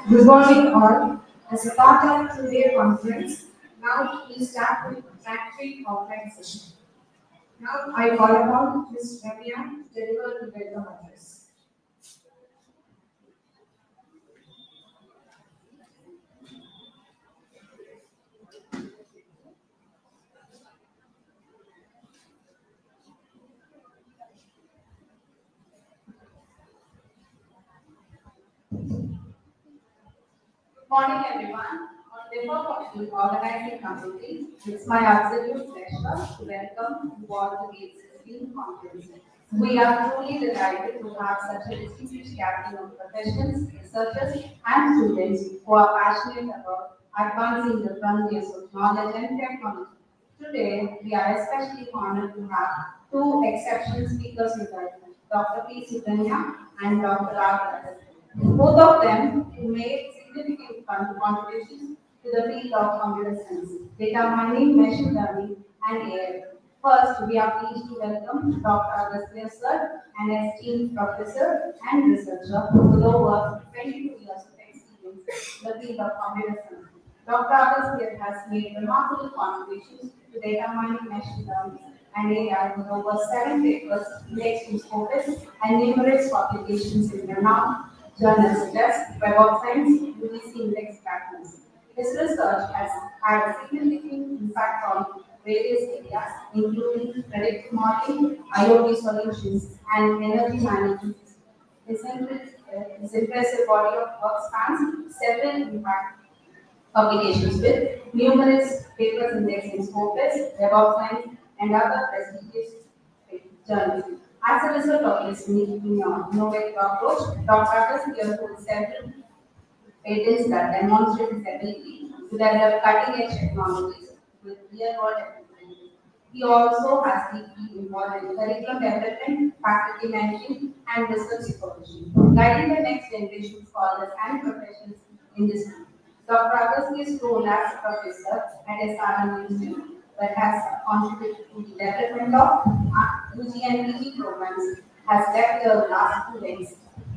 Good morning all. As a part of today's conference, now we start with factory offline session. Now I call upon Ms. Ramya to deliver the welcome address. Good morning everyone. On behalf of the organizing committee, it's my absolute pleasure to welcome you all to the existing conference. We are truly delighted to have such a distinguished gathering of professionals, researchers, and students who are passionate about advancing the frontiers of knowledge and technology. Today, we are especially honored to have two exceptional speakers with us, Dr. P. Sudhanya and Dr. Raghav. Both of them made significant contributions to the field of computer science, data mining, machine learning, and AI. First, we are pleased to welcome Dr. Agastya sir, an esteemed professor and researcher with over 22 years of experience in the field of computer science. Dr. Agastya has made remarkable contributions to data mining, machine learning, and AI with over 7 papers, index in Scopus, and numerous publications in renowned journals such as Web of Science, UGC Index Platforms. His research has had a significant impact on various areas, including predictive modeling, IoT solutions, and energy management. His impressive body of work spans several impact publications with numerous papers indexed in Scopus, Web of Science, and other prestigious journals. As a result of this innovative approach, Dr. Agastya holds several patents that demonstrate his ability to develop cutting-edge technologies with real-world applications. He also has deeply involved in curriculum development, faculty mentoring, and research supervision, guiding the next generation scholars and professionals in this field. Dr. Agastya's role as a professor at SRM Institute that has contributed to the development of UG and PG programs has left the last 2 decades.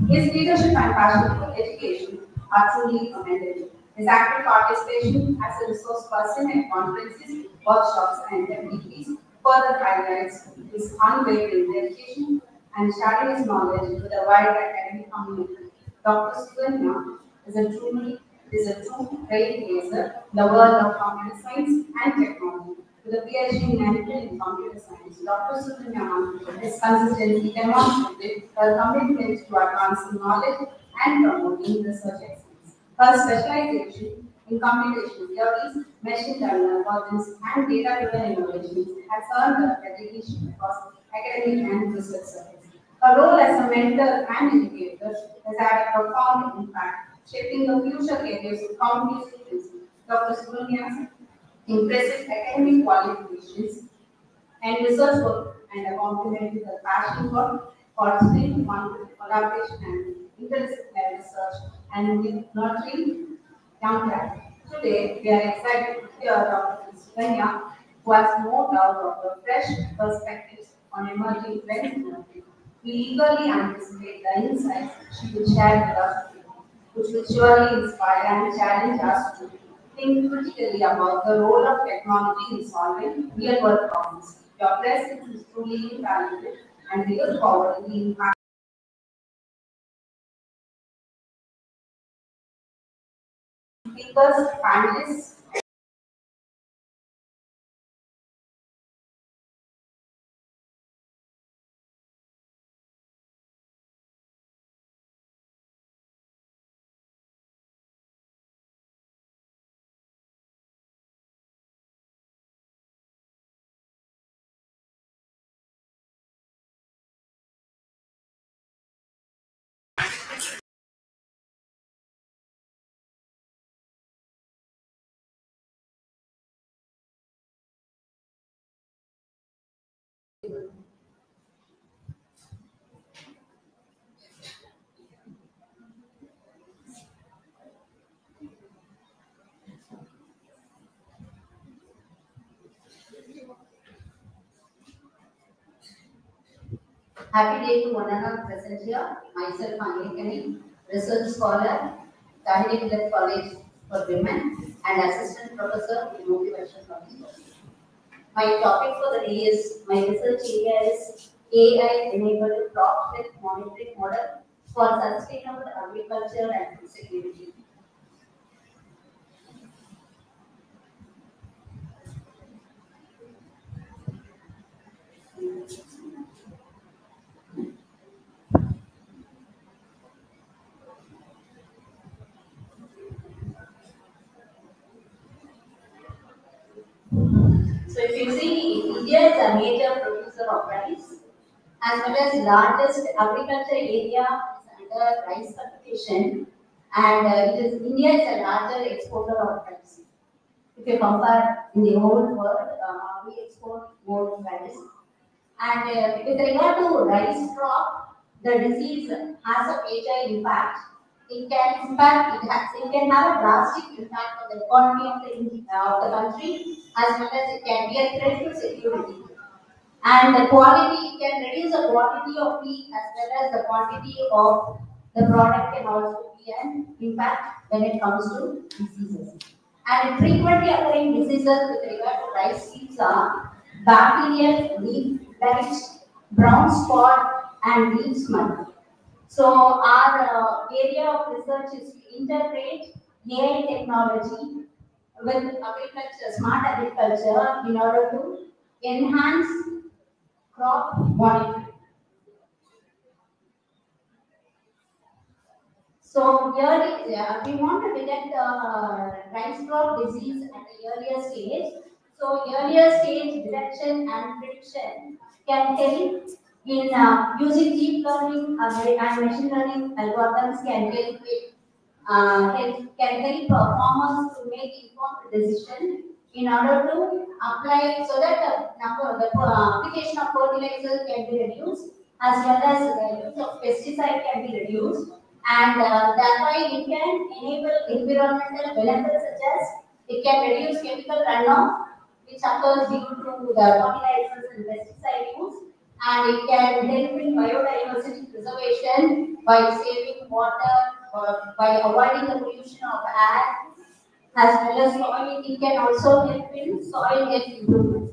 His leadership and passion for education are truly commendable. His active participation as a resource person at conferences, workshops, and activities further highlights his unwavering dedication and sharing his knowledge with a wide academic community. Dr. Sudhanya is a true trailblazer in the world of computer science and technology. With a PhD in analytical computer science, Dr. Sudhanya has consistently demonstrated her commitment to advancing knowledge and promoting research excellence. Her specialization in computational theories, machine learning algorithms, and data-driven innovations has earned her recognition across academic and research circles. Her role as a mentor and educator has had a profound impact, shaping the future careers of countless students. Dr. Subramanian's impressive academic qualifications and research work and a complementary the passion for fostering collaboration and interdisciplinary research and with nurturing young talent. Today, we are excited to hear Dr. Sudhanya, who has no doubt of the fresh perspectives on emerging trends in the field. We eagerly anticipate the insights she will share with us today, which will surely inspire and challenge us to think critically about the role of technology in solving real-world problems. Your presence is truly invaluable, and we look forward to the impact speakers, panelists, Happy day to one and all present here. Myself, Anil, research scholar, Gandhi Village College for Women, and assistant professor in motivation studies. My topic for the day is my research area is AI-enabled crop health monitoring model for sustainable agriculture and food security. So if you see, India is a major producer of rice, as well as largest agriculture area is under rice cultivation, and India is a larger exporter of rice. If you compare in the whole world, we export more rice. And with regard to rice crop, the disease has a major impact. It can have a drastic impact on the economy of the country, as well as it can be a threat to security. And the quality can reduce the quality of wheat as well as the quantity of the product can also be an impact when it comes to diseases. And frequently occurring diseases with regard to rice seeds are bacterial leaf blight, brown spot, and leaf smut. So our area of research is to integrate AI technology with agriculture, smart agriculture, in order to enhance crop monitoring. So here we want to detect rice crop disease at the earlier stage. So earlier stage detection and prediction can help in using deep learning and machine learning algorithms can can help farmers to make informed decision in order to apply so that the application of fertilizer can be reduced as well as the use of pesticide can be reduced, and thereby it can enable environmental benefits such as it can reduce chemical runoff which occurs due to the fertilizers and pesticide use, and it can help in biodiversity preservation by saving water or by avoiding the pollution of air as well as soil. It can also help in soil health improvement,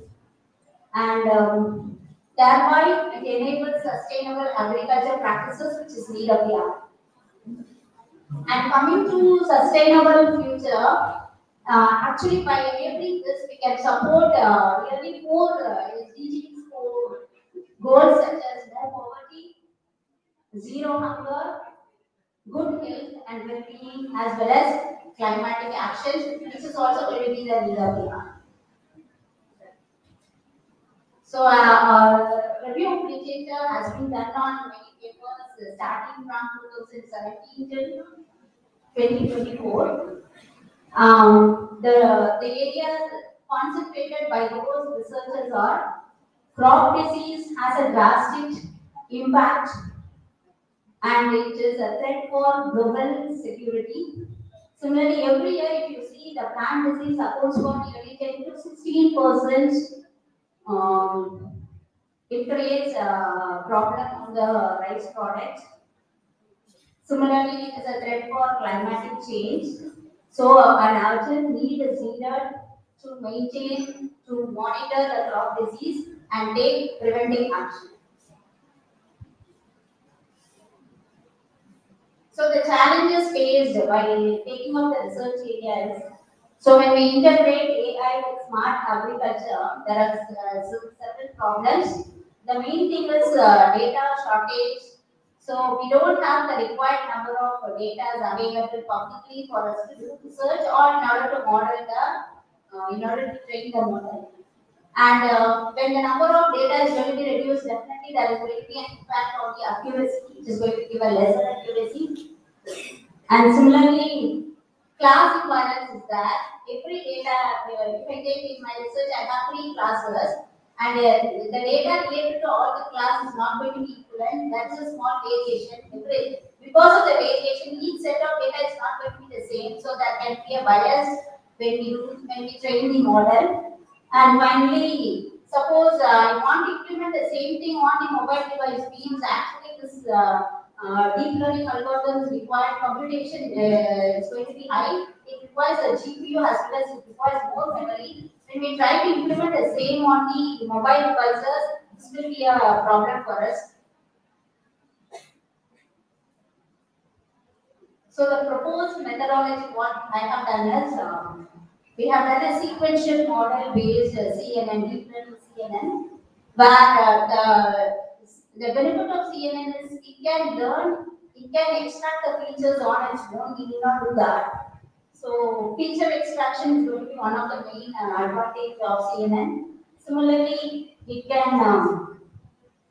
and thereby it enables sustainable agriculture practices which is need of the hour. And coming to sustainable future, actually by enabling this we can support really four SDGs goals such as no poverty, zero hunger, good health and well-being, as well as climatic action, which is also going to be the need of the hour. So, review of literature has been done on many papers starting from 2017 till 2024. The areas concentrated by those researchers are crop disease has a drastic impact and it is a threat for global security. Similarly, every year, if you see the plant disease accounts for nearly 10 to 16%, it creates a problem on the rice product. Similarly, it is a threat for climatic change. So, an urgent need is needed to maintain, to monitor the crop disease and take preventive action. So the challenges faced by taking up the research areas. So when we integrate AI with smart agriculture, there are several problems. The main thing is data shortage. So we don't have the required number of data available publicly for us to do research or in order to model in order to train the model. And when the number of data is going to be reduced, definitely there is going to be an impact on the accuracy, which is going to give a lesser accuracy. And similarly, class imbalance is that every data, if I take in my research, I have 3 classes, and the data related to all the class is not going to be equivalent. That's a small variation. Because of the variation, each set of data is not going to be the same, so there can be a bias when we train the model. And finally, suppose I want to implement the same thing on the mobile device, means actually this deep learning algorithms require computation is going to be high. It requires a GPU as well as it requires more memory. When we try to implement the same on the mobile devices, this will be a problem for us. So the proposed methodology, what I have done is, we have done a sequential model based CNN, deep learning CNN, where the benefit of CNN is it can learn, it can extract the features on its own, we need not do that. So feature extraction is going to be one of the main advantage of CNN. Similarly, it can,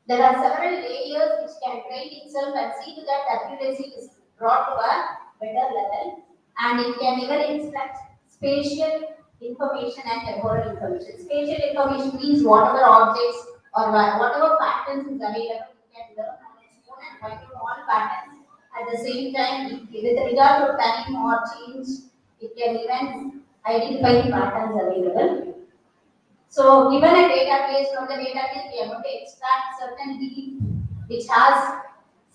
there are several layers which can train itself and see to that accuracy is brought to a better level, and it can even extract spatial information and temporal information. Spatial information means whatever objects or whatever patterns is available, it can learn on its own and find out all patterns. At the same time, with regard to time or change, it can even identify the patterns available. So given a database, from the database we are going to extract certain leaf which has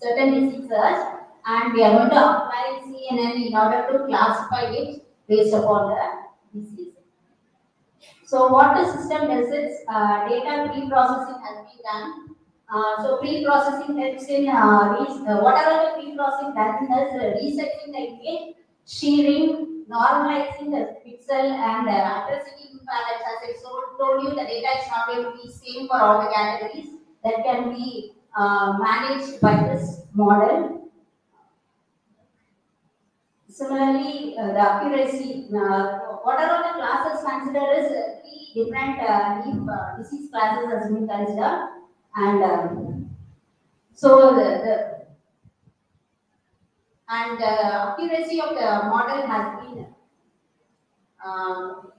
certain diseases, and we are going to apply CNN in order to classify it based upon the disease. So what the system does is data pre-processing has been done. So pre-processing helps in whatever the pre-processing does is resetting the image, shearing, normalizing the pixel, and addressing imbalance. As I told you, the data is not going to be same for all the categories. That can be managed by this model. Similarly, the accuracy, whatever the classes consider is three different disease classes has been considered, and so the accuracy of the model has been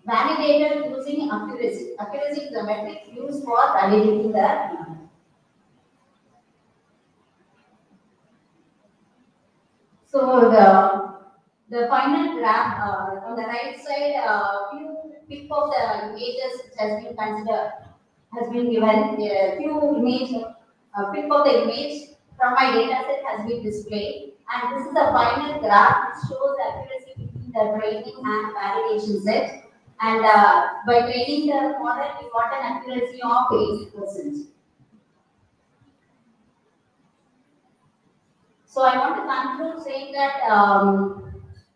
validated using accuracy. Accuracy is the metric used for validating the model. So the final graph on the right side, few pick of the images which has been considered has been given. Few image pick of the image from my data set has been displayed, and this is the final graph which shows the accuracy between the training and validation set. And by training the model, we got an accuracy of 80%. So I want to conclude saying that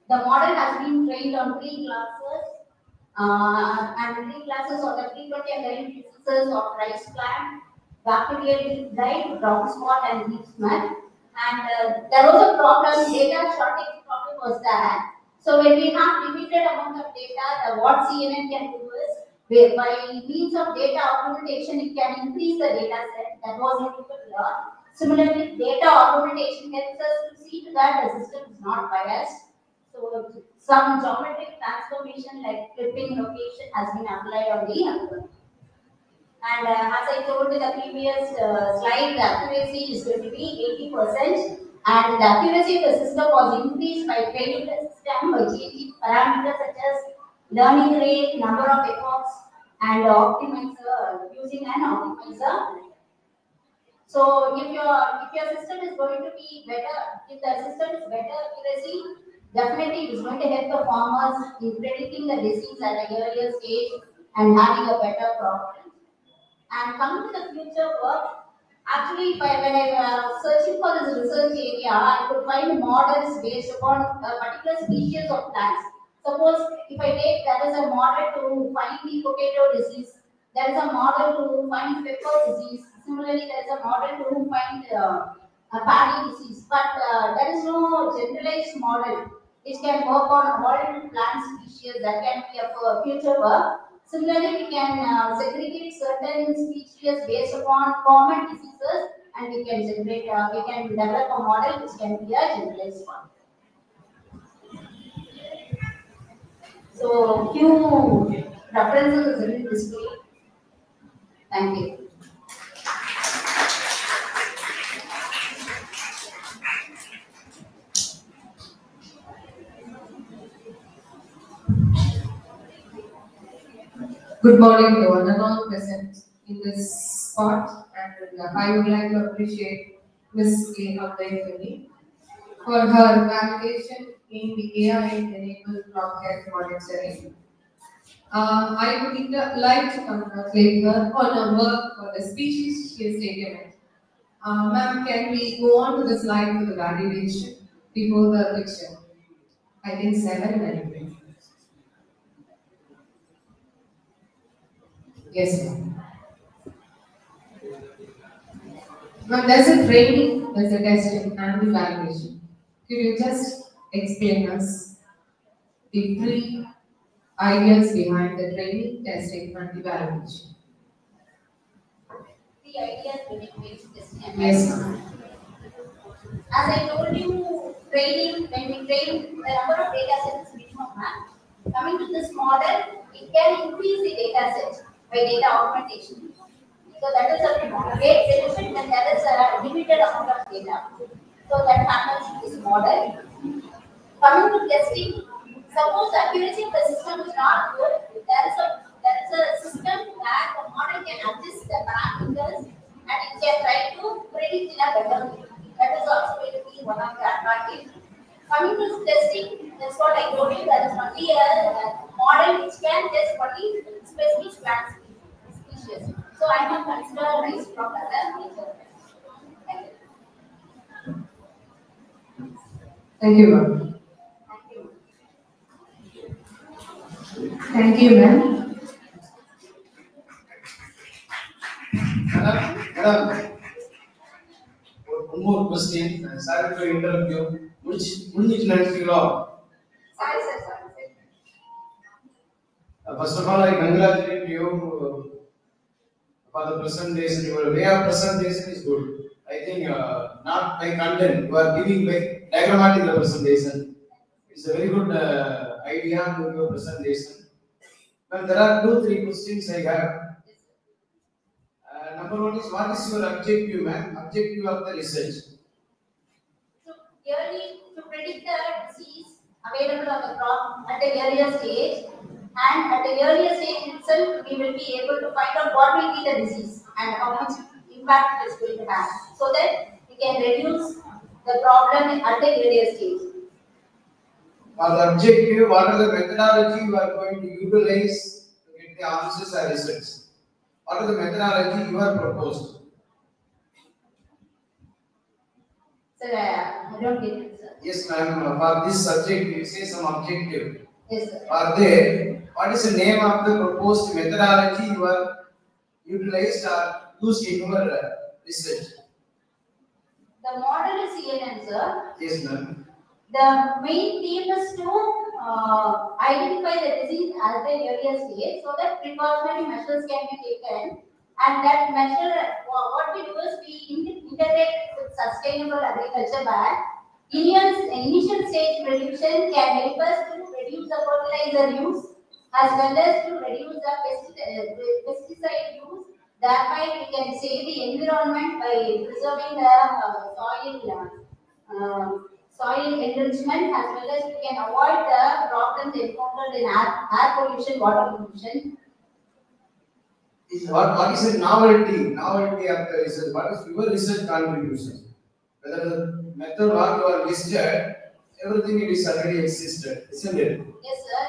the model has been trained on three classes, and the three classes are the frequently occurring diseases of rice plant, bacterial blight, brown spot, and leaf smut. And there was a problem, data shortage problem was there. So when we have limited amount of data, what CNN can do is, by means of data augmentation, it can increase the data set. That was able to learn. Similarly, data augmentation helps us to see to that the system is not biased. So some geometric transformation like flipping location has been applied on the algorithm. And as I told in the previous slide, the accuracy is going to be 80%. And the accuracy of the system was increased by training the system by changing parameters such as learning rate, number of epochs, and optimizer, using an optimizer. So if your system is going to be better, if the system is better accuracy, definitely it is going to help the farmers in predicting the disease at an earlier stage and having a better crop. And coming to the future work, actually when I was searching for this research area, I could find models based upon a particular species of plants. Suppose if I take that is a model to find the potato disease, there is a model to find pepper disease. Similarly, there is a model to find a paddy disease, but there is no generalized model which can work on all plant species. That can be a future work. Similarly, we can segregate certain species based upon common diseases, and we can we can develop a model which can be a generalized one. So, few references is in display. Thank you. Good morning to one and all present in this spot, and I would like to appreciate Ms. A. Abdul for her validation in the AI-enabled crop health monitoring. I would like to congratulate her on her work for the species she has taken it. Ma'am, can we go on to the slide for the validation before the picture? I think 7 anyway. Yes, ma'am. Now, there's a training, there's a testing, and the validation. Could you just explain us the three ideas behind the training, testing, and the validation? The ideas behind testing. Yes, ma'am. As I told you, training, when we train, the number of data sets is minimum. Coming to this model, it can increase the data set by data augmentation. So that is a great benefit when there is a limited amount of data. So that happens in this model. Coming to testing, suppose the accuracy of the system is not good, there is a system where the model can adjust the parameters and it can try to predict in a better way. That is also going to be one of the advantages. Coming to testing, that's what I told you, that is only a model which can test only specific plant species. So I can consider rice from other nature. Thank you, ma'am. Thank you, ma'am. Madam, one more question. Sorry to interrupt you. Which law? Sorry, sir. First of all, I congratulate you for the presentation. Your way of presentation is good. I think not by content, you are giving by diagrammatic representation. It's a very good idea to your presentation. But there are 2-3 questions I have. Number one is, what is your objective, ma'am? Objective of the research? So, yearly to predict the disease available on the crop at the earlier stage, and at the earlier stage itself, we will be able to find out what will be the disease and how much impact it is going to have, so that we can reduce the problem at the earlier stage. For the objective, what are the methodology you are going to utilize to get the answers and results? What are the methodology you are proposed? Sir, I don't get it, sir. Yes, ma'am. For this subject, you say some objective. Yes, sir. Are there? What is the name of the proposed methodology you are utilized or used in your research? The model is CNN, sir. Yes, ma'am. The main theme is to identify the disease at the earlier stage, so that precautionary measures can be taken. And that measure, what we do is we integrate with sustainable agriculture by initial stage prediction can help us to reduce the fertilizer use as well as to reduce the pesticide use. Thereby, we can save the environment by preserving the soil enrichment, as well as we can avoid the problems encountered in air pollution, water pollution. What is the novelty of the research? What is your research contribution? Whether the method what you are listed, everything it is already existed, isn't it? Yes, sir.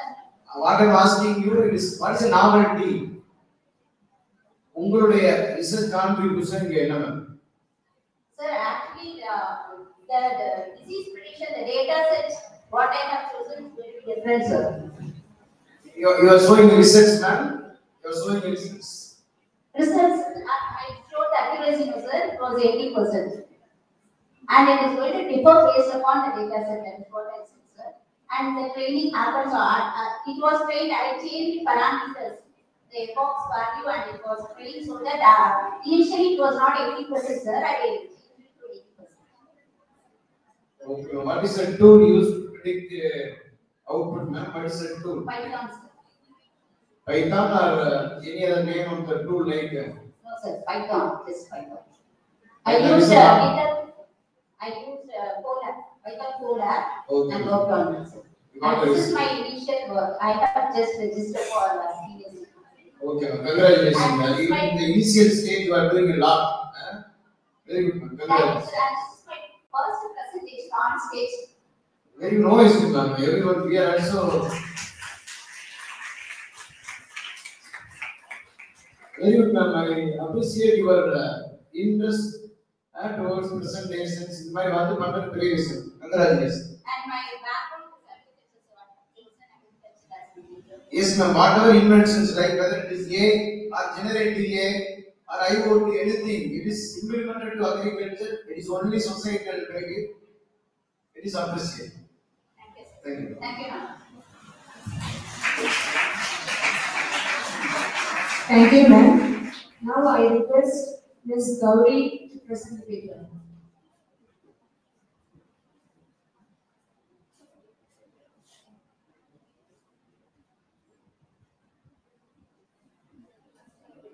What I am asking you is, what is the novelty? உங்களுடைய research contribution இங்க என்ன ma'am? Sir, actually, the disease prediction, the data set, what I have chosen is very different, sir. You are showing research, ma'am. You are showing research. Research, I showed the accuracy, no, sir. It was 80%. And it is going to differ based upon the data set, that is what I said, sir. And the training happens, it was trained, I changed the parameters, the epoch value, and it was trained so that initially it was not 80%, sir. I changed it to 80%. Okay, what is the tool used to predict the output, ma'am? What is the tool? Python, sir. Python or any other name of the tool like sir, Python, just Python. I Python used is a Python. I used Colab, Python Colab, Okay. and worked on it, sir. You got And the this is receipt. my initial work. I have just registered for PhD. Okay, ma'am. Congratulations. And ma'am. this In my- the initial stage, you are doing a lot. Very good, ma'am. Thank you, Congratulations. sir. And this is my first presentation on stage. Very nice, ma'am. Everyone, we are also very good, ma'am. I appreciate your interest towards presentations. In my work, congratulations. Congratulations. And my background is agriculture, so I've chosen agriculture as my major. Yes, ma'am. Whatever inventions, like whether it is A or generative A or IoT, anything, it is implemented to agriculture. It is only societal benefit. It is appreciated. Thank you, sir. Thank you. Thank you, ma'am. Thank you, ma'am. Now I request Ms. Gauri to present the paper.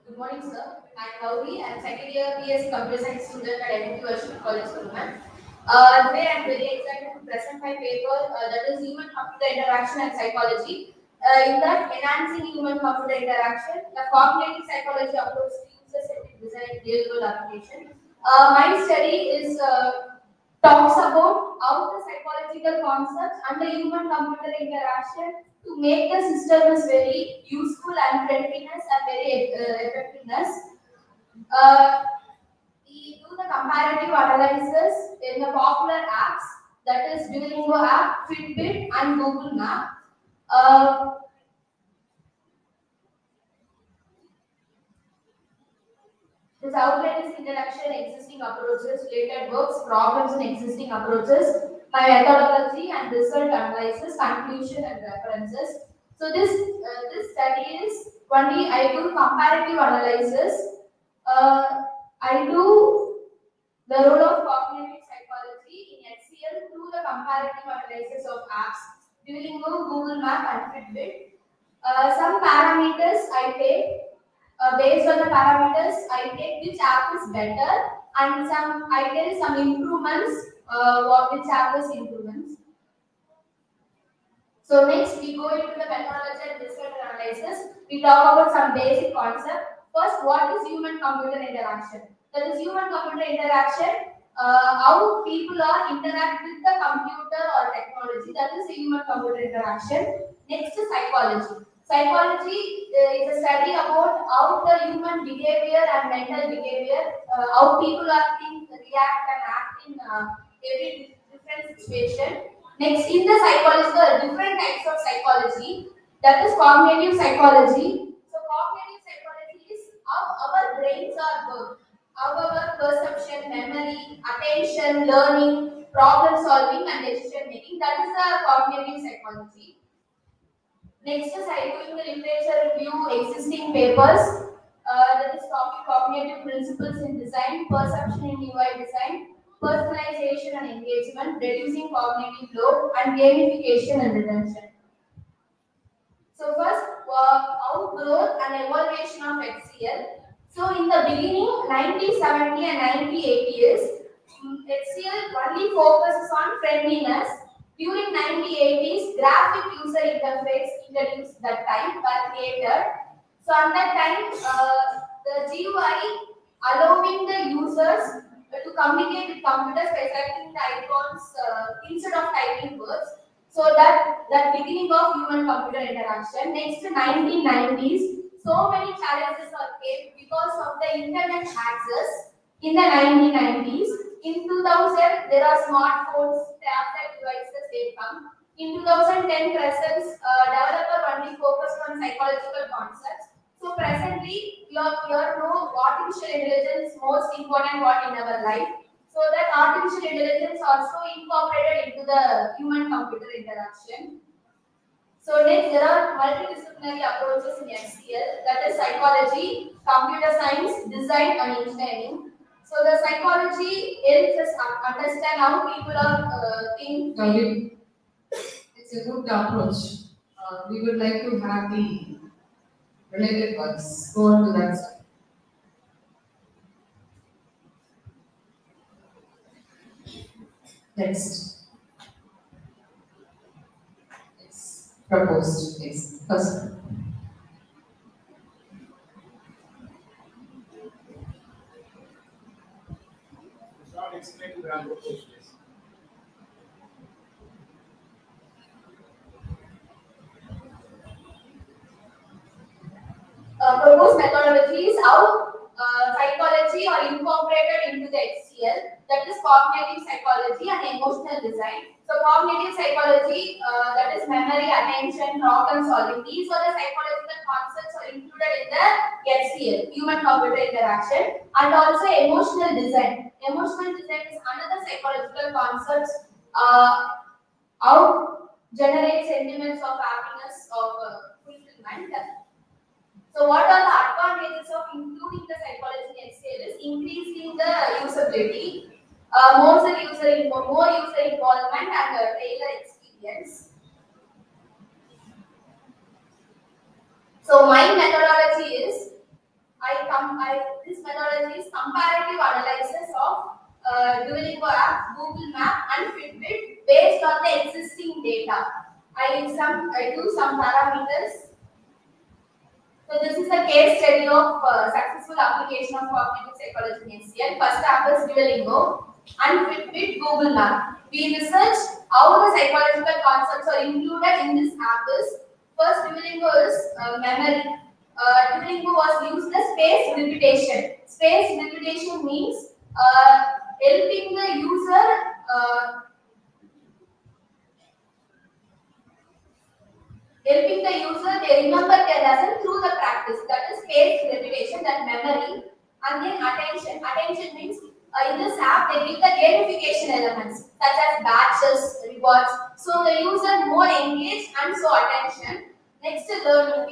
Good morning, sir. I'm Gauri. I'm second year BSc Computer Science student at MIT Virtual College, Kuruman. Today I'm very excited to present my paper that is Human-Computer Interaction and Psychology. In that, enhancing human-computer interaction, the cognitive psychology approach to user-centric design real-world application. My study is talks about how the psychological concepts and the human-computer interaction to make the system is very useful and friendliness and very effectiveness. Uh, we do the comparative analysis in the popular apps, that is Duolingo app, Fitbit, and Google Map. This outline is introduction, existing approaches, related works, problems in existing approaches, my methodology and result analysis, conclusion and references. So this study is only I do comparative analysis. I do the role of cognitive psychology in HCL through the comparative analysis of apps, Duolingo, Google Map, and Fitbit. Some parameters I take. Based on the parameters, I take which app is better, and I tell some improvements, which app is improvements. So next we go into the methodology and result analysis. We talk about some basic concept. First, what is human-computer interaction? That is human-computer interaction. How people are interact with the computer or technology. That is human-computer interaction. Next is psychology. Psychology is a study about how the human behavior and mental behavior, how people are think, react, and act in every different situation. Next, in the psychology, there are different types of psychology. That is cognitive psychology. So, cognitive psychology is how our brains are worked, how our perception, memory, attention, learning, problem solving, and decision making. That is the cognitive psychology. Next is I doing the literature review existing papers. That is topic cognitive principles in design, perception in UI design, personalization and engagement, reducing cognitive load, and gamification and retention. So first, how growth and evaluation of HCL. So in the beginning, 1970 and 1980s, HCL only focuses on friendliness. During 1980s, graphic user interface introduced that time were created. So at that time, the GUI allowing the users to communicate with computers by selecting the icons instead of typing words. So that beginning of human-computer interaction. Next, 1990s, so many challenges are faced because of the internet access in the 1990s. In 2000, there are smartphones, tablet devices, they come. In 2010, presence, developer only focused on psychological concepts. So presently, you know artificial intelligence is most important one in our life. So that artificial intelligence also incorporated into the human-computer interaction. So next, there are multidisciplinary approaches in HCL, that is psychology, computer science, design, and engineering. So the psychology helps us understand how people are think. Gauri, it's a good approach. We would like to have the related ones. Go on to that side. Next. Yes. Proposed. Yes. First. It's not explained to the application. Proposed methodology is how psychology are incorporated into the HCL, that is cognitive psychology and emotional design. So cognitive psychology, that is memory, attention, problem solving. These are the psychological concepts are included in the HCL, human computer interaction, and also emotional design. Emotional design is another psychological concept, how generate sentiments of happiness, of fulfillment. So what are the advantages of including the psychology in HCL is increasing the usability, more user involvement and trailer experience. So my methodology is, this methodology is comparative analysis of Duolingo app, Google Map and Fitbit based on the existing data. I do some parameters. So this is a case study of successful application of cognitive psychology in HCL. First app is Duolingo and Fitbit Google Map. We researched how the psychological concepts are included in this app. First, Duolingo is memory. Duolingo was used as space repetition. Space repetition means helping the user they remember their lesson through the practice. That is spaced repetition, that memory. And then attention. Attention means in this app they give the gamification elements such as badges, rewards. So the user more engaged and so attention. Next learning,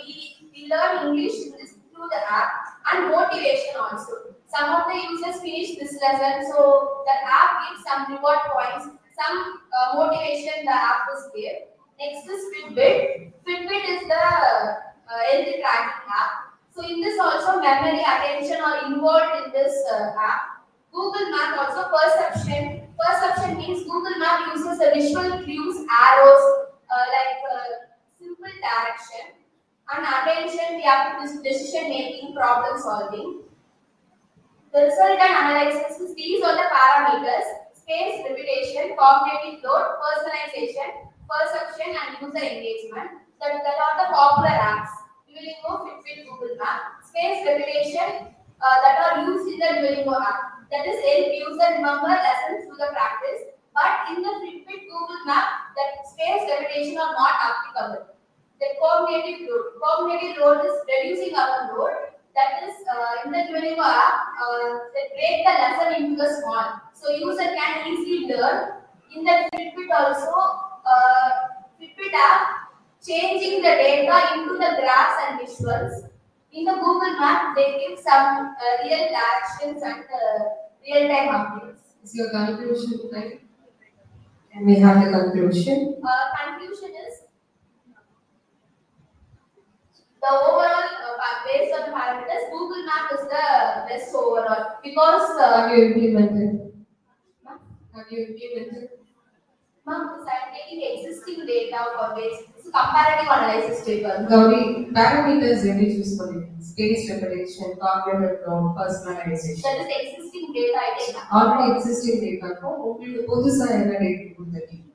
we learn English through the app and motivation also. Some of the users finish this lesson, so the app gives some reward points, some motivation the app is there. Next is Fitbit. Fitbit is the health tracking app. So in this also memory, attention are involved in this app. Google Map also perception. Perception means Google Map uses the visual cues, arrows, simple direction. And attention, we have this decision making, problem solving. The result and analysis, these are the parameters: space, repetition, cognitive load, personalization, perception and user engagement. That are the popular apps. Duolingo, Fitbit, Google Map. Space repetition that are used in the Duolingo app. That is help user remember lessons through the practice. But in the Fitbit, Google Map, that space repetition are not applicable. The cognitive load is reducing our load. That is in the Duolingo app, they break the lesson into the small. So user can easily learn. In the Fitbit also, Fitbit app changing the data into the graphs and visuals. In the Google Map, they give some real actions and real-time updates. Is your conclusion right? And we have the conclusion. Conclusion is the overall based on the parameters, Google Map is the best overall because have you implemented? Have you implemented? Ma'am, I'm taking existing data for base. It's a comparative analysis paper. Gauri, parameters that you choose for it. Space repetition, cognitive load, personalization. That is existing data I take. Already existing data. உங்களுக்கு புதுசா என்ன data கொடுத்தீங்க?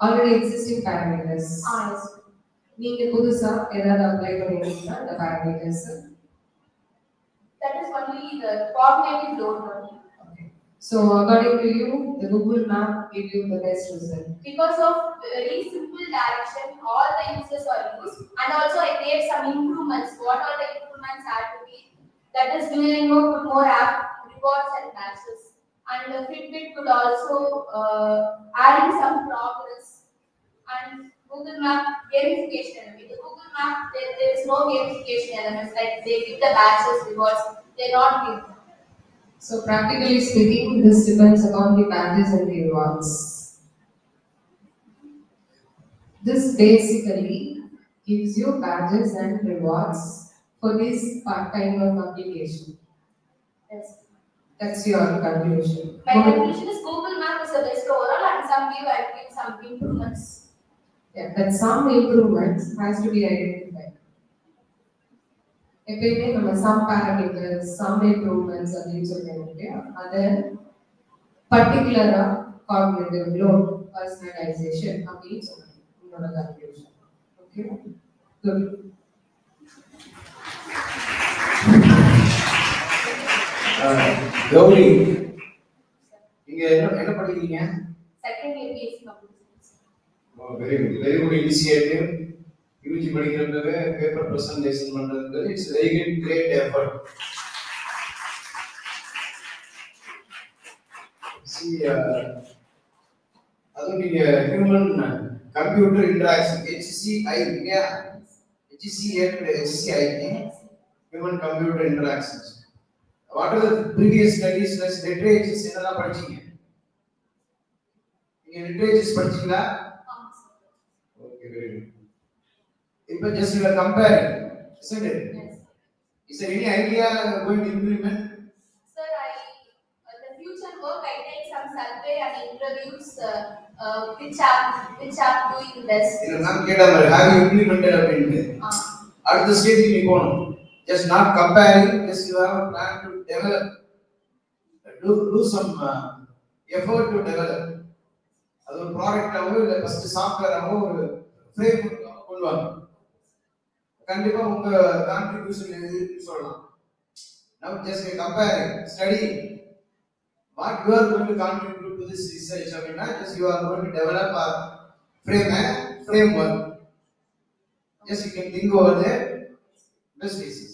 Already existing parameters. Yes. நீங்க புதுசா ஏதாவது apply பண்ணீங்கன்னா அந்த parameters. That is only the cognitive load only. So according to you, the Google Map gives you the best result. Because of very simple direction, all the users are used, and also I made some improvements. What are the improvements had to be? That is Duolingo put more app rewards and badges, and the Fitbit could also adding some progress, and Google Map gamification. With the Google Map, there is no gamification elements like they give the badges rewards. They not give. So practically speaking, this depends upon the badges and the rewards. This basically gives you badges and rewards for this kind of application. Yes. That's your conclusion. My conclusion is Google Map is it's the best overall, and some give some improvements. Yeah, but some improvements has to be identified. எப்பயுமே நம்ம some parameters, some improvements அப்படின்னு சொல்லுவோம் இல்லையா, அதை பர்டிகுலரா cognitive load, personalization அப்படின்னு சொல்லணும் உங்களோட கன்க்ளூஷன். Okay, good. கௌரி, நீங்க என்ன படிக்கிறீங்க? Second year BSc computer science. Very good initiative. UG படிக்கிறப்பவே பேப்பர் பிரசன்டேஷன் பண்றது it's very good, great effort. சி அதுவும் நீங்க ஹியூமன் கம்ப்யூட்டர் இன்டராக்ஷன் HCI இல்லையா? HCI human computer interactions. What are the previous studies plus literatures என்னலாம் படிச்சீங்க? நீங்க literatures படிச்சீங்களா? Okay, very good. If just you are comparing, isn't it? Yes. Is there any idea going to implement? Sir, the future work I take some survey and interviews which are doing best. இல்ல நான் கேட்டா have you implemented அப்படினு. அடுத்த stage நீ போணும். Just not comparing, just you have a plan to develop, do some effort to develop. அது ஒரு product ஆவோ இல்ல ஃபர்ஸ்ட் சாஃப்ட்வேர் ஆவோ ஒரு ஃப்ரேம் கொண்டு வாங்க. கண்டிப்பா உங்க கான்ட்ரிபியூஷன் எதுன்னு சொல்லலாம். Now just comparing, study what you are going to contribute to this research. அப்படின்னா just you are going to develop a framework. Just you can think over the best cases.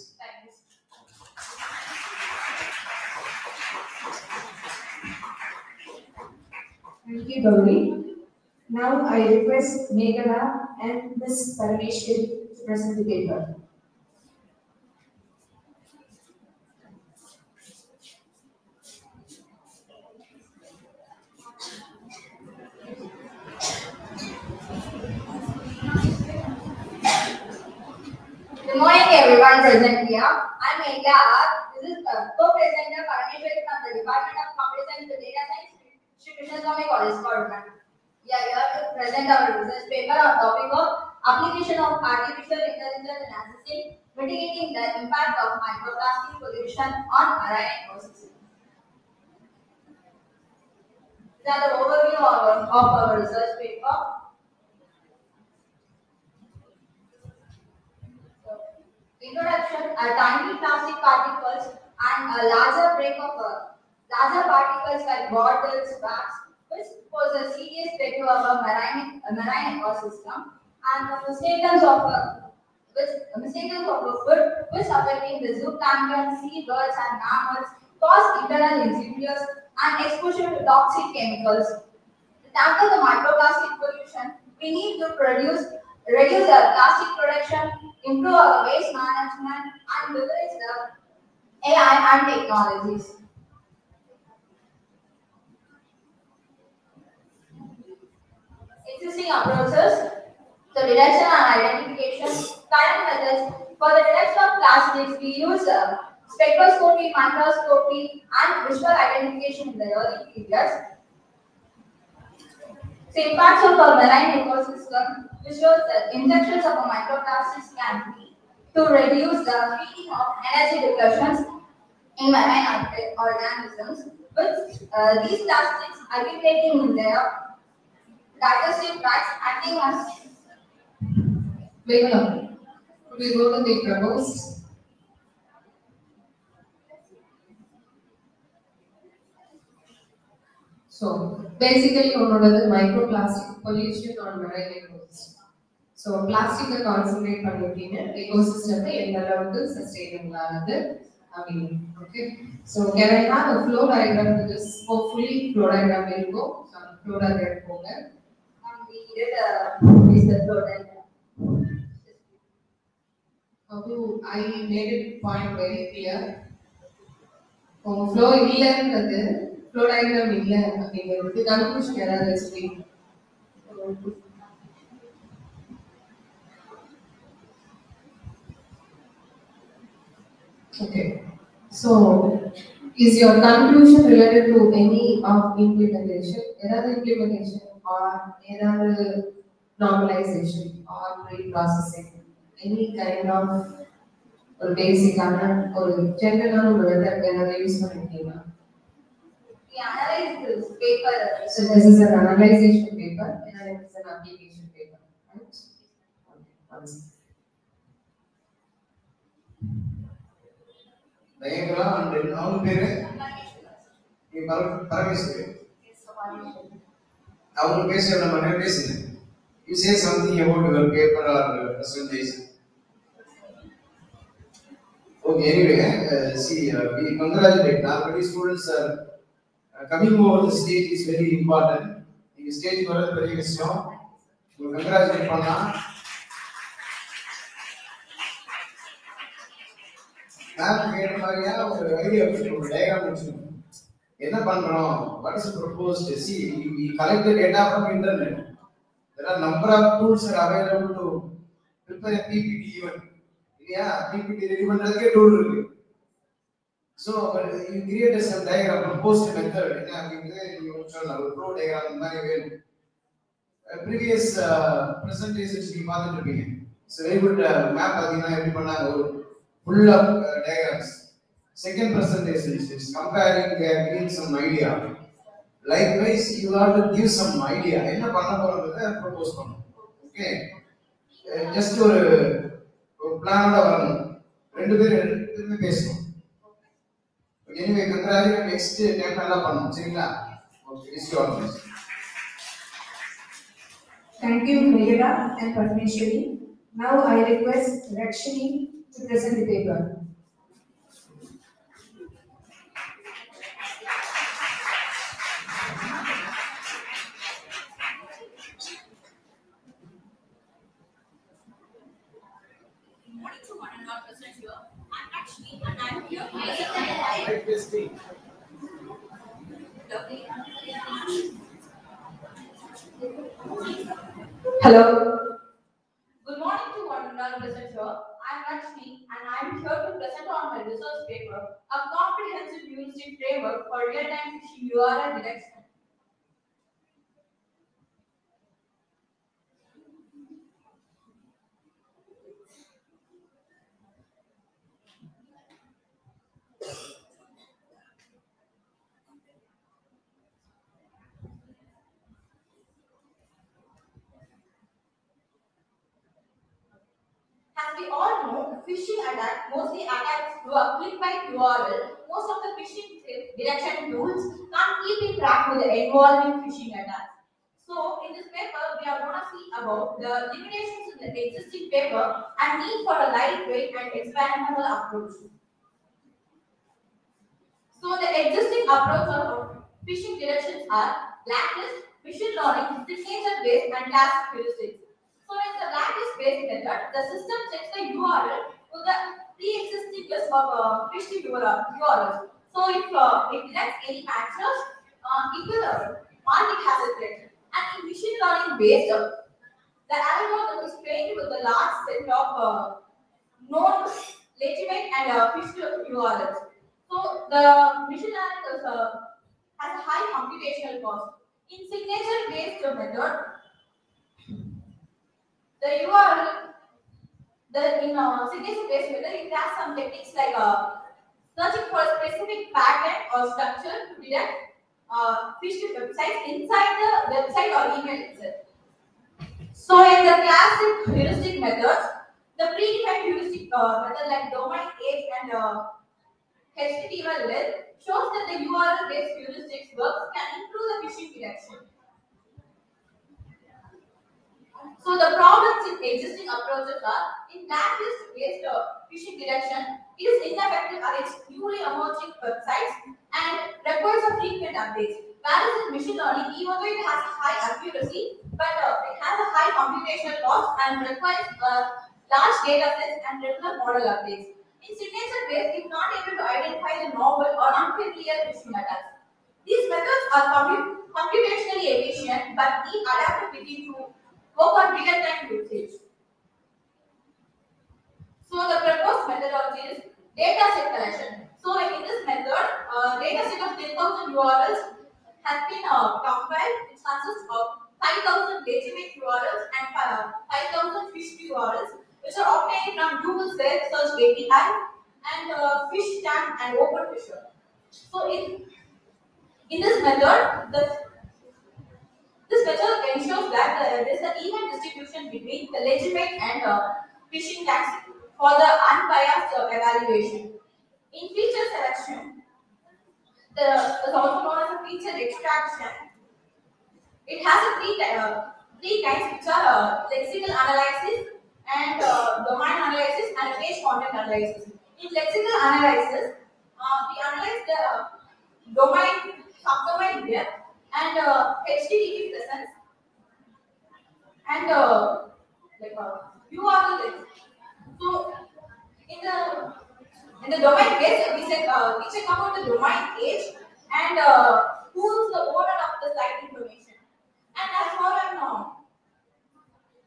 Thank you, Gauri. Now I request Meghala and Ms. Parameshwari to present the paper. Good morning, everyone present here. I'm Meghala. This is co-presenter Parameshwari from the Department of Computer Science and Data Science, Sri Krishna Swami College, Cordoba. We are here to present our research paper on topic of application of artificial intelligence in assessing mitigating the impact of microplastic pollution on marine ecosystems. These are the overview of our research paper. Introduction: tiny plastic particles and a larger larger particles like bottles, bags, which pose a serious threat to our marine ecosystem, and the mistakes of food, which affecting the zooplankton, seabirds, and mammals, cause internal injuries and exposure to toxic chemicals. To tackle the microplastic pollution, we need to reduce our plastic production, improve our waste management, and leverage the AI and technologies. Existing approaches, so detection and identification. Current methods for the detection of plastics, we use spectroscopy, microscopy, and visual identification in the early periods. So impacts of our marine ecosystem, which shows that injections of microplastics can be to reduce the feeding of energy depletions in marine organisms, with these plastics accumulating in their digestive tracts, acting as. Meghala, could we go to the proposed? So basically, உன்னோடது microplastic pollution on marine ecosystem. So plastic concentrate பண்ணிட்டீங்க ecosystem எந்த அளவுக்கு sustainable ஆனது அப்படின்னு. Okay. So can I have a flow diagram to this? Hopefully flow diagram will go. So flow diagram போங்க. We did is the flow diagram. I made it point very clear. Flow இல்லைன்றது flow diagram இல்லை அப்படிங்கிறது conclusion ஏதாவது வச்சுக்கீங்க. Okay, so Is your conclusion related to any of implementation, either implementation or either normalization or pre-processing, any kind of or basic or general method ஏதாவது use பண்ணிருக்கீங்களா? We analyze this paper. So this is an analyzation paper and it is an application paper, right? Okay. தயங்கலா and அவங்க பேரு நீ பரமேஸ்வரி அவங்க பேச நம்ம பேசுங்க. You say something about your paper or presentation. Okay, anyway, see, we congratulate. Already students are coming over the stage is very important. The stage is very விஷயம். We congratulate பண்ணலாம். நான் கேட்ட மாதிரியா ஒரு ஐடியா ஒரு டயக்ராம் வச்சுக்கணும். என்ன பண்றோம்? What is proposed? See, we collect the data from internet. There are number of tools are available to prepare a PPT even. Yeah, PPT ready பண்றதுக்கே டூல் இருக்கு. So, you create some diagram, proposed method. என்ன அப்படிங்கிறது நீங்க சொல்லலாம். ஒரு bro diagram மாதிரி வேணும். Previous presentations நீங்க பார்த்துட்டு இருப்பீங்க. It's a very good map பாத்தீங்கன்னா எப்படி பண்ணாங்க ஒரு full of diagrams. Second presentation is comparing, giving some idea. Likewise, you have to give some idea. என்ன பண்ண போறோம்ன்றத propose பண்ணணும். Okay. Just ஒரு பிளானோட வரணும். ரெண்டு பேரும் பேசணும். Anyway, congratulations. Next time நல்லா பண்ணணும். சரிங்களா? Okay, it's your turn. Thank you, Megha and Parmeshwari. Now I request Rakshini to present the paper. Hello. Good morning to one and all present here. I am Lakshmi and I am here to present on my research paper, a comprehensive heuristic framework for real-time phishing URL detection. As we all know, phishing attack mostly attacks through a click-by URL. Most of the phishing detection tools can't keep in track with the evolving phishing attacks. So, in this paper, we are going to see about the limitations in the existing paper and need for a lightweight and experimental approach. So, the existing approach of phishing detections are blacklist, machine learning, signature-based, and task heuristics. So in the blacklist-based method, the system checks the URL to the pre-existing list of phishing URLs. So if it detects any matches, it will mark it as a threat. And in machine learning-based, the algorithm is trained with a large set of known legitimate and phished URLs. So the machine learning has a high computational cost. In signature-based method, the URL, in signature-based method, it has some techniques like searching for a specific pattern or structure to detect phished websites inside the website or email itself. So in the classic heuristic methods, the predefined heuristic method like domain age and HTML length shows that the URL-based heuristics works can improve the phishing detection. So the problems in existing approaches are in blacklist-based phishing detection, it is ineffective against newly emerging websites and requires a frequent updates. Whereas in machine learning, even though it has high accuracy, but it has a high computational cost and requires large data sets and regular model updates. In signature-based, it is not able to identify the novel or unfamiliar phishing attacks. These methods are computationally efficient but need adaptability to work on real-time usage. So the proposed methodology is data set collection. So in this method, URLs has been compiled. It consists of 5,000 legitimate URLs and 5,000 fished URLs, which are obtained from Google Search API and Fish Tag and OpenFisher. So in this method, this method ensures that there is an even distribution between the legitimate and phishing tags for the unbiased evaluation. In feature selection, is also known as a feature extraction. It has three kinds, which are lexical analysis and domain analysis and page content analysis. In lexical analysis, we analyze the domain, subdomain depth, and HTTP presence, and URL length. So in the domain case, we check about the domain age and who's the owner of the site information. And as for an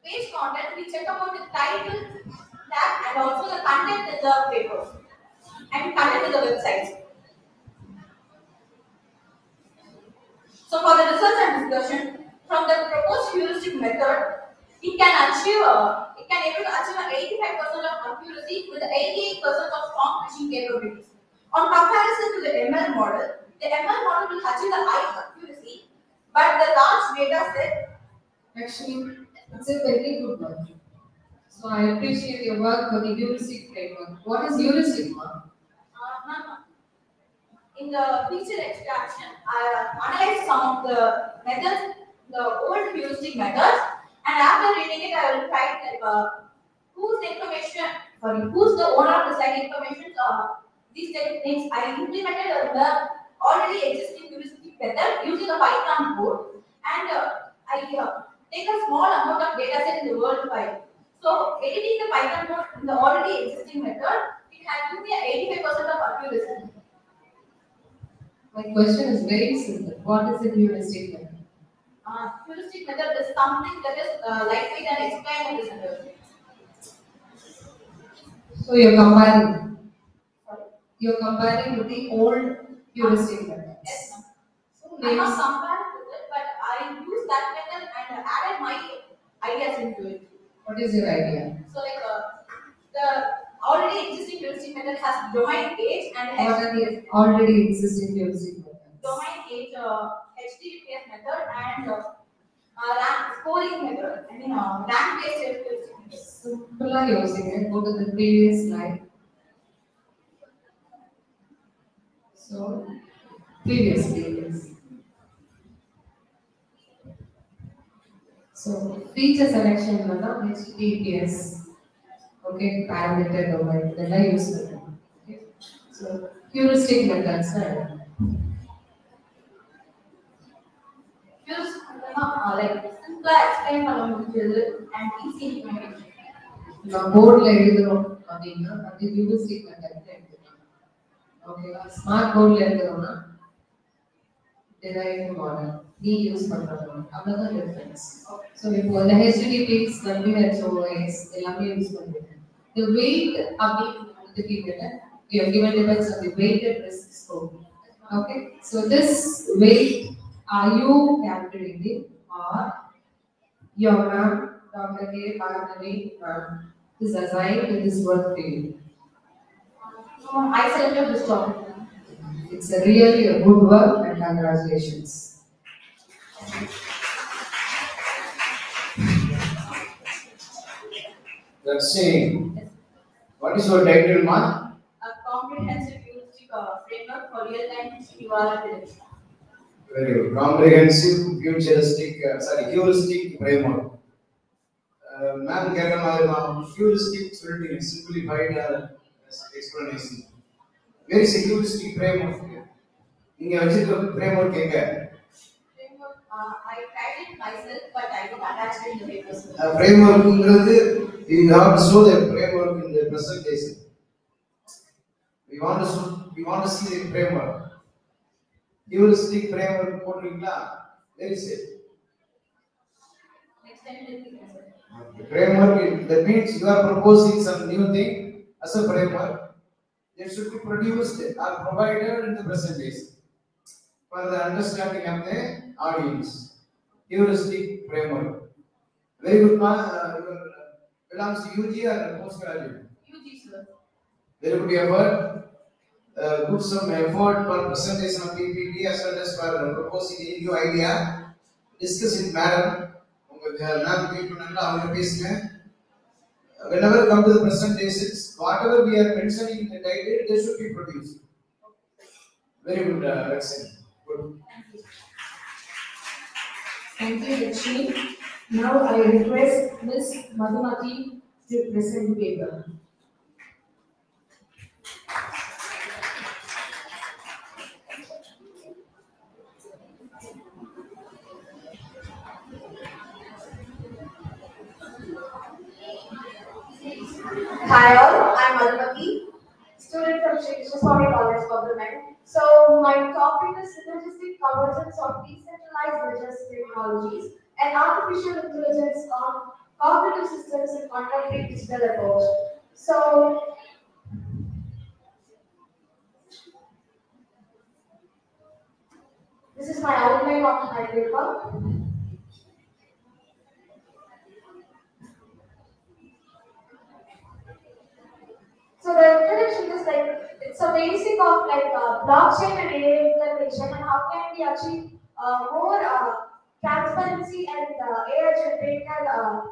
page content, we check about the title, tag, and also the content in the papers and content in the websites. So for the research and discussion, from the proposed heuristic method, it can able to achieve an 85% of accuracy with 88% of strong phishing capabilities. On comparison to the ML model, the ML model will achieve the high accuracy, but the large data set. Actually, it's a very good one. So I appreciate your work for the heuristic framework. What is heuristic, ma'am? In the feature extraction, I analyzed some of the methods, the old heuristic methods, and after reading it, I will try who's the owner of the site information. These techniques I implemented the already existing heuristic method using a Python code, and I take a small amount of data set in the world file. So editing the Python code in the already existing method, it has given me 85% of accuracy. My question is very simple. What is a heuristic method? Heuristic method is something that is lightweight and explained in this method. So you're comparing. You're comparing with the old heuristic method. Yes, ma'am. So I'm not compared with it, but I used that method and added my ideas into it. What is your idea? So the already existing heuristic method has domain age and What are the already existing heuristic methods? domain age, HTTPS method and rank scoring method. I mean rank based heuristic method. Simple are using it. Go to the previous slide. So previous. So feature selection is HTTPS. Okay, parameter domain. Then I use it. Okay. So heuristic methods. Just simple explain phenomenon and easy implementation. Now board எழுதுறோம் அப்படின்னா அது heuristic method எடுத்துக்கலாம். ஓகேவா smart போர்ட்ல எழுதுறோம்னா derived model நீ use பண்றது அவ்வளவுதான் difference. So இப்போ இந்த HTTPS WHOS எல்லாமே யூஸ் பண்ணுறேன். The weight அப்படின்னு கொடுத்துட்டீங்கன்னா you have given depends on the weighted risk score. Okay, so this weight are you calculating or your ma'am Dr. K. Parnavi is assigned to this work to you? I selected this topic. It's really a good work and congratulations. Let's see. What is your title, ma? A comprehensive heuristic framework for real-time URL prediction. Very good. Comprehensive heuristic framework. Ma'am, heuristic simplified explanation. Where is a heuristic framework? In your framework, I tried it myself, but I don't attach it in the papers. Framework, you have to show the framework in the presentation. We want to see the framework. Heuristic framework, where is it? Next time, we'll see. Framework, that means you are proposing some new thing as a framework. It should be produced or provided in the presentation. for the understanding of the audience. Heuristic framework. Very good, ma. Belongs to UG or postgraduate? UG, sir. Very good effort. Put some effort for presentation of PPT as well as for proposing a new idea. Discuss it, madam. Whenever come to the presentations, whatever we are mentioning in the title, they should be produced. Very good, Rexin. Good. Thank you, Lakshmi. Now I request Ms. Madhumati to present the paper. Hi all, I'm Madhumati, student from Swami College, Government. So my topic is synergistic convergence of decentralized religious technologies and artificial intelligence on cognitive systems in contemporary digital approach. So this is my outline of my paper. So the introduction is like it's a basic of like blockchain and AI implementation and how can we achieve more transparency and AI generated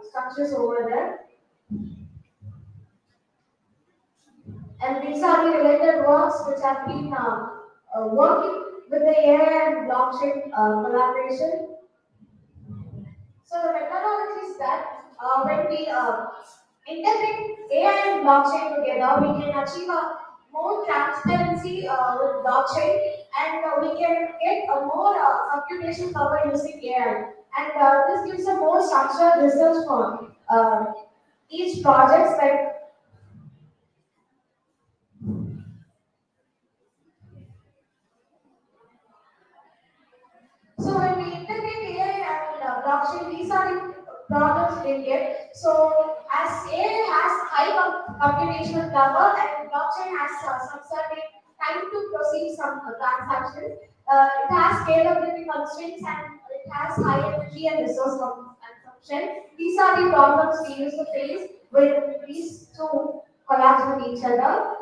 structures over there. And these are the related works which have been working with the AI and blockchain collaboration. So the methodology is that when we integrate AI and blockchain together, we can achieve a more transparency with blockchain, and we can get a more computation power using AI. And this gives a more structured research for each project. Like so, when we integrate AI and blockchain, these are the problems we get. So, as AI has high computational power and blockchain has some certain time to proceed some transactions, it has scalability constraints and it has high energy and resource consumption. These are the problems we used to face when these two collapse with each other.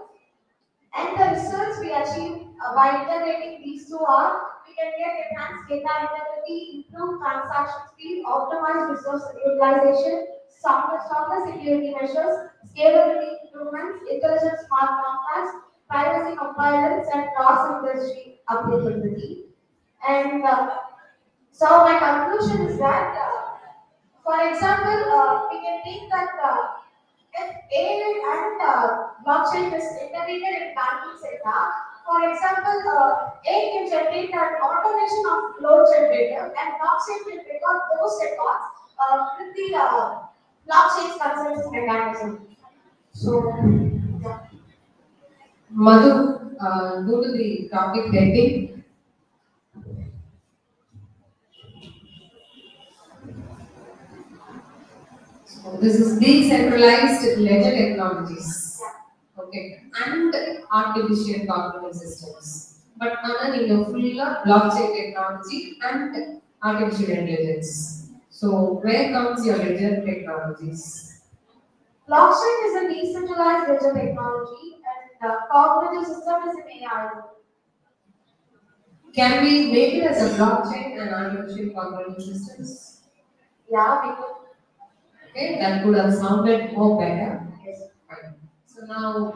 And the results we achieve by integrating these two are we can get enhanced data integrity, improved transaction speed, optimized resource utilization, stronger security measures, scalability improvements, intelligent smart contracts, privacy compliance, and cross-industry applicability. And so my conclusion is that, for example, we can think that if AI and blockchain is integrated in banking sector, for example, AI can generate an automation of load generator and blockchain will record those records with the blockchain's consensus mechanism. So, yeah. Madhu, go to the topic heading. So this is decentralized ledger technologies. Okay, and artificial cognitive systems. But another full blockchain technology and artificial intelligence. So where comes your ledger technologies? Blockchain is a decentralized ledger technology and cognitive system is an AI. Can we make it as a blockchain and artificial cognitive systems? Yeah, we could. Okay, that could have sounded more better. Yes. Fine. So now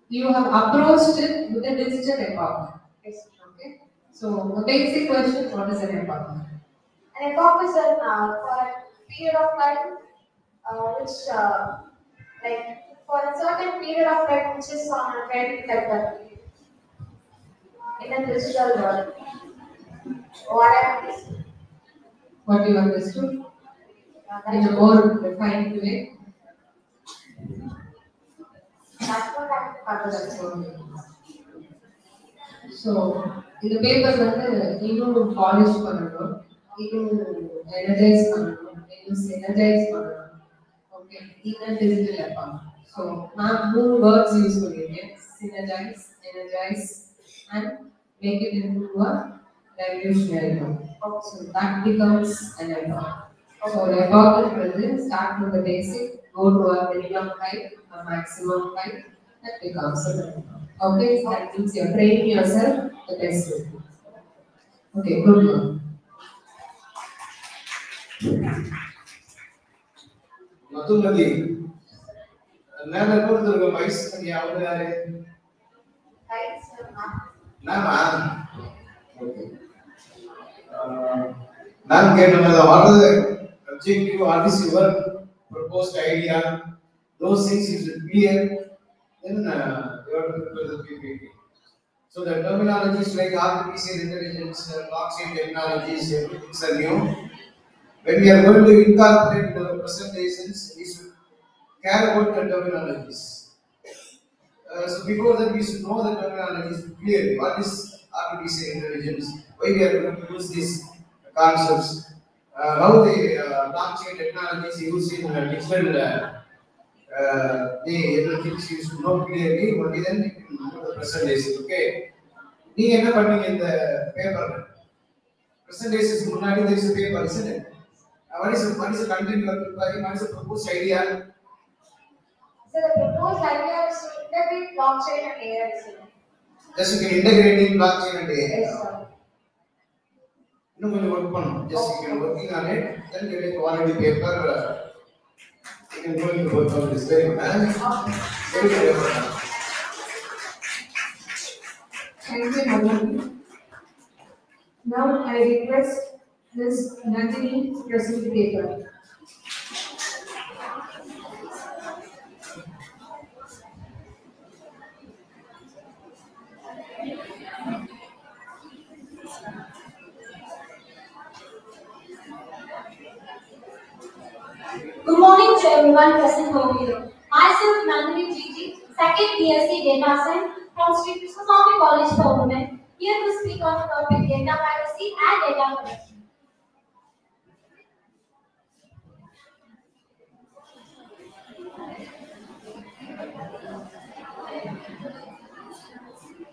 you have approached it with a digital epoch. Yes. Okay. So a basic question: what is an epoch? An epoch is an for a period of time which like for a certain period of time which is on a trend like that in a digital world. What I understood. What you understood Yeah, in a more refined way? that's what I understood. So இந்த paper வந்து இன்னும் polish பண்ணணும், இன்னும் energise பண்ணணும், இன்னும் synergise பண்ணணும். Okay, இன்னும் digital எப்பாங்க. So நான் 3 வேர்ட்ஸ் யூஸ் பண்ணியிருக்கேன்: synergize, energize and make it into a revolutionary one. So that becomes an epoch. So epoch will start from the basic, go to a minimum height, a maximum height, that becomes a epoch. Okay, so that means you're training yourself the best way. Okay, good one. ಮತ್ತೊಂದು ನಾನು ನೋಡಿದ್ರು ವಯಸ್ಸು ಯಾವ್ದು ಯಾರೇ ನಾಮಾ ನಾನು ಕೇಳಿದ what are the objective, what is your proposed idea, those things is clear, then you have to prepare the PPT. So the terminologies like artificial intelligence, blockchain technologies, everything are new. When we are going to incorporate the presentations, we should care about the terminologies. So before that, we should know the terminologies clearly. What is artificial intelligence? Why we are going to use these concepts? How the blockchain technology is used in digital everything you should know clearly. Only then you can know the presentation. Okay. நீங்க என்ன பண்ணீங்க இந்த பேப்பர்ல presentations முன்னாடி there is a paper, isn't it? What is the content you are preparing? What is the proposed idea? So the proposed idea is to integrate blockchain and AI. Just you can integrate in blockchain and AI. Yes, sir. இன்னும் கொஞ்சம் work பண்ணணும். Just you can working on it, then get a quality paper. You can go into work on this very good. Very good paper. Thank you, Madam. Now I request Ms. Nandini to present the paper. Good morning to everyone present over here. Myself, Nandini Gigi, second BSc Data Science from Sri Krishnaswamy College for Women, here to speak on the topic data privacy and data protection.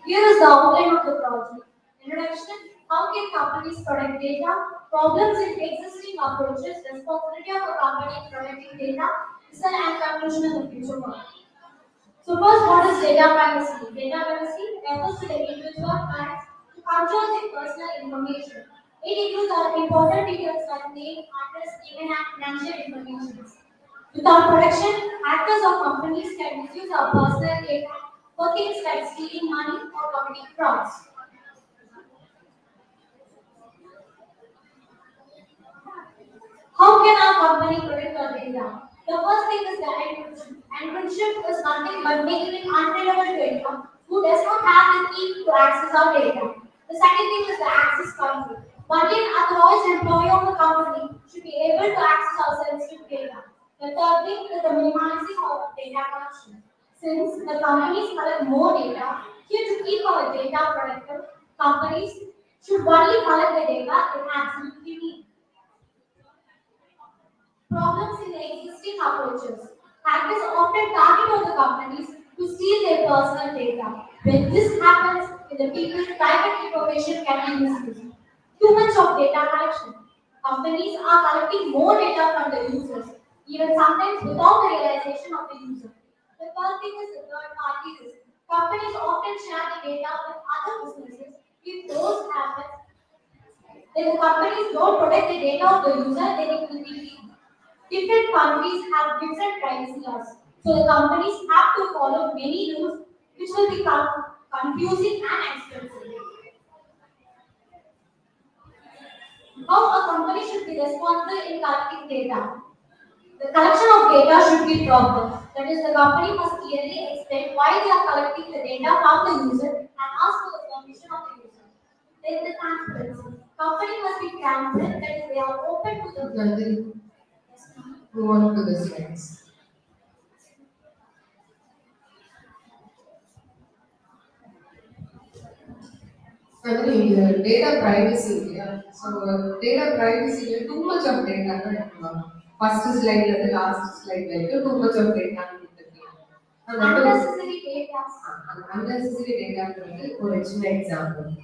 Here is the outline of the project. Introduction: how can companies protect data? Problems in existing approaches, responsibility of a company in protecting data, and conclusion in the future work. So first, what is data privacy? Data privacy refers to the individual rights to control their personal information. It includes our important details like name, address, email, and financial information. Without protection, hackers or companies can misuse our personal data for things like stealing money or committing frauds. How can our company protect our data? The first thing is the encryption. Encryption is nothing but making it unreadable to anyone who does not have the key to access our data. The second thing is the access control. Only an authorized employee of the company should be able to access our sensitive data. The third thing is the minimizing of data collection. Since the companies collect more data, here to keep our data protected, companies should only collect the data they absolutely need. Problems in the existing approaches. Hackers often target on the companies to steal their personal data. When this happens, the people's private information can be misused. Too much of data collection. Companies are collecting more data from the users, even sometimes without the realization of the user. The third thing is the third party risk. Companies often share the data with other businesses. If those happen, then the companies don't protect the data of the user, then it will be leaked. Different countries have different privacy laws, so the companies have to follow many rules, which will become confusing and expensive. How a company should be responsible in collecting data? The collection of data should be proper. That is, the company must clearly explain why they are collecting the data from the user and ask for the permission of the user. Then the transparency. Company must be transparent, that is, they are open to the Nandini, move on to the slides. Nandini, data privacy. Yeah. So data privacy, too much of data. First slide, the last slide, too much of data. unnecessary data. Unnecessary data. For example.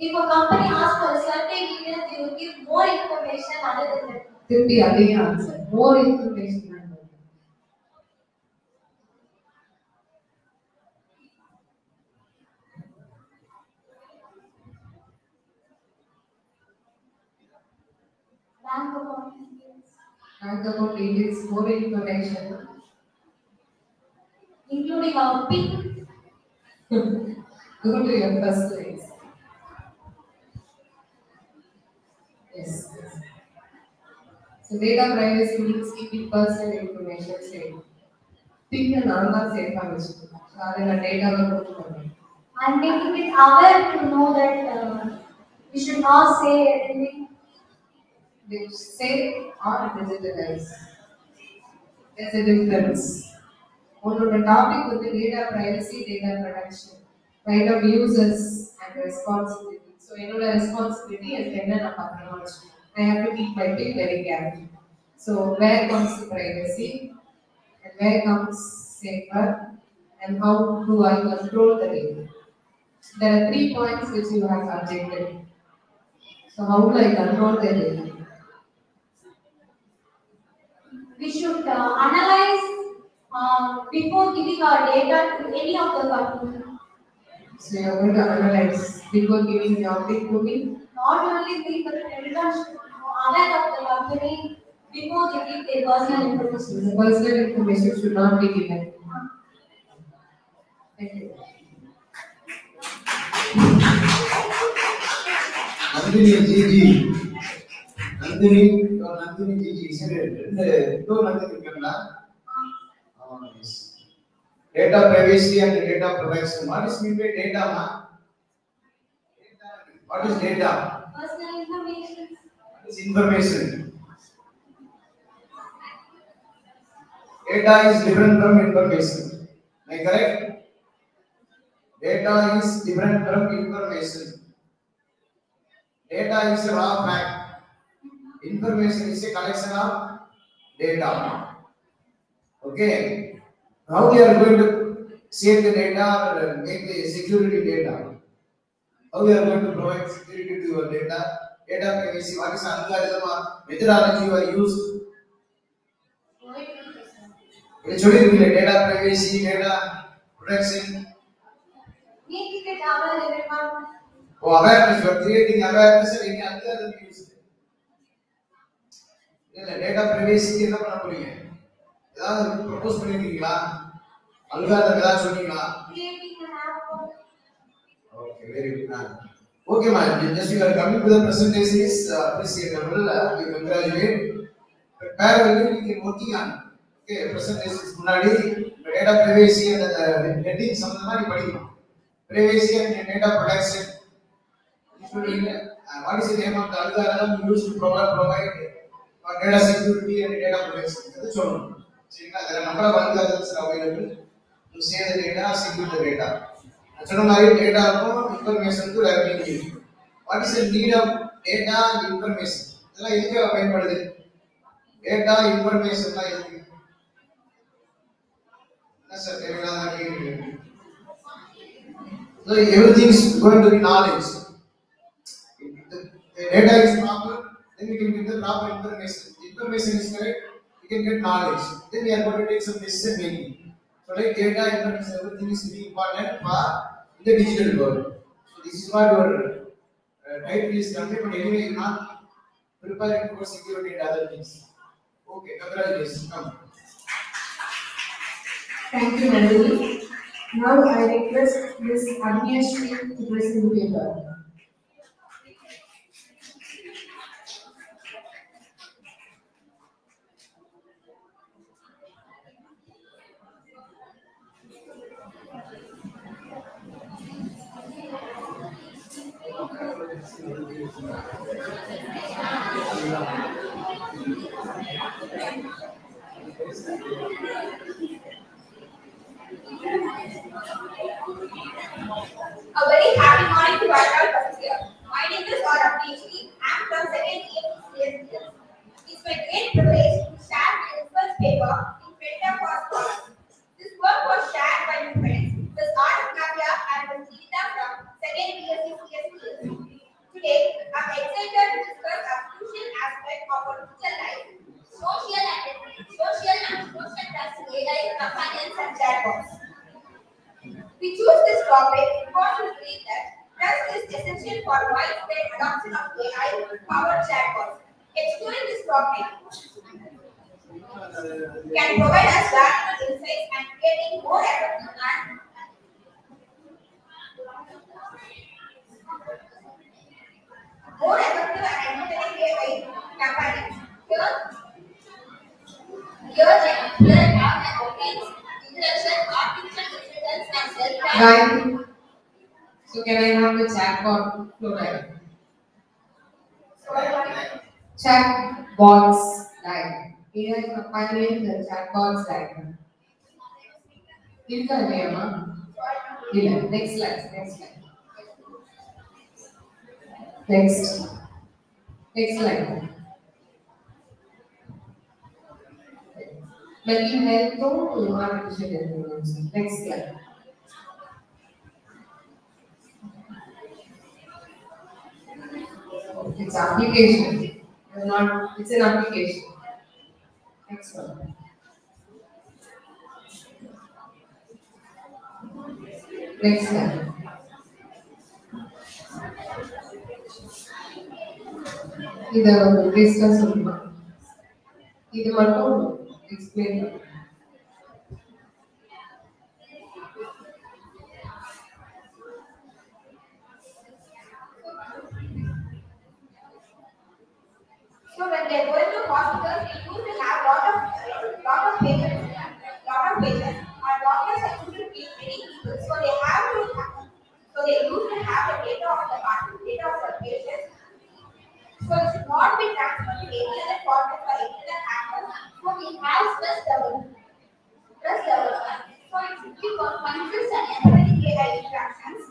If a company asks for a certain detail, they will give more information other than that. திருப்பி அதே answer more information. Bank account details, Bank account details, more information. including our PIN. Go to your first place. Yes. So data privacy means keeping personal information safe. Think நான் தான் சேஃபா வச்சுக்கணும். So அதை நான் டேட்டாவை போட்டு பண்ணுவேன். And making it aware to know that we should not say anything. Say or digitalize. There's a difference. உன்னோட டாபிக் வந்து data privacy, data protection, right of users and responsibility. So என்னோட ரெஸ்பான்சிபிலிட்டி எனக்கு என்ன நான் பார்க்கணும்னு வச்சுக்கோங்க. I have to keep my pick very carefully. So where comes the privacy and where comes safer and how do I control the data? There are 3 points which you have subjected. So how do I control the data? We should analyze before giving our data to any of the company. So you are going to analyze before giving your pick to me. Not only we, but everyone should know aware of the company before they give their personal information. The personal information should not be given. Thank you. Nandini Gigi. Nandini, or Nandini Gigi. Two Nandini இருக்காங்களா? Yes. Data privacy and data protection. What is meant by data, ma? What is data? Personal information. What is information? Data is different from information. Am I correct? Data is different from information. Data is a raw fact. Information is a collection of data. Okay. How we are going to save the data or make the security data? How we are going to provide security to your data? Data privacy. What is algorithm or methodology you are used? Actually, data privacy, data protection. Making it aware everyone. Oh, awareness. You are creating awareness and any algorithm used. Data privacy என்ன பண்ண போறீங்க? ஏதாவது propose பண்ணிருக்கீங்களா? Algorithm ஏதாவது சொன்னீங்களா? Creating an app. Okay, very good. Okay, man. Just you are coming to the presentation is appreciable. We congratulate. But parallelly, we can working on. Okay, presentation முன்னாடி data privacy and the heading சம்பந்தமா நீ படிக்கணும். Privacy and data protection. What is the name of the algorithm used to provide for data security and data protection? அது சொல்லணும். சரிங்களா? there are number of algorithms available to save the data, secure the data. சொன்ன மாதிரி டேட்டாக்கும் இன்ஃபர்மேஷனுக்கும் வேற meaning இருக்கு. What is the need of data and information? இதெல்லாம் எதுக்கு பயன்படுது? டேட்டா இன்ஃபர்மேஷன்லாம் எதுக்கு? என்ன சார் தேவையில்லாத கேள்வி. So everything is going to be knowledge. If the data is proper, then we can get the proper information. If information is correct, we can get knowledge. Then we are going to take some decision making. So like data, information, everything is very important for the digital world. So this is what your title is conveyed, but anyway you are not preparing for security and other things. Okay, congratulations. Come. Thank you, Nandini. Now I request Ms. Agnieszka to present the paper. A very happy morning to our all here. My name is Gaurav PhD. I am from second year CSDS. It's my great privilege to share my research paper in front of our scholars. This work was shared by my friends, Ms. R. Navya and Ms. Geeta from second year CSDS. companions and chatbots. We choose this topic because we believe that trust is essential for widespread adoption of AI-powered chatbots. Exploring this topic can provide us valuable insights and creating more effective and entertaining AI campaigns. Here are opinions, intellectual, artificial intelligence, and self-help. Right. So can I have the chatbot fluoride? Chatbots diagram. AI companions and chatbots diagram. Next slide. Next slide. Mental health to artificial intelligence. Next slide. It's application. It's an application. Next one. Next slide. இது பேஸ்டா சொல்லுமா இது மட்டும் explain பண்ணு. So when they are going to hospitals, they used to have lot of patients, and doctors are used to treat many people. So they used to have the data of the patients. So it should not be transferred to any other format or any other hacker. So we have trust development. So it should be conscious and empathetic AI interactions.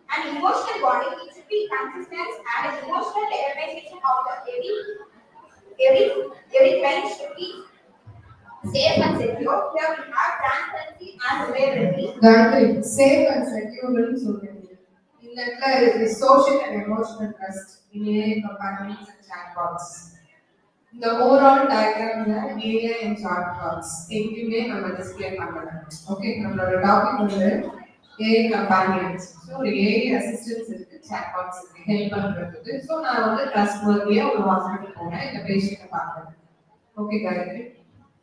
And emotional bonding, it should be consistent and emotional recognition of the every client should be safe and secure. Here we have transparency and reliability. Gayatri, safe and secure ன்னு சொல்றீங்க. இந்த இடத்துல social and emotional trust in AI companions and chatbots. இந்த overall diagramல AI and chatbots எங்கேயுமே நம்ம display பண்ணல. Okay, நம்மளோட topic வந்து AI companions. ஸோ ஒரு AI assistants இருக்கு, chatbots இருக்கு, ஹெல்ப் பண்றதுக்கு. ஸோ நான் வந்து ட்ரஸ்ட்வர்தியா ஒரு ஹாஸ்பிட்டல் போனேன், இந்த பேஷண்ட்டை பார்க்குறேன். ஓகே காயத்ரி,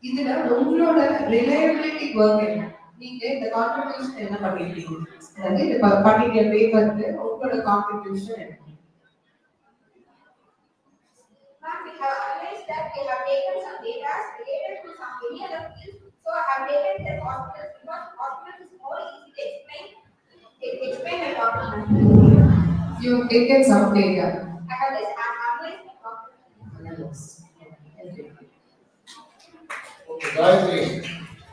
இதுல உங்களோட ரிலையபிலிட்டி ஒர்க் என்ன? நீங்க இந்த கான்ட்ரிபியூஷன் என்ன பண்ணிருக்கீங்க? அதாவது இந்த பர்டிகுலர் பேப்பருக்கு உங்களோட கான்ட்ரிபியூஷன் என்ன? Ma'am, we have analyzed that we have taken some data related to some many other fields. So I have taken the hospitals because hospitals is more easy to explain the topic. You have taken some data. I have analyzed the topic. Thank you. Okay, Gayatri.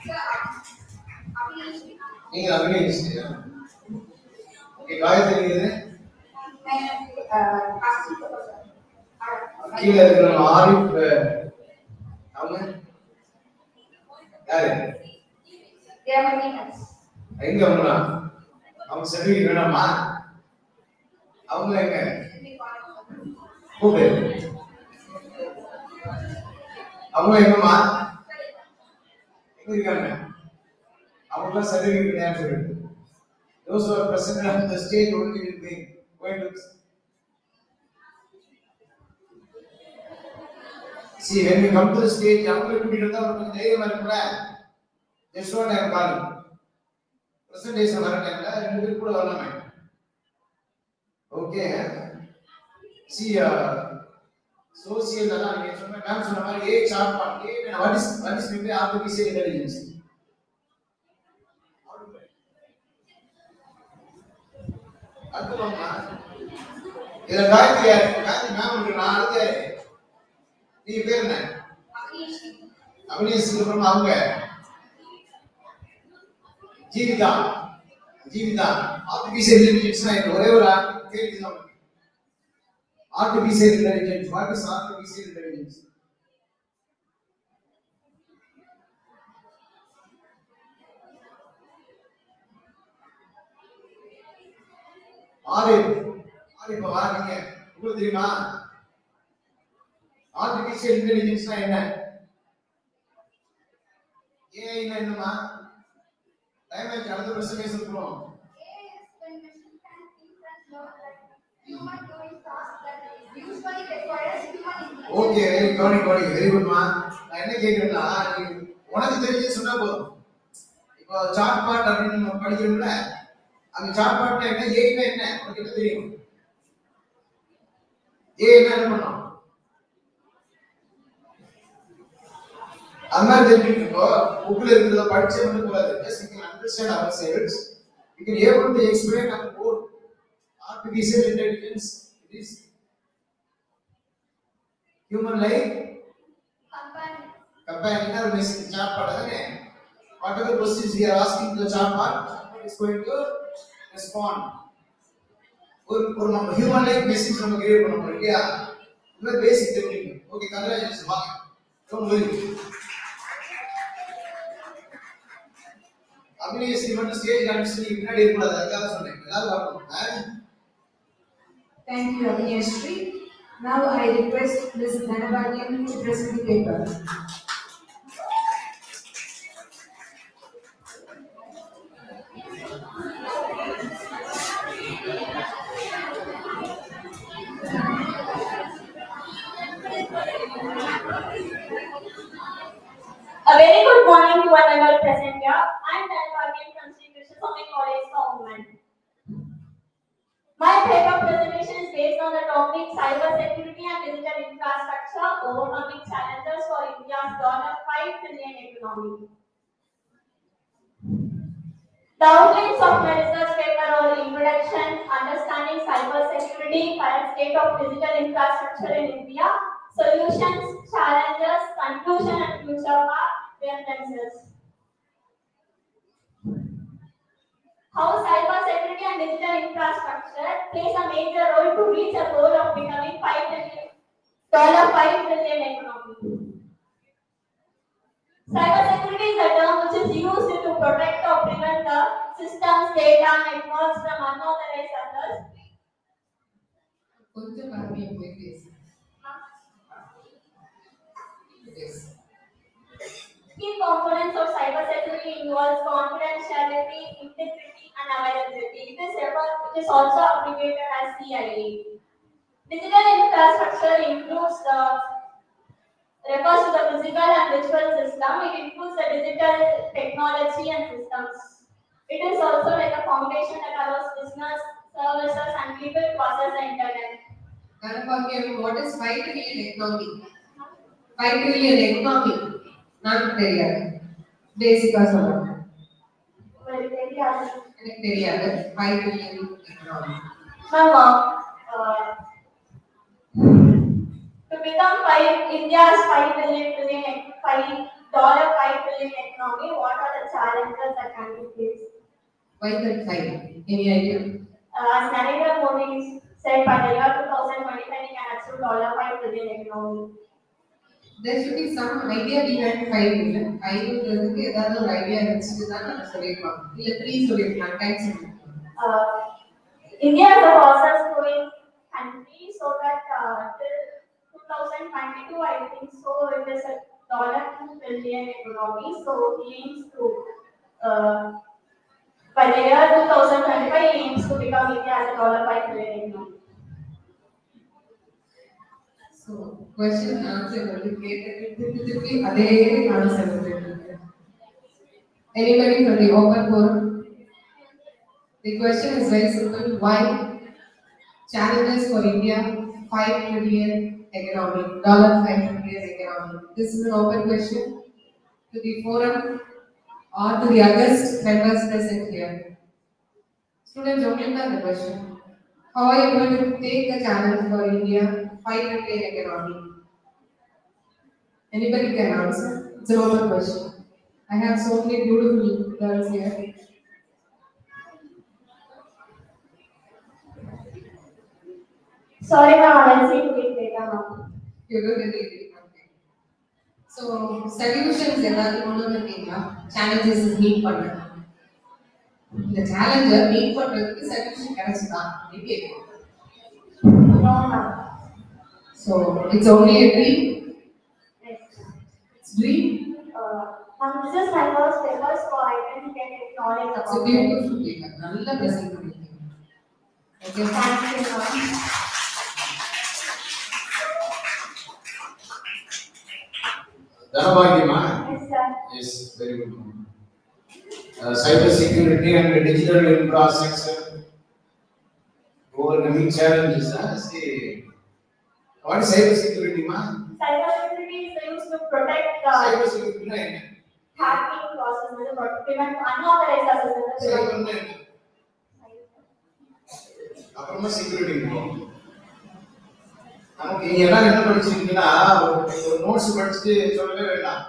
Sir, நீங்க அபிநயிச்சு. Okay, Gayatri இது கீழே இருக்கிற ஆரிஃப் அவங்க யாரு? எங்க அவங்க certificate வேணாமா? அவங்க எங்க கூப்பிடு, அவங்க எங்கம்மா எங்க இருக்காங்க? அவங்களாம் சர்டிஃபிகேட் கிடையாது சொல்லிட்டு those who are present on the stage only will be going to see when you come to the stage. அவங்களை கூட்டிட்டு வந்தா உங்களுக்கு தைரியமா இருக்குல்ல? just what I am calling presentation வர டைம்ல ரெண்டு பேர் கூட வரலாமே. ஓகே, see social அதான் நீங்க சொன்ன மேம் சொன்ன மாதிரி ஏ சார்ட் பண்ணி what is maybe artificial intelligence. அடுத்தவங்க இதுல காயத்ரி யாரு? காயத்ரி மேம் நான் அடுத்த நீ பேர் என்ன? அபினேஷ். அப்புறம் அவங்க ஜீவிதா. ஆர்டிபிஷியல் இன்டெலிஜென்ஸ் ஒரே ஒரு கேள்வி தான். Artificial intelligence, what is artificial intelligence? Arif வாங்க, உங்களுக்கு தெரியுமா ஆர்டிபிஷியல் இன்டெலிஜென்ஸ்னா என்ன? AI னா என்னமா? டைம் ஆயிடுச்சு, அடுத்த பிரசன்டேஷன் போறோம். AI is when machine can think and learn like human doing tasks that usually requires human intelligence. Okay, very good மா. நான் என்ன கேக்குறேன்னா, நீ உனக்கு தெரிஞ்சு சொன்னா போதும். இப்போ சார்ட் பாட் அப்படின்னு நம்ம படிக்கிறோம்ல, அந்த சார்ட் பாட்ல என்ன ஏன்னா என்ன உனக்கு என்ன தெரியும்? என்ன பண்ணோம்? அந்த மாதிரி தெரிஞ்சுக்கோ. புக்ல இருக்கிறத படிச்சே மட்டும் கூடாது. Just you can understand ourselves. You can able to explain our own artificial intelligence. It is human like companion or message chat padane. Whatever questions we are asking to the chat bot, it is going to respond. ஒரு நம்ம human like message நம்ம create பண்ண போறோம் இல்லையா? இது பேசிக் technique. Okay, congratulations வாங்க. Don't worry. Abhinayasri மட்டும் stage conference முன்னாடி இருக்கக்கூடாது, அதுக்காக சொன்னேன். எல்லாரும் வரணும். Thank you, Abhinayasri. Now I request Ms. Dhanabhagyam to present the paper. A very good morning to one and all present here. I am Dhanabhagyam from Sri Krishna Swami College for Women. My paper presentation is based on the topic cyber security and digital infrastructure, overcoming challenges for India's $5 trillion economy. The outlines of my research paper are introduction, understanding cyber security, current state of digital infrastructure in India, solutions, challenges, conclusion and future path, references. How cyber security and digital infrastructure plays a major role to reach a goal of becoming $5 trillion economy. Cyber security is a term which is used to protect or prevent the systems, data, networks from unauthorized others. Key components of cybersecurity involves confidentiality, integrity, and availability. It is also abbreviated as CIA. Digital infrastructure refers to the physical and virtual system. It includes the digital technology and systems. It is also like a foundation that allows business, services, and people to access the internet. What is 5 trillion economy? 5 trillion economy. Not தெரியாது. பேசிக்கா சொல்லுங்க. எனக்கு தெரியாது. 5 trillion economy. To become India's $5 trillion economy, what are the challenges that can be faced? Why that 5? Any idea? As Narendra Modi said, by the year 2025, we can achieve $5 trillion economy. There should be some idea behind 5 million. 5 million ஏதாவது ஒரு idea இருந்துச்சு தான் நான் சொல்லிருப்பாங்க. இல்ல 3 சொல்லிருக்கலாம், time சொல்லிருக்கலாம். India is a fastest growing country, so that till 2022, I think so, it is a $2 trillion economy. So he aims to, by the year 2025, he aims to become India as a $5 trillion economy. So question answer வந்து கேட்டதுக்கு அதே answer வந்துருக்கு. Anybody from the open forum? The question is very simple. Why challenges for India $5 trillion economy, $5 trillion economy? This is an open question to the forum or to the August members present here. Students, only the question. How are you going to take the challenge for India $5 trillion economy? Anybody can answer. It's an open question. I have so many beautiful girls here. Sorry, ma'am, I will see you later, ma'am. You're going to read it. Okay. So, solutions ஏதாவது கொண்டு வந்தீங்களா? Challenges meet பண்ண. இந்த challenge meet பண்றதுக்கு solution கிடைச்சதா? No, ma'am. So, it's only a dream? Yes. It's dream? This is my first ever, so I can get knowledge It's a about it. beautiful thing. நல்ல present பண்ணிருக்கீங்க. Okay. Thank you, ma'am. Dhanabhagyama? Yes, sir. Yes, very good. Cyber security and digital infrastructure overcoming challenges. See, what is cyber security, ma? Cyber security is used to protect Cyber security hacking process, prevent unauthorized access. cyber அப்புறமா security போகும். நமக்கு நீங்க எல்லாம் என்ன படிச்சிருக்கீங்கன்னா ஒரு notes படிச்சுட்டு சொல்லவே வேண்டாம்,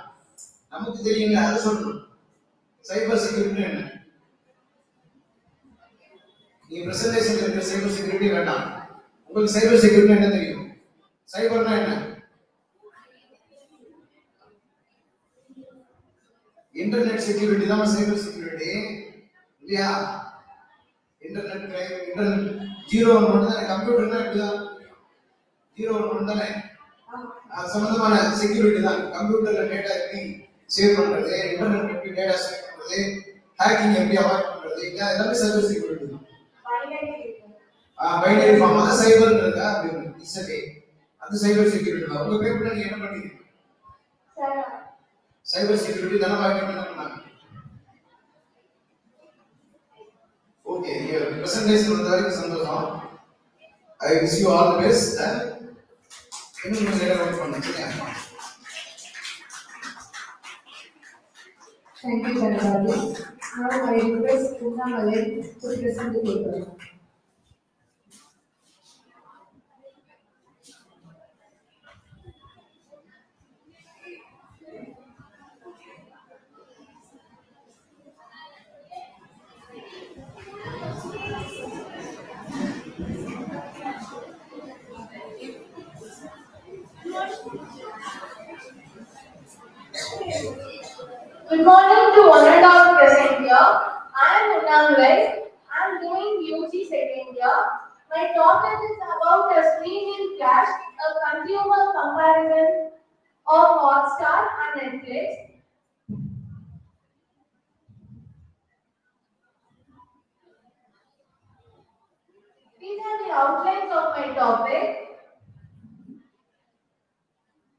நமக்கு தெரியுங்க அதை சொல்லணும். சைபர் செக்யூரிட்டி என்ன? நீங்க பிரசன்டேஷன்ல இருக்க சைபர் செக்யூரிட்டி வேண்டாம், உங்களுக்கு சைபர் செக்யூரிட்டி என்ன தெரியும்? சைபர்னா என்ன? இன்டர்நெட் செக்யூரிட்டி தான் சைபர் செக்யூரிட்டி இல்லையா? இன்டர்நெட் ஜீரோ ஒன் தானே, கம்ப்யூட்டர்னா இப்படிதான் ஜீரோ ஒன் தானே, அது சம்பந்தமான செக்யூரிட்டி தான். கம்ப்யூட்டர்ல டேட்டா எப்படி சேவ் பண்றது, இன்டர்நெட் எப்படி டேட்டா சேவ் பண்றது, ஹேக்கிங் எப்படி அவாய்ட் பண்றது, எல்லாமே சைபர் செக்யூரிட்டி தான். பைனரி ஃபார்ம் அதான் சைபர் இருக்கா அப்படின்னு இசை அது சைபர் செக்யூரிட்டி தான். உங்க பேப்பர்ல நீங்க என்ன பண்ணீங்க? சைபர் செக்யூரிட்டி தானே என்ன பண்ணாங்க? ஓகே, நீங்க பிரசன்டேஷன் வந்த வரைக்கும் சந்தோஷம். I wish you all the best. இன்னும் கொஞ்சம் நேரம் வெயிட் பண்ணுங்க. Thank you, Dhanabhagy. Now I request Puna Malay to present the paper. Good morning to one and all present here. I am Unangai. I am doing UG second year. My topic is about a streaming clash, a consumer comparison of Hotstar and Netflix. These are the outlines of my topic.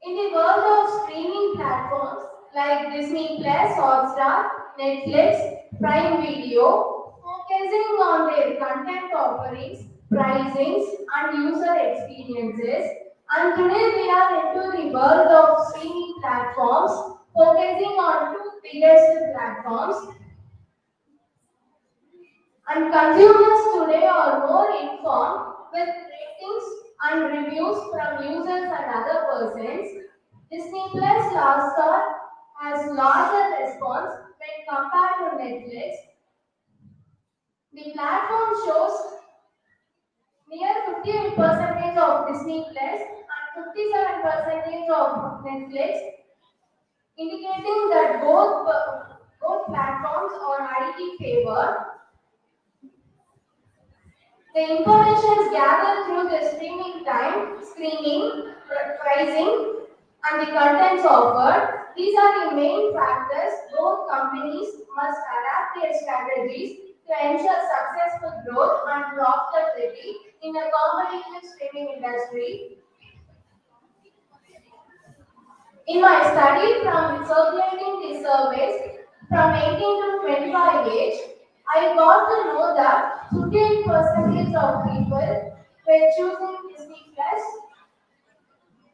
In the world of streaming platforms like Disney Plus, Hotstar, Netflix, Prime Video, focusing on their content offerings, pricings, and user experiences. And today we are into the world of streaming platforms, focusing on two biggest platforms. And consumers today are more informed with ratings and reviews from users and other persons. Disney Plus Hotstar has larger response when compared to Netflix. The platform shows near 58% of Disney Plus and 57% of Netflix, indicating that both platforms are highly favored. The information is gathered through the streaming time, screening, pricing, and the contents offered. These are the main factors both companies must adapt their strategies to ensure successful growth and profitability in a competitive streaming industry. In my study from circulating the surveys from 18 to 25 age, I got to know that 58% of people were choosing Disney Plus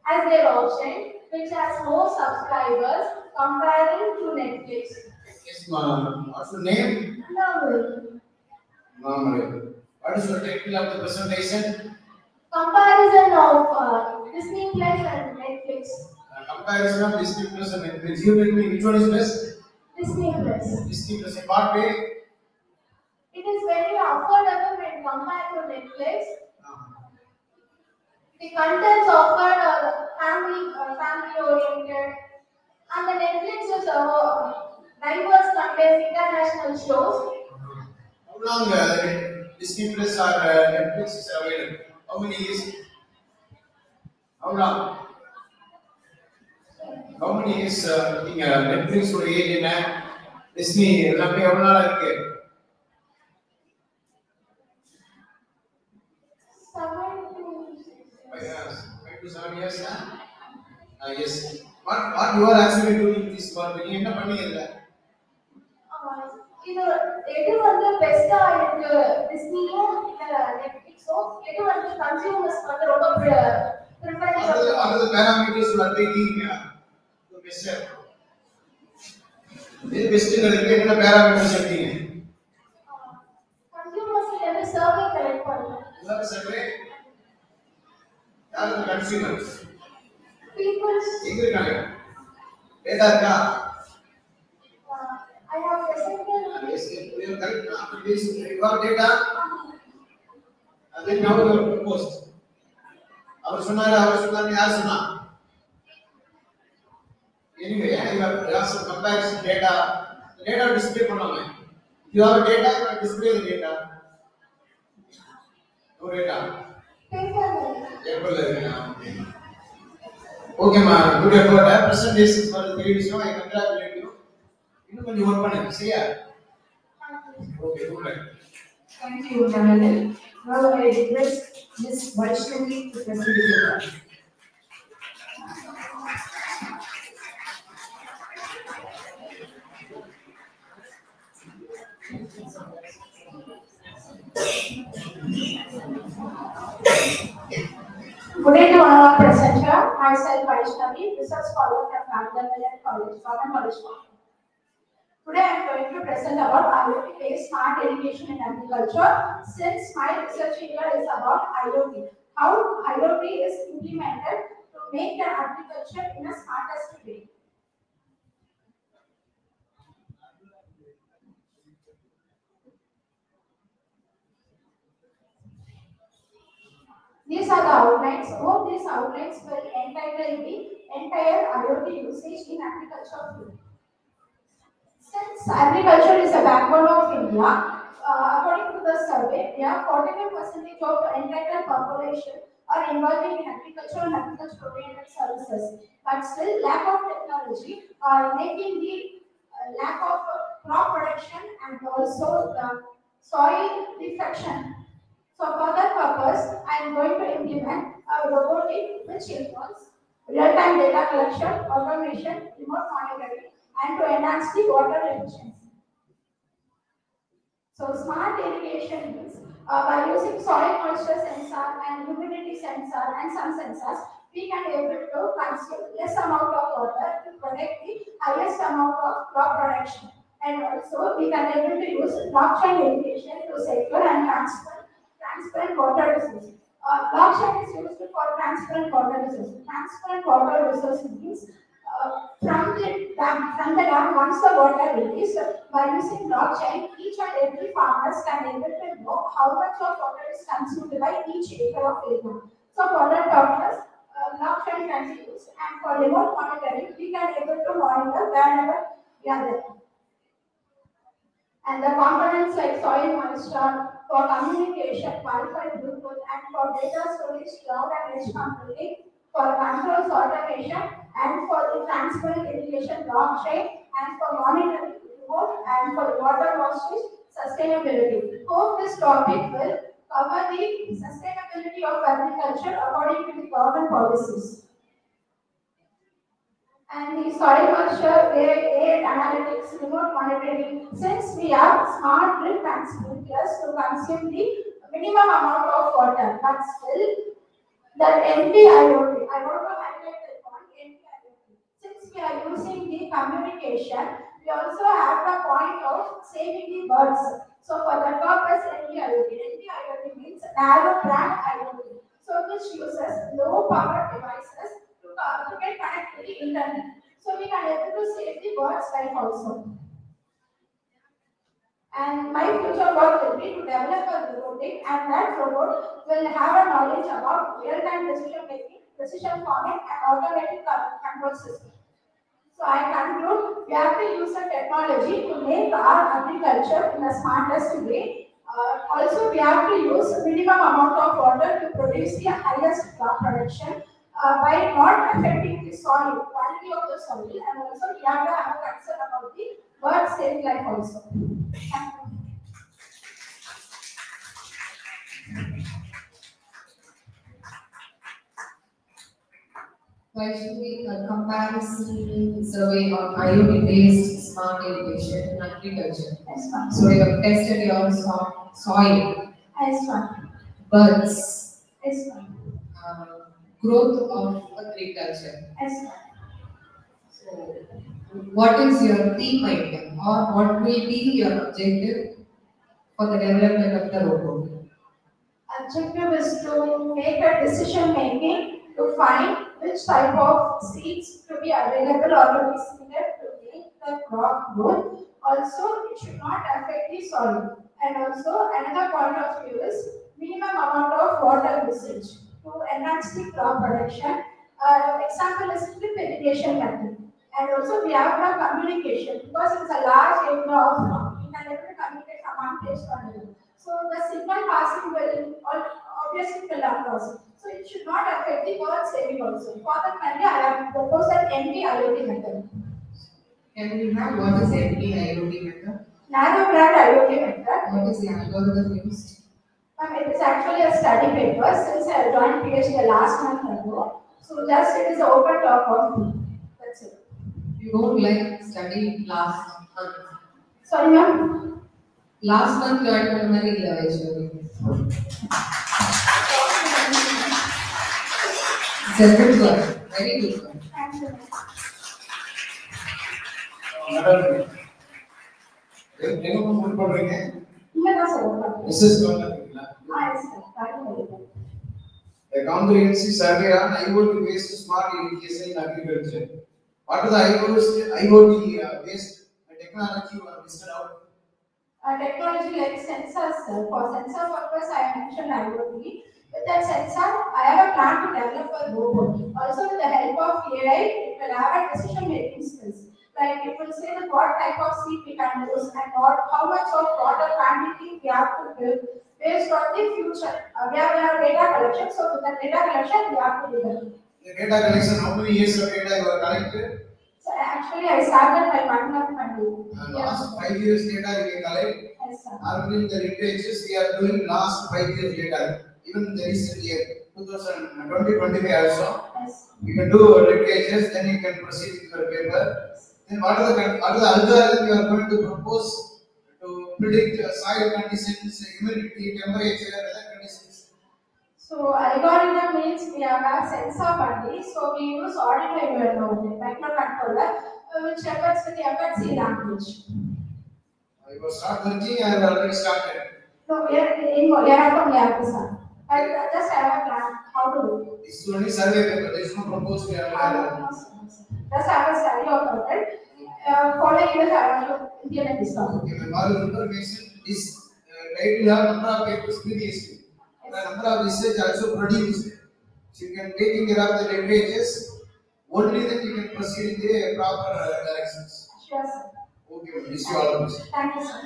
as their option, which has more subscribers comparing to Netflix. Yes, ma'am. What's your name? Normal. What is your title of the presentation? Comparison of Disney Plus and Netflix. Comparison of Disney Plus and Netflix. You tell me which one is best? Disney Plus. Disney Plus in what way? It is very affordable when compared to Netflix. The contents offered are family oriented, and the Netflix is diverse content, international shows. How long Disney Plus or Netflix is available? How many years? How long? How many years நீங்க Netflix ஓட age என்ன? Disney எல்லாமே எவ்வளவு நாளா இருக்கு? 5 to 7 years. Yes. What you are actually doing this work? நீ என்ன பண்ணீங்க? இது எது வந்து பெஸ்டா இருக்கு டிஸ்னியோ இல்ல நெட்ஃபிளிக்ஸோ எது வந்து கன்சியூமர்ஸ் வந்து ரொம்ப ப்ரிஃபரன்ஸ் அது பாராமீட்டர்ஸ் வந்தீங்க இது பெஸ்ட் இது பெஸ்ட்ங்கிறதுக்கு என்ன பாராமீட்டர்ஸ் எடுத்தீங்க கன்சியூமர்ஸ் கிட்ட சர்வே கலெக்ட் பண்ணோம் என்ன சர்வே யாரு கன்சியூமர்ஸ் பீப்பிள்ஸ் எங்க இருக்காங்க டேட்டா இருக்கா I have presented yes you are correct after this you have data and then now you have proposed அவர் சொன்னாரு யார் சொன்னா anyway you have some comparison data the data display பண்ணலாமே you have data you have display the data no data paper okay ma good effort presentation for the video I congratulate you இன்னும் கொஞ்சம் work பண்ணுங்க சரியா okay good Thank you, Namaste. Now I request Ms. Vaishnavi to present the program. Good day to all our presenter. Myself Vaishnavi, research scholar from Nagaland College, Government College. Today I am going to present about IoT-based smart irrigation in agriculture. Since my research area is about IoT, how IoT is implemented to make the agriculture in a smartest way. These are the outlines. Both these outlines will entitle the entire IoT usage in agriculture field. Since agriculture is the backbone of India, according to the survey, 45% of entitled population are involved in agriculture and agriculture-oriented services. But still, lack of technology are making the lack of crop production and also the soil defection. So for that purpose, I am going to implement a robotic which involves real-time data collection, automation, remote monitoring, and to enhance the water efficiency. So smart irrigation means by using soil moisture sensor and humidity sensor and some sensors, we can able to consume less amount of water to protect the highest amount of crop production. And also we can able to use blockchain irrigation to secure and transparent water resources. Blockchain is used for transparent water resources. Transparent water resource means from the dam, once the water released, by using blockchain, each and every farmers can able to know how much of water is consumed by each acre of area. So for that purpose, blockchain can be used, and for remote monitoring, we can able to monitor wherever we are there. And the components like soil moisture, for communication, Wi-Fi, Bluetooth, and for data storage, cloud and edge computing, for controls automation, and for the transparent irrigation blockchain, and for monitoring remote, and for water wastage sustainability. Hope this topic will cover the sustainability of agriculture according to the government policies. And the soil moisture, air analytics, remote monitoring. Since we have smart drip and sprinklers to consume the minimum amount of water, but still the NB-IoT, I want to highlight that point, NB-IoT. Since we are using the communication, we also have the point of saving the birds. So for that purpose, NB-IoT. NB-IoT means narrow band IoT. So which uses low power devices to get connected to the internet. So we can able to save the bird's life also. And my future work will be to develop a robotic, and that robot will have a knowledge about real-time decision making, precision farming, and automated control system. So I conclude we have to use the technology to make our agriculture in the smartest way. Also, we have to use minimum amount of water to produce the highest crop production. by not affecting the soil, quality of the soil, and also we have to have a concern about the bird saving life also. Thank you. Why should we comparison survey on IoT-based smart irrigation in agriculture? Yes, ma'am. So you have tested your soil, Yes, ma'am. birds, Yes, ma'am. growth of agriculture. Yes, ma'am. So, what is your team item or what will be your objective for the development of the robot? Objective is to make a decision making to find which type of seeds to be available or to be seeded to make the crop good. Also, it should not affect the soil. And also, another point of view is minimum amount of water usage to enhance the crop production. Example is drip irrigation method. And also, we have the communication because it's a large area of farm. We can able to communicate from one place to another. So the signal passing will obviously will across. So it should not affect the bird saving also. For that matter, I have proposed an NB-IoT method. Can we have what is NB-IoT method? Narrow band IoT method. What is the algorithm used? It is actually a study paper since I joined PhD last month ago. So just it is an open talk of me. That's it. You don't like study last month. Sorry, ma'am. Last month you had primary actually. It's a good one, very good one. Thank you. Madam, எங்க phone பண்றீங்க? இங்க தான் sir open. Mrs கால் பண்றீங்களா? Yes sir. Thank you. A comprehensive survey on IoT-based smart irrigation in agriculture. What are the IoT-based technology you have listed out? Technology like sensors. For sensor purpose, I mentioned IoT. With that sensor, I have a plan to develop a robot. Also, with the help of AI, it will have a decision-making skills. Like it will say that what type of seed we can use and how much of water quantity we have to give based on the future. We have data collection, so with the data collection, we have to do that. The data collection, how many years of data you have collected? So actually, I started by 1 month and 2. Last 5 years data you can collect. Yes, sir. Normally in the literatures we are doing last 5 years data. Even the recent year, 2020-25 also. Yes. You can do literatures, then you can proceed with your paper. Then what are the algorithm you are going to propose to predict soil conditions, humidity, temperature, weather conditions? So algorithm means we have a sensor only. So we use ordinary microcontroller, which records with the FXC language. You will start working and already started. No, we are from lab, sir. I just have a plan how to do it. This is only survey paper. There is no proposed algorithm. No, sir. Just have a study about it. Following this, I have to implement this one. Okay, my all information is right. You have number of papers previously. The number of research also produced. So you can take care of the literatures. Only then you can proceed in the proper directions. Sure, sir. Okay, wish you all the best. Thank you, sir.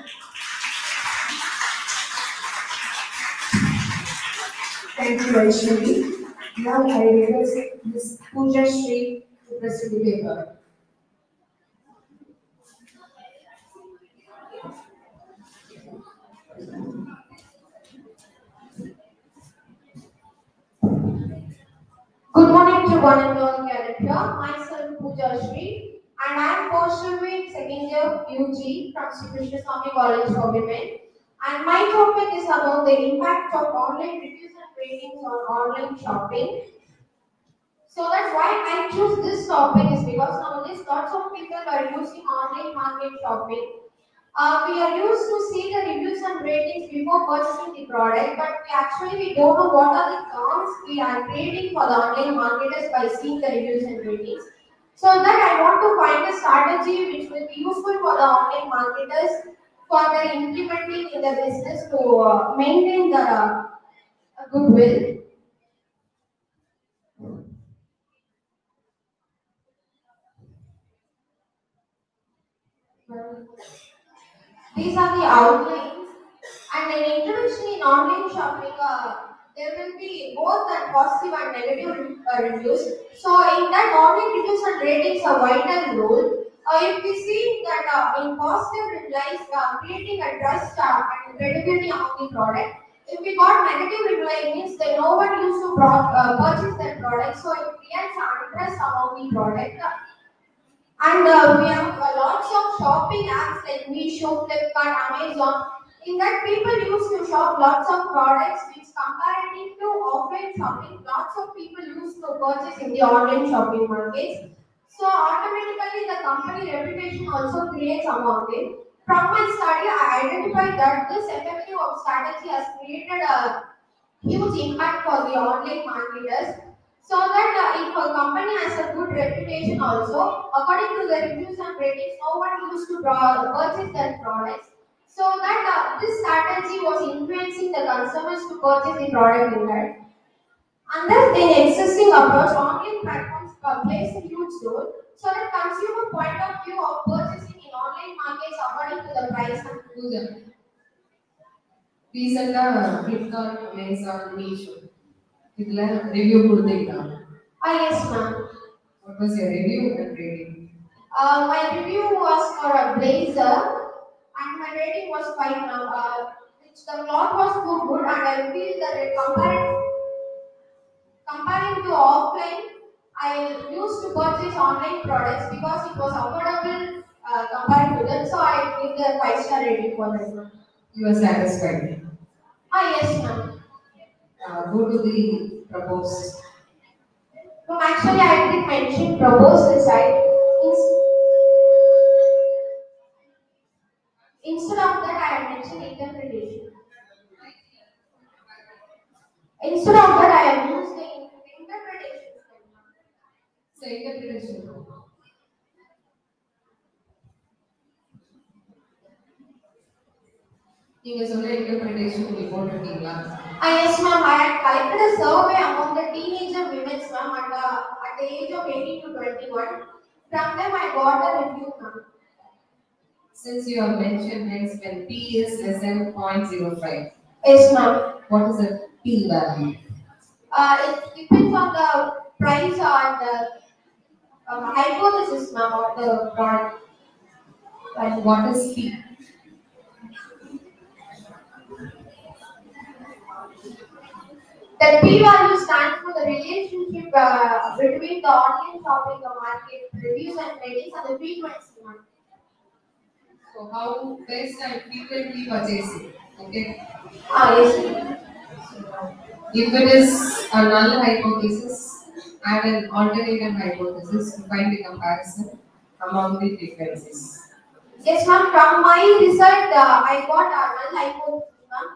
Thank you, Vaishnavi. Now I request Ms. Pooja Sri to present the paper. Good morning to one and all gathered here. Myself Pooja Sri and I am pursuing second year UG from Sri Krishna Swami College for Women. And my topic is about the impact of online reviews and ratings on online shopping. So that's why I choose this topic is because nowadays lots of people are using online market shopping. We are used to see the reviews and ratings before purchasing the product, but we don't know what are the cons we are creating for the online marketers by seeing the reviews and ratings. So that I want to find a strategy which will be useful for the online marketers for their implementing in the business to maintain the goodwill. These are the outlines and an introduction in online shopping. there will be both the positive and negative reviews. So in that, online reviews and ratings are vital role. If we see that in positive replies, creating a trust and credibility among the product. If we got negative reply, means that no one used to purchase that product, so it creates untrust among the product. And we have lots of shopping apps like Meesho, Flipkart, Amazon. In that, people used to shop lots of products, which comparative to offline shopping, lots of people used to purchase in the online shopping markets. So automatically, the company reputation also creates among them. From my study, I identified that this effective strategy has created a huge impact for the online marketers. So that if a company has a good reputation also, according to the reviews and ratings, no one used to purchase their products. So that this strategy was influencing the consumers to purchase the product in that. Unless in existing approach, online platforms plays a huge role. So that consumer point of view of purchasing in online markets according to the price and Pooja, ரீசெண்டாக Flipkart Amazon Meesho இதில் review கொடுத்தீங்களா? yes ma'am. What was your review and rating? My review was for a blazer and my rating was 5 now. Which the cloth was too good and I feel that comparing to offline, I used to purchase online products because it was affordable compared to them. So I give the 5-star rating for that one. You were satisfied? Yes ma'am. Go to the proposed. No, actually I did mention proposed inside. Instead of that, I had mentioned interpretation. Instead of that, I have used the interpretation. So interpretation. நீங்க சொன்ன interpretation நீங்க போட்டுட்டீங்களா? Yes ma'am, I had collected a survey among the teenager women ma'am at the age of 18 to 21. From them I got a review ma'am. Since you have mentioned hence when P is less than 0.05. Yes ma'am. What is the P value? It depends on the price and the hypothesis ma'am of the product. What is P? The P value stands for the relationship between the online shopping, the market, reviews and ratings and the frequency ma'am. So how best and frequently purchasing? Okay. Yes. If it is a null hypothesis and an alternative hypothesis to find the comparison among the frequencies. Yes ma'am, from my result I got a null hypothesis ma'am.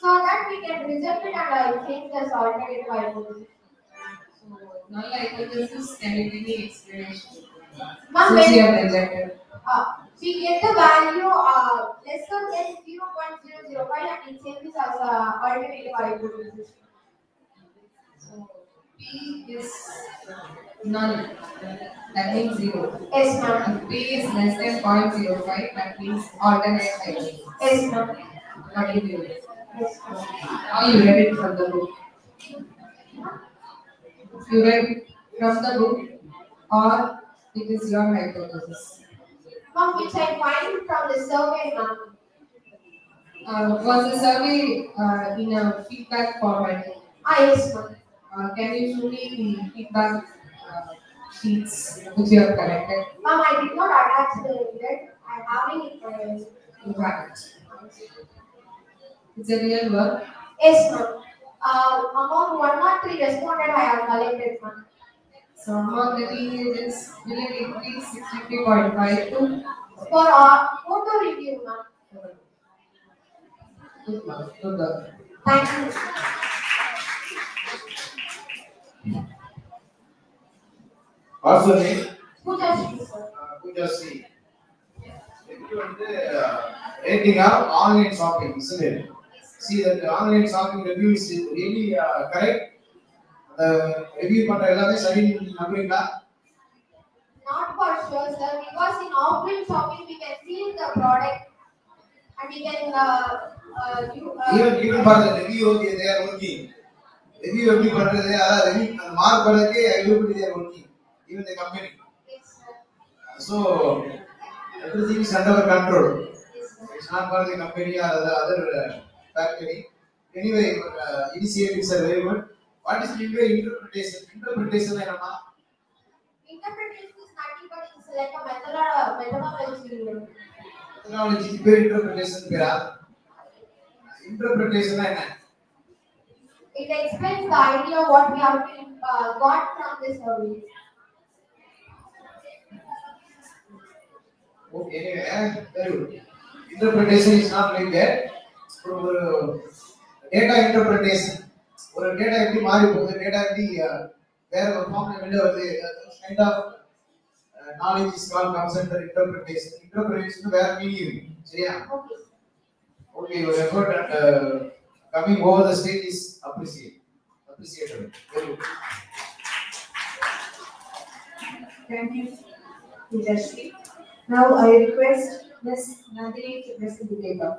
So that we can reject it and change as alternative hypothesis. So null hypothesis, can you give me explanation? Ma'am, Since you have rejected. We get the value less than 0.005 and it changes as alternative hypothesis. So P is null, that means 0. Yes ma'am. If P is less than 0.05, that means alternate hypothesis. Yes ma'am. What do you do? Yes ma'am. How you read it from the book? You read from the book or it is your hypothesis? Ma'am, which I find from the survey ma'am. Was the survey in a feedback format? Yes ma'am. Can you show me the feedback sheets which you have collected? Ma'am, I did not attach the that. I am having it for you. You have it. It's a real work. Yes ma'am. Among 1 or 3 responded I have collected ma'am. So among the teenagers, will it increase 63.5 to? For photo review ma'am. Good luck. Good luck. Thank you. What's your name? Pooja Shri sir. Pooja Sri. Rating of online shopping, isn't it? See that the online shopping review is really correct. The review பண்ற எல்லாமே சரி நம்புறீங்களா? Not for sure sir, because in offline shopping we can see the product and we can Even for the review they are working. review எப்படி பண்றது அத review அந்த mark வரதுக்கு everybody they are working even the company. So everything is under control. It's not for the company or the other factory. Anyway, initiatives are very good. What is interpretation? Interpretation is what? Interpretation is nothing but it's like a methodology. Methodology is very interpretation. Interpretation is what? It explains the idea what we have got from this survey. Okay, anyway, very good. Interpretation is not like that. Data interpretation. ஒரு data எப்படி மாறி போகுது, data எப்படி வேற ஒரு ஃபார்ம்ல வெளில வருது, kind of knowledge is called concept interpretation. Interpretation வேற மீனிங் இருக்கு, சரியா? Okay, your effort and coming over the stage is appreciated. Very good. Thank you, Industry. Now I request Ms. Nandini to present the paper.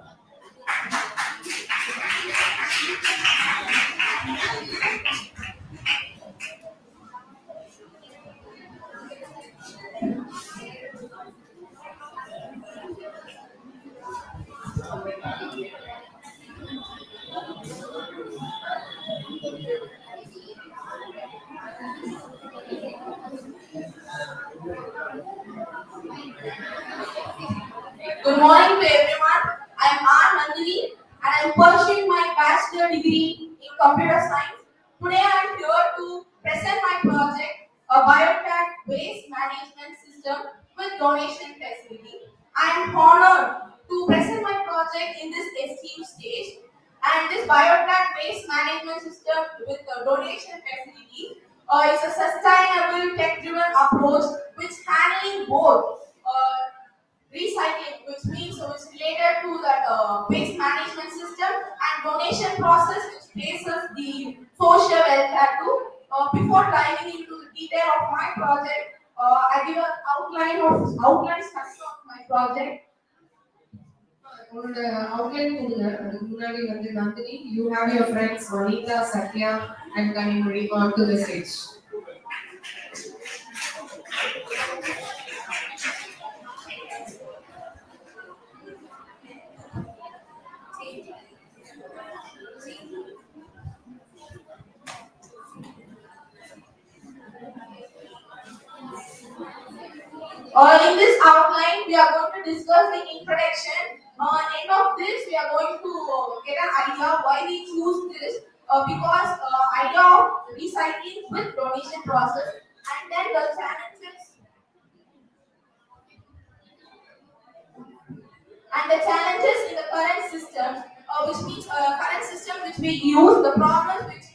Good morning to everyone. I am R. Nandini and I am pursuing my bachelor degree in computer science. Today I am here to present my project, a biotech waste management system with donation facility. I am honored to present my project in this esteemed stage, and this biotech waste management system with the donation facility is a sustainable tech-driven approach which handling both recycling, which means it's related to that waste management system, and donation process, which places the social welfare too. Before diving into the detail of my project, I give an outline structure of my project. உங்களோட outline கொடுங்க. அதுக்கு முன்னாடி வந்து Nandini, you have your friends Vanita, Satya and Kanimuri on to the stage. In this outline, we are going to discuss the introduction. End of this, we are going to get an idea why we choose this, because idea of recycling with donation process, and then the challenges in the current system, which means current system which we use, the problems which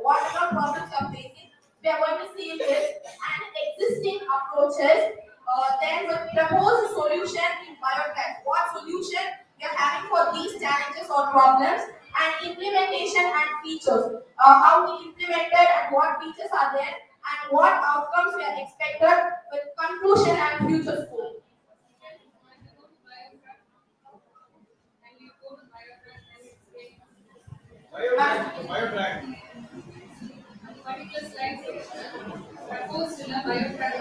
whatever problems we are facing, we are going to see in this, and existing approaches. Then we propose a solution in biotech. What solution we are having for these challenges or problems, and implementation and features. How we implemented and what features are there, and what outcomes we are expected, with conclusion and future scope. Biotrack. Particular slide proposed in a biotech.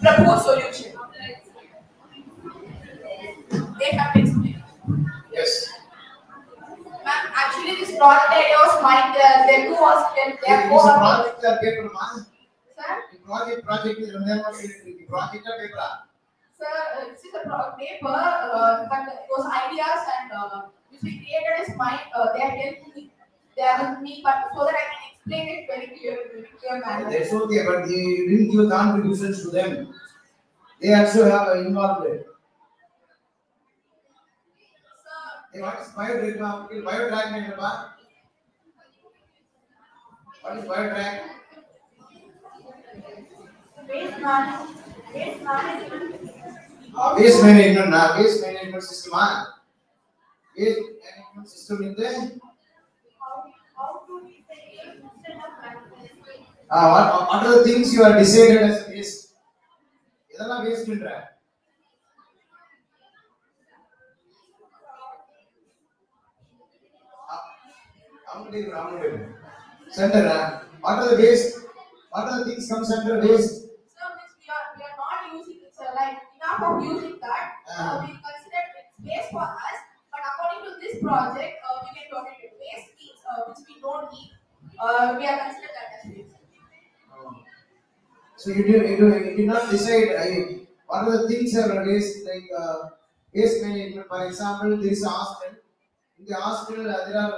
Proposed solution. They have to explain. Yes. Ma'am, actually this project area was mine. There two was there. Is a project or paper, ma? Sir? Project is project or paper? Sir, this is a paper, but those ideas and which we created is mine. They are helping me. They are with me, but so that I can explain it very clear manner. That's okay, but you didn't give contributions to them. They also have involved. Sir, What is biotrack? Biotrack means what? What is biotrack? waste management. Waste management system. Waste management system in the How to recycle instead of manufacturing. what are the things you are decided as waste? இதெல்லாம் waste ன்ற Center. What are the waste? What are the things comes under waste? So we are not using it. So like enough of using that. We consider it's waste for us. But according to this project, we can donate it. Waste things which we don't need. We are considered that as waste. So you did not decide what are the things are waste, like waste management. For example, there is a hostel. In the hostel, there are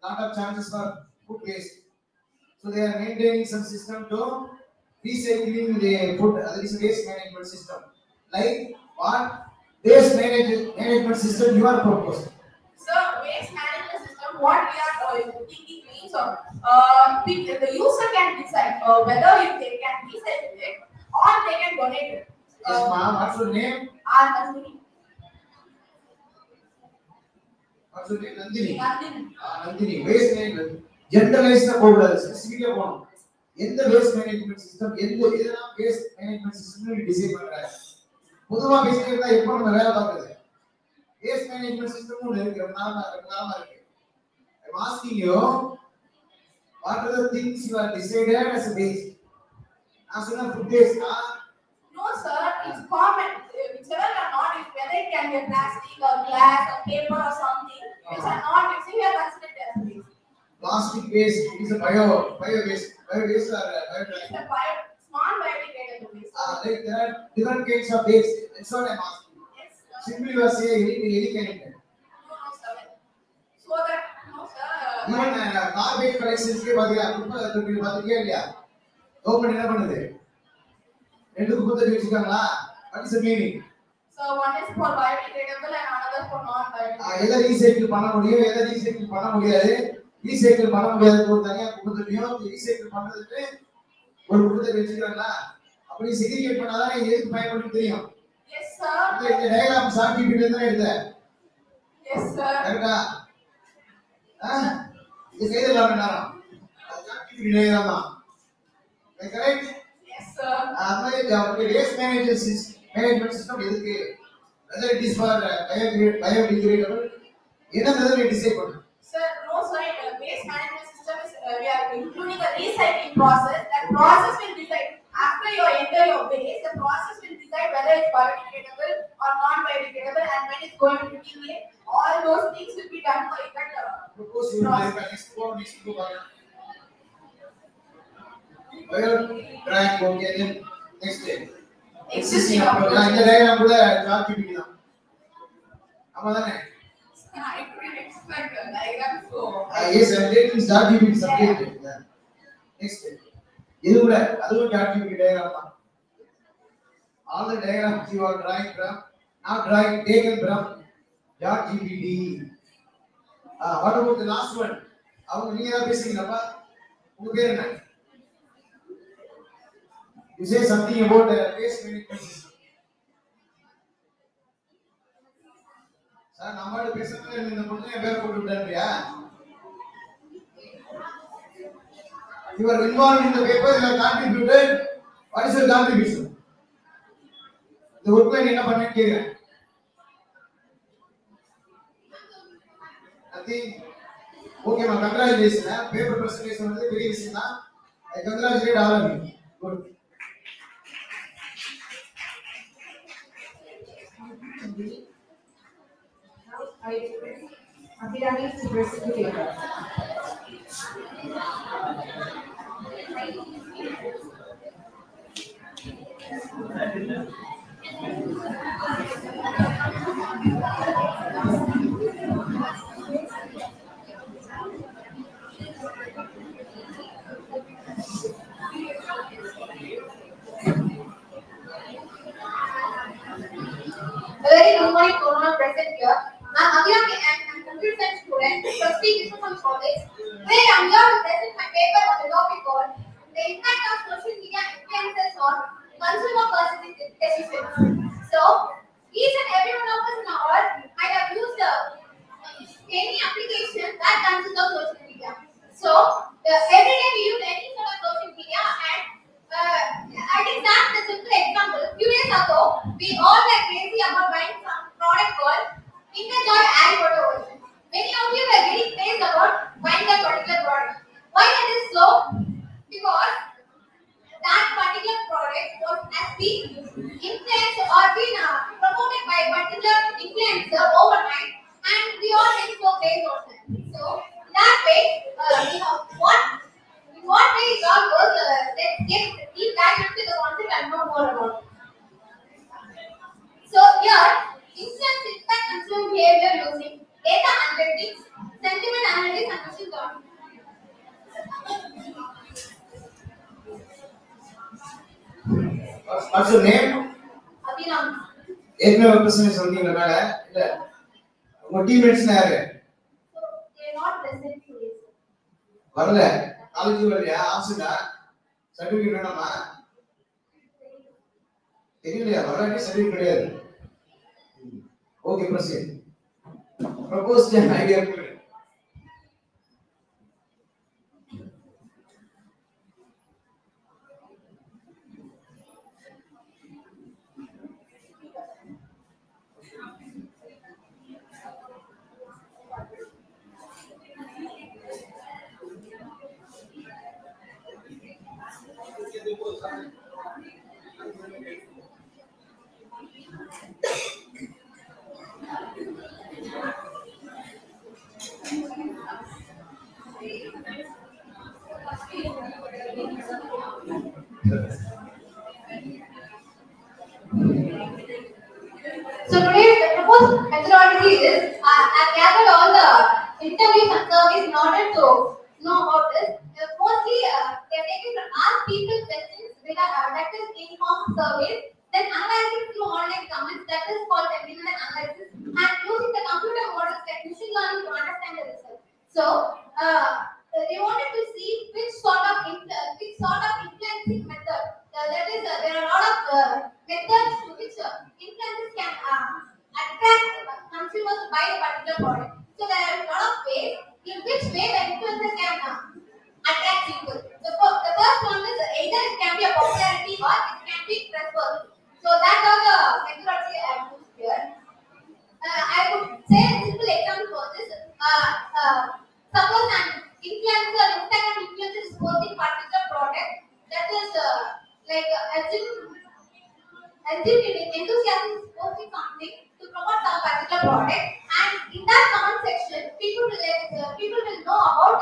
lot of chances for food waste. So they are maintaining some system to recycling the food. That is a waste management system. Like what management system you are proposing? So waste management system, what we are thinking means, the user can decide whether if they can recycle it or they can donate it. Yes, ma'am. What's your name? Nandini. What's your name? Nandini. Nandini. Nandini. Waste management. Generalized போகக்கூடாது. ஸ்பெசிஃபிக்கா போகணும். எந்த waste management system எதெல்லாம் waste management system நீ design பண்ற? பொதுவா பேசிட்டு இருந்தா எப்போ நம்ம வேலை பார்க்குறது? Waste management system ஒன்று இருக்கு. நாம இருக்கு. I'm asking you, what are the things you are decided as a waste? நான் சொன்ன food waste. No, sir. It's common. Whichever are not, whether it can be a plastic or glass or paper or something, which are not using, we are considered as waste. Plastic waste is a bio waste. Bio waste or It's a small biodegradable waste. Like there are different kinds of waste. That's what I'm asking. Yes, sir. Simply you are saying any kind. No, sir. So that, no, sir. Even garbage collections के बाद क्या कुछ இல்லையா government என்ன பண்ணுது ரெண்டு குப்பை வச்சிருக்காங்களா what is the meaning? So one is for biodegradable and another for non-biodegradable. எதை ரீசைக்கிள் பண்ண முடியும் எதை ரீசைக்கிள் பண்ண முடியாது ரீசைக்கிள் பண்ண முடியாது ஒரு தனியா குப்பையும் ரீசைக்கிள் பண்றதுக்கு ஒரு குப்பை வச்சிருக்காங்களா அப்படி செக்ரிகேட் பண்ணாதான் எதுக்கு பயன்படுத்த தெரியும். Yes, sir. இந்த டயகிராம் சார்டிபிகேட்ல தான் எடுத்தேன். Yes, sir. கரெக்ட்டா? இது செய்தலாம் வேண்டாம். சார்டிபிகேட் டயகிராம் தான். கரெக்ட்? Yes, sir. அது waste management system எதுக்கு? whether it is for biodegradable என்னது டிசைட் பண்ணு. Sir, no, sir. Waste management system is we are including a recycling process. That process will decide after you enter your waste. The process will decide whether it's biodegradable or non-biodegradable and when it's going to be. All those things will be done for that. Propose you like next go. Track okay then next day. Existing இந்த diagram கூட சார்டிபிகேட் தான். ஆமாதானே? I couldn't expect a diagram so. Yes, I'm taking certificate subject. Next. இது கூட அதுவும் certificate diagram தான். All the diagrams you are drawing from, not drawing taken from .gpd. What about the last one? அவங்க நீங்க தான் பேசுறீங்கப்பா. உங்க பேர் என்ன? You say something about waste management system. Sir நம்மளோட பேசுறதுல இந்த பொண்ணு பேர் போட்டு விட்டாருயா. You are involved in the paper, you are contributed. What is your contribution? இந்த ஒர்க் என்ன பண்ணேன்னு கேக்குறேன். Nothing. Okay, ma, congratulations. Paper presentation வந்து பெரிய விஷயம் தான். I congratulate all of you. Good. Now I request Abhirani to present the paper. Very good morning, Corona present here. I'm Abhirani and I'm a computer science student from Sri Krishna College. Today I'm here to present my paper on the topic called the impact of social media influences on consumer purchasing decisions. So, each and every one of us in our world might have used any application that consists of social media. So, every day we use any sort of social media and I can start with a simple example. Few days ago, we all were crazy about buying some product called Joy Harry Potter version. Many of you were getting crazy about buying the been influenced or been promoted by particular influencer overnight, and we all get so based on that. So that way, in what way it all goes, let's get deep dive into the concept and know more about it. So here, influence impact consumer behavior using data analytics, sentiment analytics, and machine learning. What's your name? Abhinam. ஏற்கனவே present சொல்றீங்களா மேல இல்ல உங்க teammates யாரு So they are not present today. வரல college வரலையா ஆப்ஷனா certificate வேணுமா தெரியலையா வரலாட்டி சர்டிபிகேட் கிடையாது okay proceed proposed an idea So today the proposed methodology is I've gathered all the interviews and surveys in order to know about this. Mostly they are taken from ask people questions that is informed surveys, then analyzing through online comments, that is called sentiment analysis, and using the computer models like machine learning to understand the results. So they wanted to see which sort of influencing method. That is, there are a lot of methods to which influencers can attract consumers to buy a particular product. So there are a lot of ways in which way the influencers can attract people. The first one is either it can be a popularity or it can be trustworthy. So that's all the methodology I have used here. I would say a simple example for this. Suppose an influencer, Instagram influencer is posting particular product that is assume enthusiasm is posting something to promote some particular product, and in that comment section, people will know about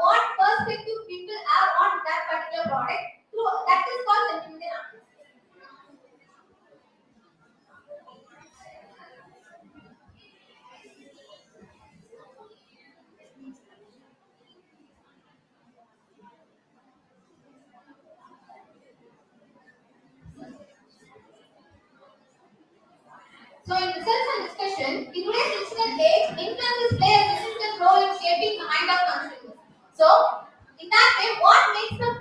what perspective people have on that particular product. So that is called sentiment analysis. So in research and discussion, in today's digital age, influencers play a significant role in shaping the mind of consumers. So in that way, what makes them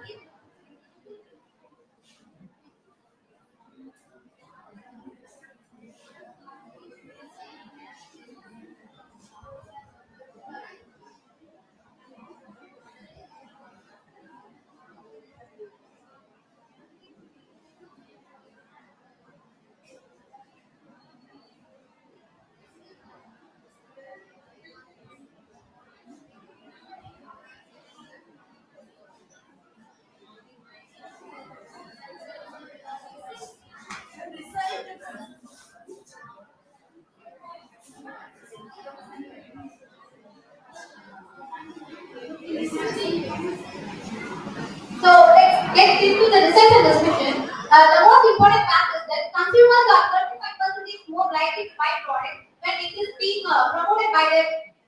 So let's get into the research and discussion. The most important fact is that consumers are 35% more likely to buy products when it is being promoted by their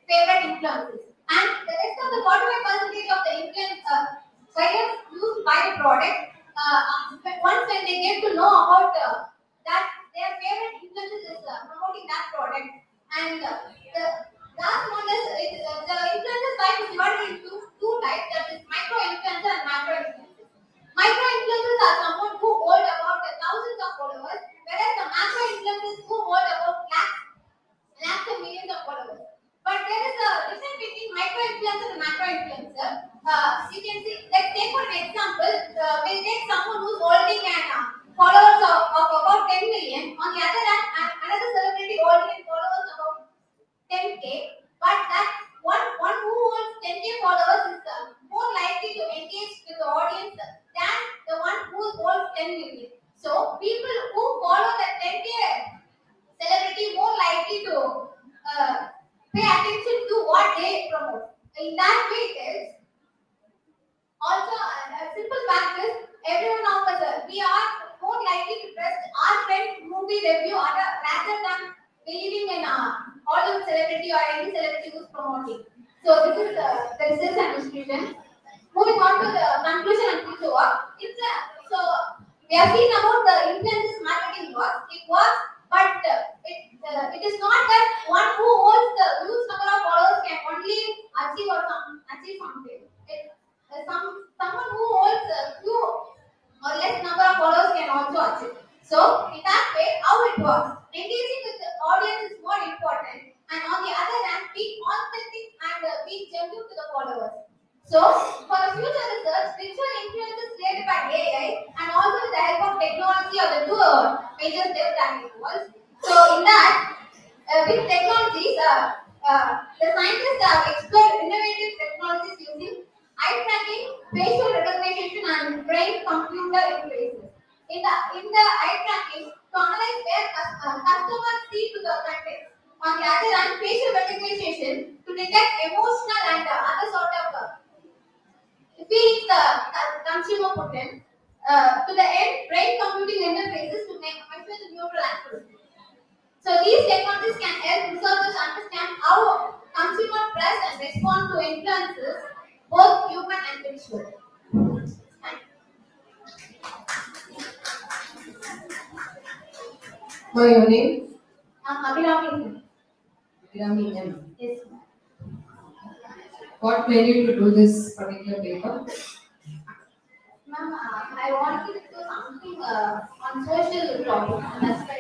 favorite influencers. And the rest of the 45% of the influence buyers used to buy the product once when they get to know about that their favorite influencer is promoting that product. And the last one is the influencer type is divided into two types, that is micro influencer and macro influencer. Micro influencers are someone who hold about thousands of followers, whereas the macro influencers who hold about lakhs and millions of followers. But there is a difference between micro influencer and macro influencer. You can see, let's take for an example, we'll take someone who's holding followers of about 10 million. On the other hand, another celebrity holding followers of about 10k. But that one who holds 10k followers is more likely to engage with the audience than the one who holds 10 million. So So people who follow the 10K celebrity more likely to pay attention to what they promote. In that way, it is. Also, a simple fact is, every one of us, we are more likely to trust our friend's movie review rather than believing in all celebrity or any celebrity who's promoting. So this is the research and distribution. Moving on to the conclusion and future work. So we have seen about the influences marketing works. It works, but it is not that one who holds the huge number of followers can only achieve something. Someone who holds a few or less number of followers can also achieve. So in that way, how it works? Engaging with the audience is more important, and on the other hand, being authentic and being genuine to the followers. So, for the future research, visual influences created by AI and also with the help of technology are the two major steps that involves. So, in that, with technologies, the scientists have explored innovative technologies using eye tracking, facial recognition, and brain-computer interfaces. In the eye tracking, to analyze where customers see to the content. On the other hand, facial recognition to detect emotional and other sort of feelings the consumer put in. To the end, brain computing interfaces to measure the neural activity. So these technologies can help researchers understand how consumer trust and respond to influences, both human and visual. What is your name? Abhirami. Abhirami M. Yes. What made you to do this particular paper? Ma'am, I wanted to do something on social topics. That's why.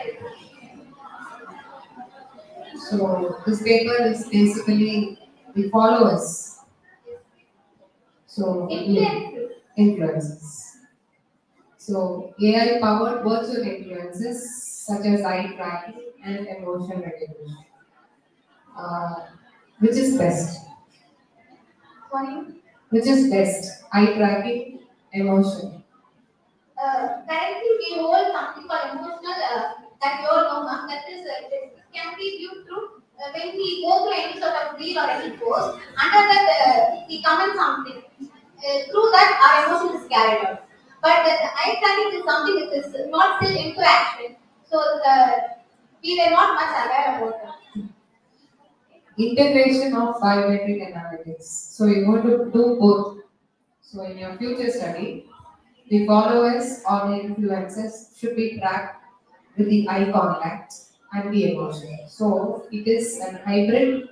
So this paper is basically the followers. So influences. So AI powered virtual influences such as eye tracking and emotion recognition. Which is best? Sorry. Which is best? Eye tracking, emotion. Currently, we hold something called emotional that you all know, ma'am. That is, it can be viewed through when we go through any sort of reel or any post. Under that, we comment something. Through that, our emotion is carried out. But the eye tracking is something that is not still into action. So we were not much aware about that. Integration of biometric analytics. So you're going to do both. So in your future study, the followers or the influencers should be tracked with the eye contact and the emotion. So it is an hybrid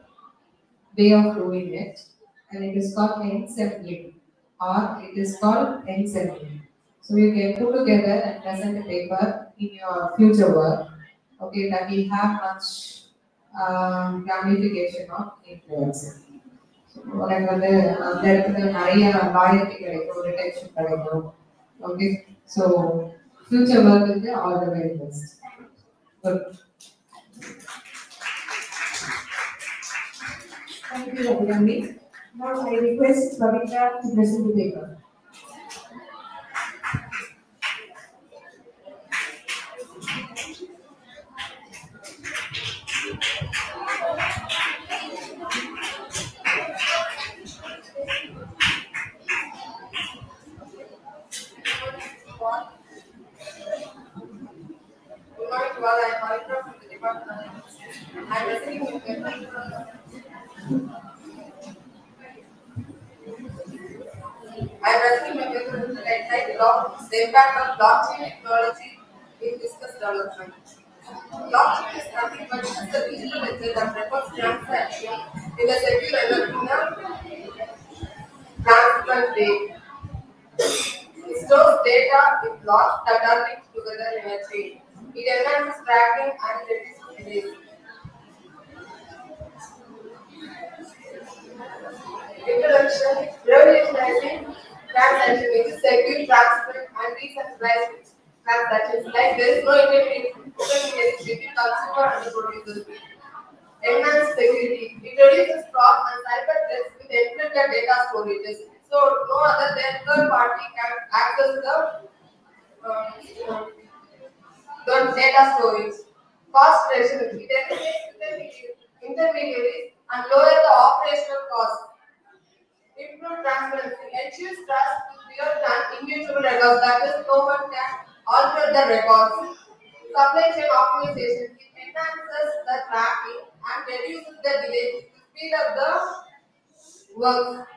way of doing it, and it is called ensampling or it is called ensampling. So you can put together and present a paper in your future work. Okay, that will have much ramification of influencer. உனக்கு வந்து அந்த இடத்துல நிறைய loyalty கிடைக்கும் reduction கிடைக்கும் okay so future ஒர்க்குக்கு all the very best good Thank you, Abhirami. Now I request Pavitra to present the paper. Well, I'm Pavitra from the department. I'm presenting the paper. I'm presenting my paper with the headline The Impact of Blockchain Technology in Business Development. Blockchain is nothing but a digital ledger that records transactions in a secure and transparent way. It stores data in blocks that are linked together in a chain. It enhances tracking and reduces delays. Introduction: revolutionizing transaction is secure, transparent, and decentralized transactions. Like there is no intermediary between consumer and the producer. Enhanced security. It reduces fraud and cyber threats with encrypted data storages. So no other than third party can access the towards data storage. Cost pressure. It eliminates intermediaries and lowers the operational costs. Improve transparency. Ensures trust real and immutable records. That is, no one can alter the records. Supply chain optimization. It enhances the tracking and reduces the delays to speed up the work.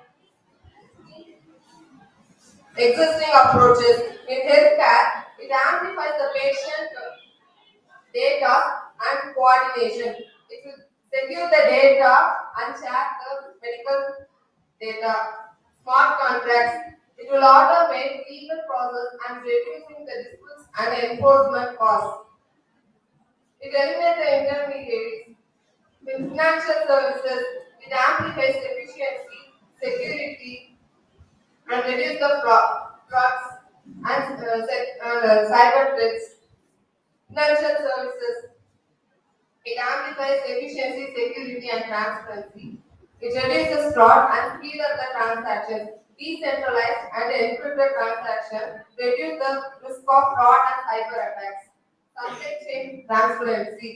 Existing approaches. In healthcare, it amplifies the patient data and coordination. It will secure the data and share the medical data. Smart contracts. It will automate legal process and reducing the disputes and enforcement costs. It eliminates the intermediaries. In financial services, it amplifies efficiency, security, and reduce the frauds and cyber threats. Financial services, it amplifies efficiency, security, and transparency. It reduces fraud and speed up the transactions. Decentralized and encrypted transactions reduce the risk of fraud and cyber attacks. Supply chain transparency.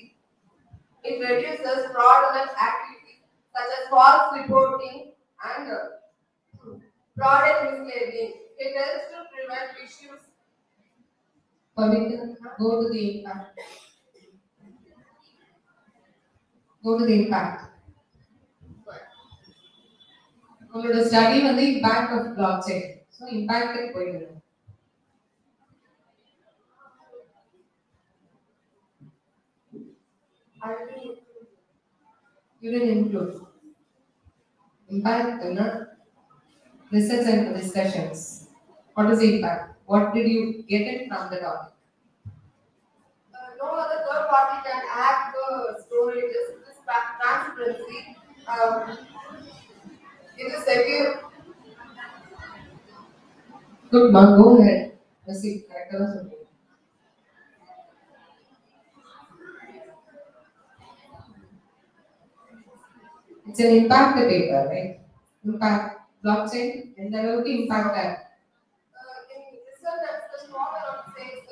It reduces fraudulent activities such as false reporting and product mislabeling. It helps to prevent issues. Pavitra, go to the impact. Go to the impact. உங்களோட study வந்து impact of blockchain. So impact போயிடுங்க. You didn't include impact in research and discussions. What is the impact? What did you get it from the topic? No other third party can add the storages. This transparency. It is secure. Good, ma'am. Go ahead. Let's see. Correct or something. It's an impact paper, right? Impact blockchain and the level impact that. In research, the scholar says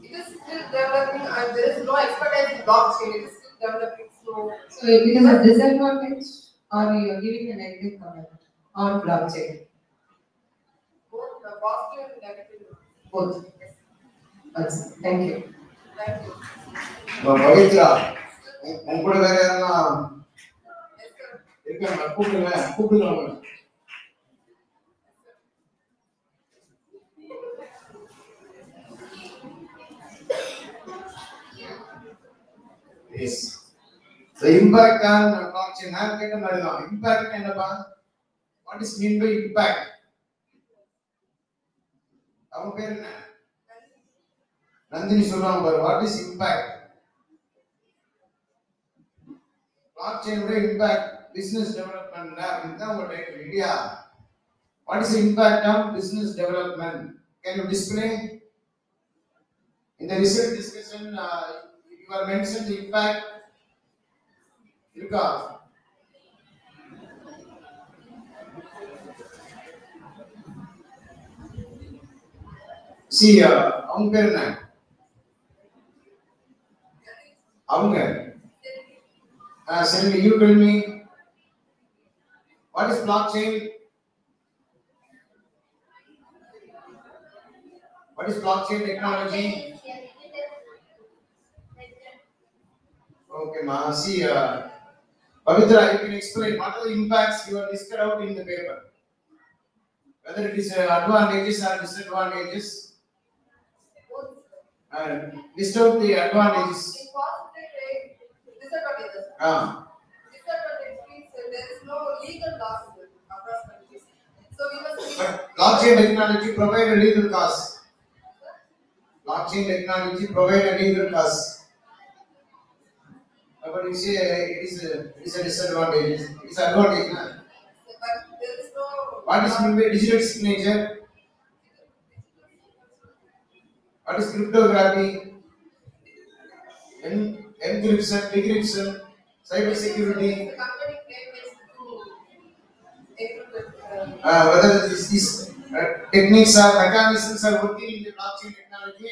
it is still developing and there is no expertise in blockchain. It is still developing. So it is a disadvantage or you are giving a negative comment on blockchain? Both positive and negative. Both. Yes. Thank you. Thank you. Pavitra, உங்களோட வேற யாரா இருக்காங்க? கூப்பிடுங்க. Yes. The impact on blockchain. நான் கேட்ட மாதிரி தான். Impact என்னப்பா? What is mean by impact? அவங்க பேர் என்ன? நந்தினி சொல்றாங்க பாரு. What is impact? Blockchain உடைய impact business development அப்படிதான் உங்க டைட்டில் இல்லையா? What is the impact on business development? Can you display? In the research discussion, you are mentioned the impact. இருக்கா? See, அவங்க பேர் என்ன? அவங்க. Selvi, you tell me. What is blockchain? What is blockchain technology? Okay, ma. See, Pavitra, you can explain what are the impacts you have listed out in the paper. Whether it is advantages or disadvantages. List out the advantages. In positive way, disadvantages. Disadvantage means there is no legal loss across countries. So we must. But blockchain technology provide a legal cause. Blockchain technology provide a legal cause. But you say it is a disadvantage. It is advantage, na? But there is no. What is mean by digital signature? What is cryptography? Encryption, decryption, cyber security. The company claim is to encrypt. Whether these techniques or mechanisms are working in the blockchain technology.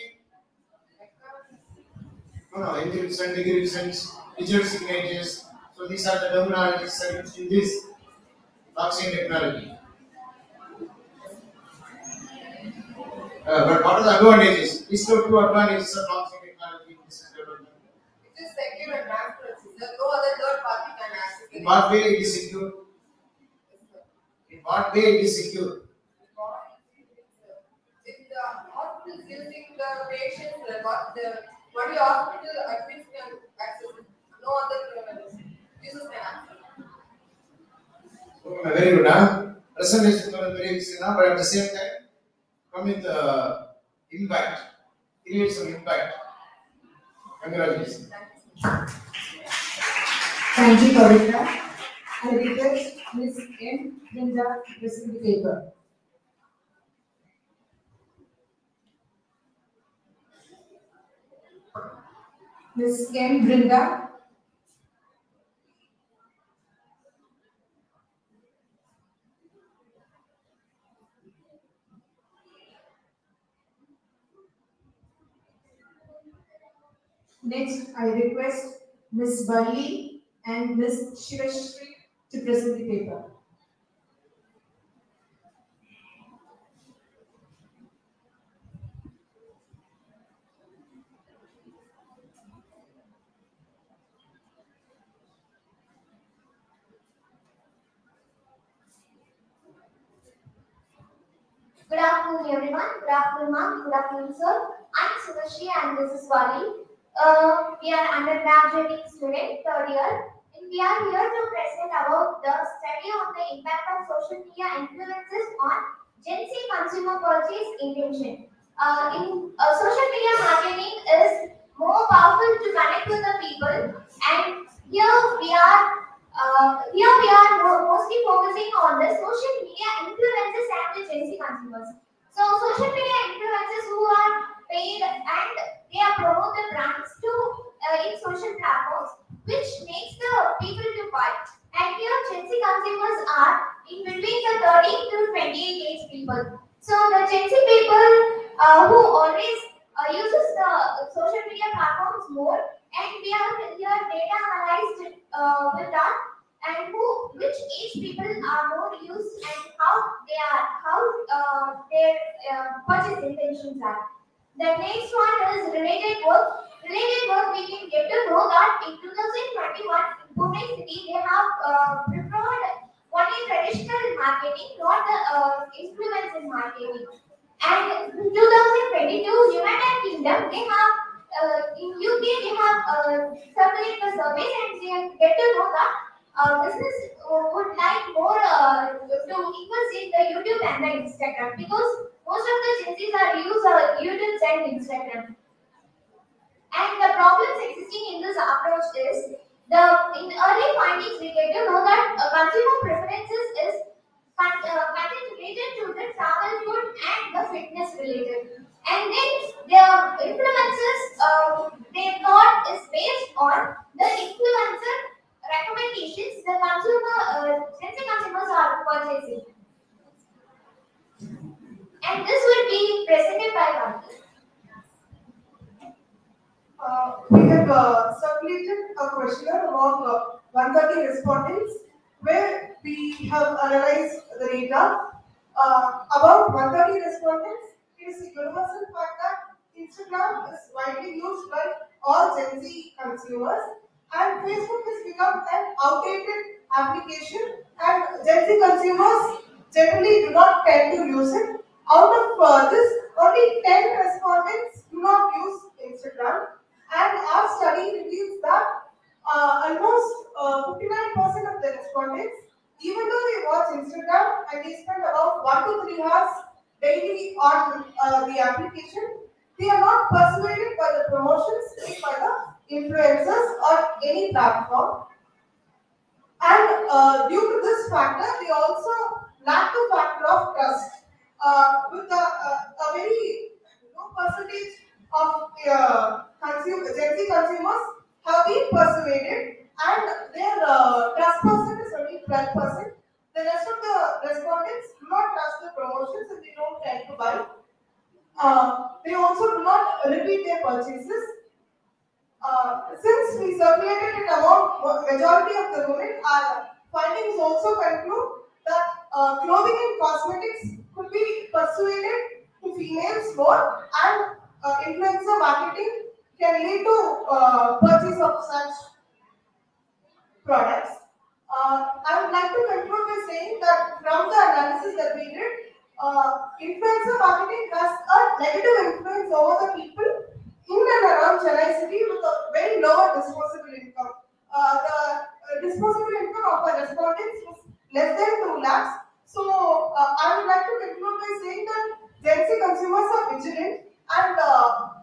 No, encryption, decryptions, digital signatures. So these are the terminologies used in this blockchain technology. But what are the advantages? These are two advantages of blockchain technology in business development. It is secure and transparency. No other third party can access it. In what way it is secure? In what way it is secure? If the hospital is using the patient's record, the only hospital admits can access it. No other users can access it. Very good, huh? Presentation was very easy, but at the same time, come with impact, create some impact. Congratulations. Thank you, Pavitra. I request Ms. M. Linda to present the paper. Ms. M. Brinda. Next, I request Ms. Valli and Ms. Shivashri to present the paper. Good afternoon, everyone. Good afternoon, ma'am. Good afternoon, sir. I'm Sudashi and this is Vali. We are undergraduate student, third year. And we are here to present about the study on the impact of social media influences on Gen Z consumer purchase intention. Social media marketing is more powerful to connect with the people, and mostly focusing on the social media influencers and the Gen Z consumers. So social media influencers who are paid and they are promote the brands to in social platforms, which makes the people to buy. And here Gen Z consumers are in between the 13 to 28 age people. So the Gen Z people who always uses the social media platforms more, and we have here data analyzed with that, and which age people are more used and how their purchase intentions are. The next one is related work. Related work, we can get to know that in 2021 in Pune city they have preferred only traditional marketing, not the influencer marketing. And in 2022, United Kingdom, they have in UK they have circulated the surveys, and they get to know that business would like more to invest in the YouTube and the Instagram, because most of the Gen Zs are use YouTube and Instagram. And the problems existing in this approach is in early findings we get to know that consumer preferences is content related to the travel, food, and the fitness related. And then the influencers, their thought is based on the influencer recommendations the Gen Z consumers are purchasing. And this will be presented by Gandhi. We have circulated a questionnaire among 130 respondents where we have analyzed the data. About 130 respondents, it is a universal fact that Instagram is widely used by all Gen Z consumers, and Facebook has become an outdated application, and Gen Z consumers generally do not tend to use it. Out of this, only 10 respondents do not use Instagram, and our study reveals that almost 59% of the respondents, even though they watch Instagram and they spend about 1 to 3 hours daily on the application, they are not persuaded by the promotions made by the influencers or any platform. And due to this factor, they also lack the factor of trust. With a very low percentage of Gen Z consumers have been persuaded, and their trust percent is only 12%. The rest of the respondents do not trust the promotions and they don't tend to buy. They also do not repeat their purchases. Since we circulated it among majority of the women, our findings also conclude that clothing and cosmetics could be persuaded to females more, and influencer marketing can lead to purchase of such products. I would like to conclude by saying that from the analysis that we did, influencer marketing has a negative influence over the people in and around Chennai city with a very lower disposable income. The disposable income of our respondents was less than 2 lakhs. So I would like to conclude by saying that Gen Z consumers are vigilant, and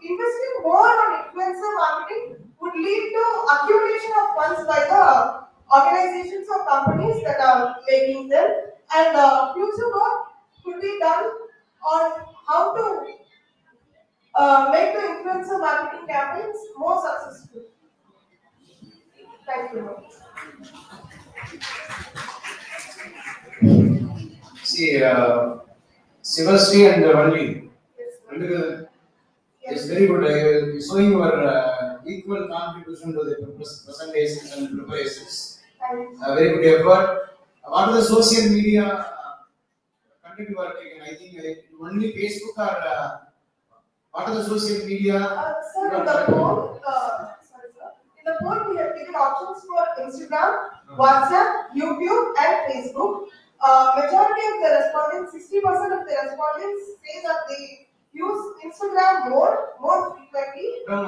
investing more on influencer marketing would lead to accumulation of funds by the organizations or companies that are making them, and future work could be done on how to make the influencer marketing campaigns more successful. Thank you. See, Sivasri and Valli. It's very good. Showing your equal contribution to the presentations and preparations. Very good effort. What are the social media content you are taking? I think only Facebook or what are the social media? Sir, in the poll, in the poll we have taken options for Instagram, WhatsApp, YouTube, and Facebook. Majority of the respondents, 60% of the respondents say that they use Instagram more frequently. From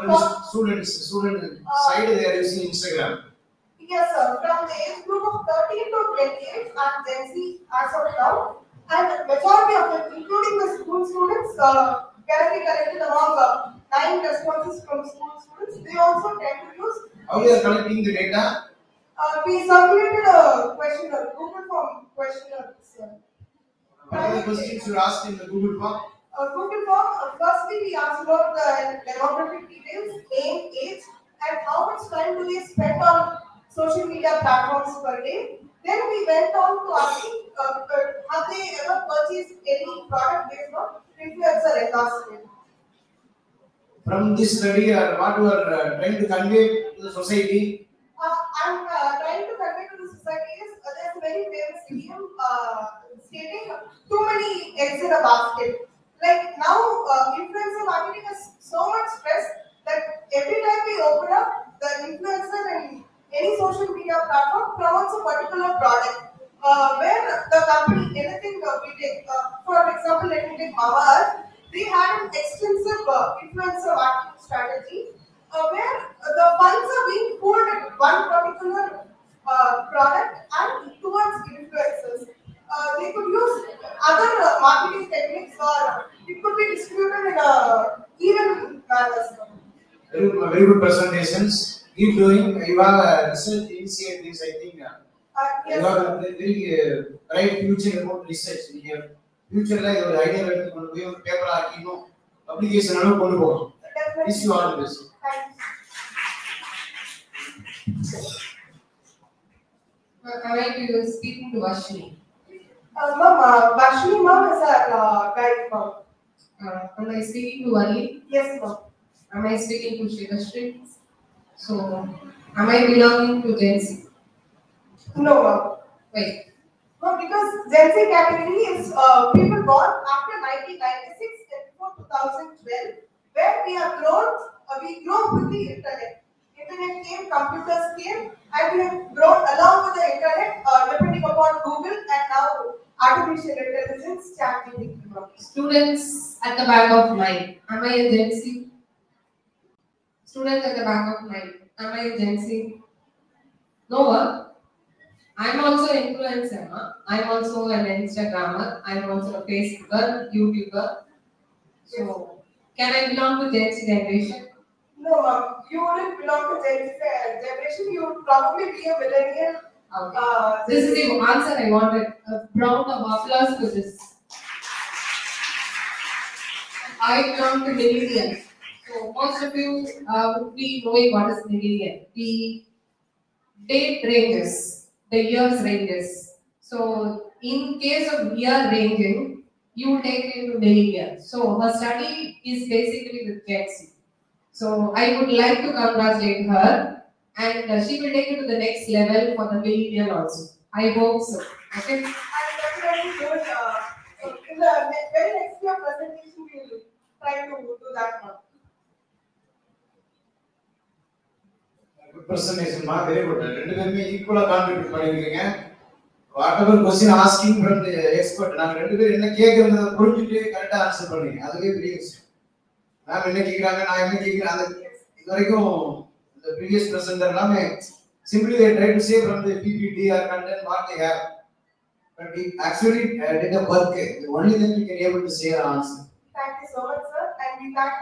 student side, they are using Instagram. Yes, sir. From the age group of 13 to 28 and Gen Z as of now, and majority of them, including the school students, currently collected among 9 responses from school students. They also tend to use. How you are collecting the data? We circulated a questionnaire, Google form questionnaire. What are the questions you asked in the Google form? Google form, firstly we asked about the demographic details, name, age, and how much time do they spend on social media platforms per day. Then we went on to asking, have they ever purchased any product based on influencer endorsement? From this study, what you are trying to convey to the society? I'm trying to convey to the society is there's a very famous idiom stating too many eggs in a basket. Like now, influencer marketing has so much stress that every time we open up, the influencer in any social media platform promotes a particular product. Where the company, anything we take, for example, let me take Mama. They had an extensive influencer marketing strategy where the funds are being pooled at one particular product and towards influencers. They could use other marketing techniques, or it could be distributed in a even manner. Very good presentations. Keep doing. You have research initiatives, I think. You have a very bright future about research. Future like your idea of paper, application, wish you all the best. Am I speaking to Vashni? Ma'am, Vashni ma'am is our guide ma'am. Am I speaking to Valli? Yes, ma'am. Am I speaking to Shivasri? So, am I belonging to Gen Z? No, ma'am. Wait. No, because Gen Z category is people born after 1996 and before 2012, where we have grown, we grew with the internet. Internet came, computers came, and we have grown along with the internet, depending upon Google and now artificial intelligence, ChatGPT. Students at the back of mind. Am I a Gen Z? Students at the back of mind. Am I a Gen Z? No one. I'm also an influencer. I'm also an Instagrammer. I'm also a Facebooker, YouTuber. So, can I belong to Gen Z generation? No, ma'am. You wouldn't belong to Gen Z generation. You would probably be a millennial. Okay. This is the answer I wanted. A round of applause to this. I belong to millennials. So, most of you would be knowing what is millennial. The date ranges, the years ranges. So, in case of year ranging, you take it into millennial. So, her study is basically with Gen Z. So I would like to congratulate her, and she will take it to the next level for the millennial also. I hope so. Okay. And definitely good. In the very next year presentation, we will try to do that one. Good presentation, ma. Very good. ரெண்டு பேருமே ஈக்குவலா contribute பண்ணிருக்கீங்க. Whatever question asking from the expert, நாங்க ரெண்டு பேரும் என்ன கேக்குறத புரிஞ்சிட்டு கரெக்ட்டா ஆன்சர் பண்ணீங்க. அதுவே பெரிய விஷயம். மேம் என்ன கேக்குறாங்க, நான் என்ன கேக்குறேன், அது இதுவரைக்கும் the previous presenter எல்லாமே simply they try to say from the PPT or content what they have. But we actually did the work. The only thing we can able to say our answer. Thank you so much, sir. And we thank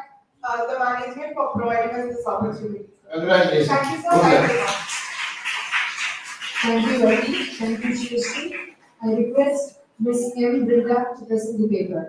the management for providing us this opportunity. Congratulations. Thank you, sir. Thank you. Thank you, Ravi. Thank you, Shrishti. I request Ms. M. Brinda to present the paper.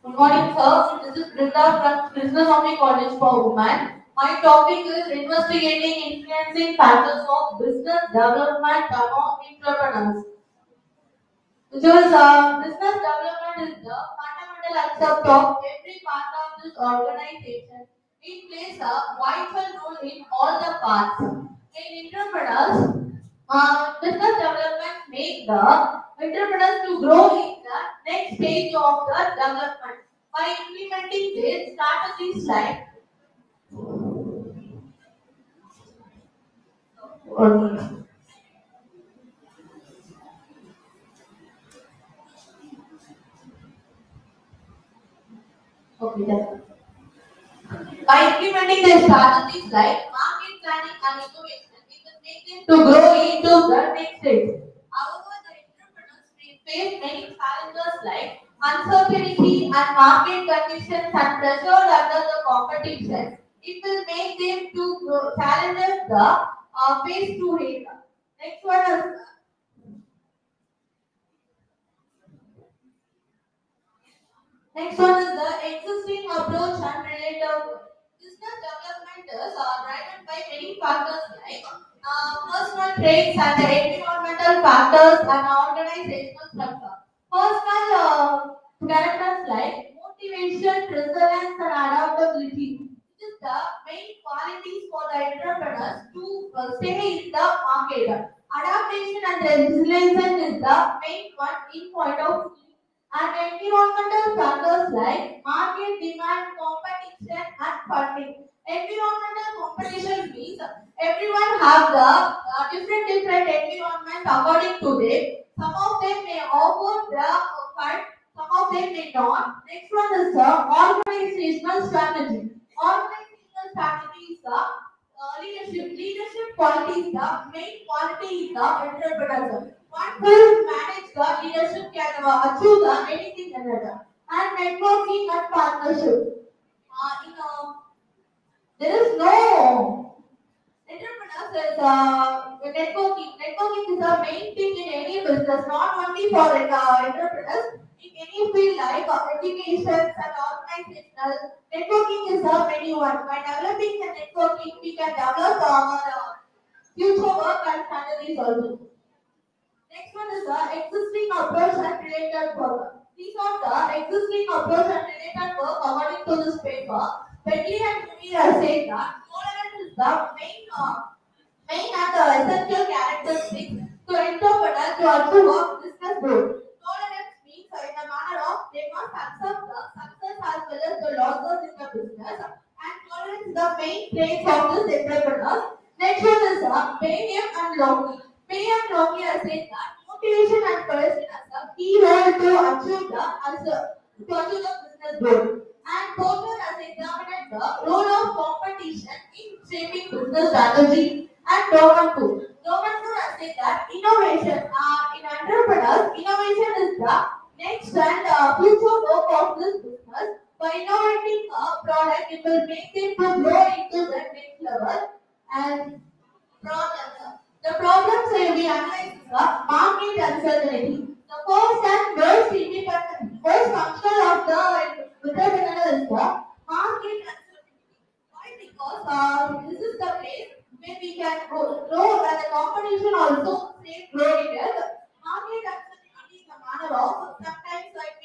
Good morning, sir. This is Brinda from Business Army College for Women. My topic is investigating influencing factors of business development among entrepreneurs. Because business development is the fundamental aspect of every part of this organization. It plays a vital role in all the parts. In entrepreneurs, business development makes the entrepreneurs to grow in the next stage of the development by implementing their strategies like by implementing their strategies like market planning and innovation, it will make them to grow into the next stage. However, the entrepreneurs may face many challenges like uncertainty and market conditions and pressure under the competition. It will make them to challenges the face to hit. Next one is the existing approach and related business development is driven by many factors like personal traits and the environmental factors and organizational structure. Personal characters like motivation, resilience, and adaptability. This is the main qualities for the entrepreneurs to stay in the market. Adaptation and resilience is the main one in point of view. And environmental factors like market demand, competition, and funding. Environmental competition means everyone have the different environment according to them. Some of them may offer the fund, some of them may not. Next one is the organizational strategy. Organizational strategy is the leadership. Leadership quality is the main quality in the entrepreneur. One who manage the leadership can achieve the anything another. And networking and partnership. There is no entrepreneurs is networking. Networking is the main thing in any business, not only for entrepreneurs. In any field like education and organizational, networking is the main one. By developing the networking, we can develop our future work and strategies also. Next one is the existing approach and related work. These are the existing approach and related work according to this paper. Bentley and Muir are saying that tolerance is the main and essential characteristics to entrepreneurs to achieve a business goal. Tolerance means in the manner of they must accept the success as well as the losses in the business. And tolerance is the main trait of this entrepreneurs. Next one is Bayham and Longley. Bayham and Longley are saying that motivation and coercion as a key role to achieve the business goal. And Porter has examined the role of competition in shaping business strategy. And Roman 2. Roman 2 has said that innovation in entrepreneurs, innovation is the next and future work of this business. By innovating a product, it will make them to grow into the next level. And problems. The problems will be analyzed the market uncertainty. The first and most independent, most functional of the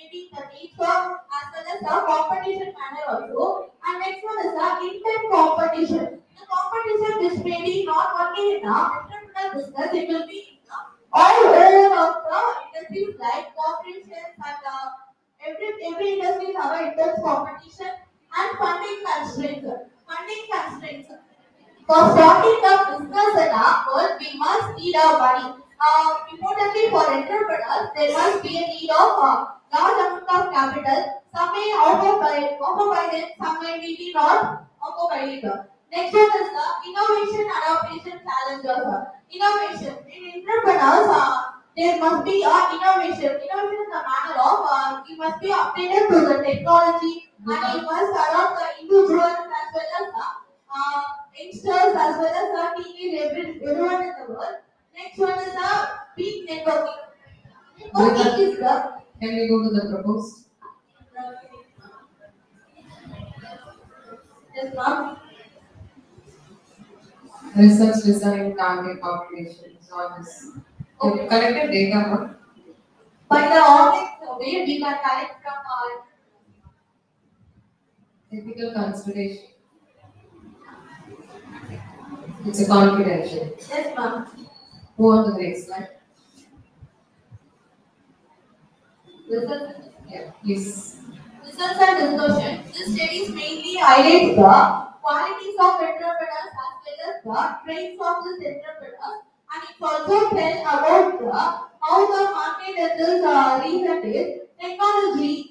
estimating the nature as well as the competition manner also. And next one is the intent competition. The competition which may be not only in the entrepreneurial business, it will be in all over of the industries like corporations and every industry have an intense competition and funding constraints. Funding constraints. For starting the business in our world, we must need our money. Importantly, for entrepreneurs, there must be a need of large amount of capital. Some may offer by them, some may be not offer by it. Next one is the innovation adaptation challenges. Innovation in entrepreneurs, there must be innovation. Innovation is a matter of you must be updated to the technology and you must adopt the individuals as well as the youngsters as well as the teenage everyone in the world. Next one is the peak networking. Networking is the Can we go to the proposed? yes, ma'am. Research design target populations on this. Okay. You collected data, ma'am? By the online survey, we can collect from Ethical consideration. It's a confidential. yes, ma'am. Go on to the next slide. Research. Yeah, please. Results and discussion. This studies mainly highlights the qualities of entrepreneurs as well as the traits of these entrepreneurs, and it also tells about how the market in this recent days technology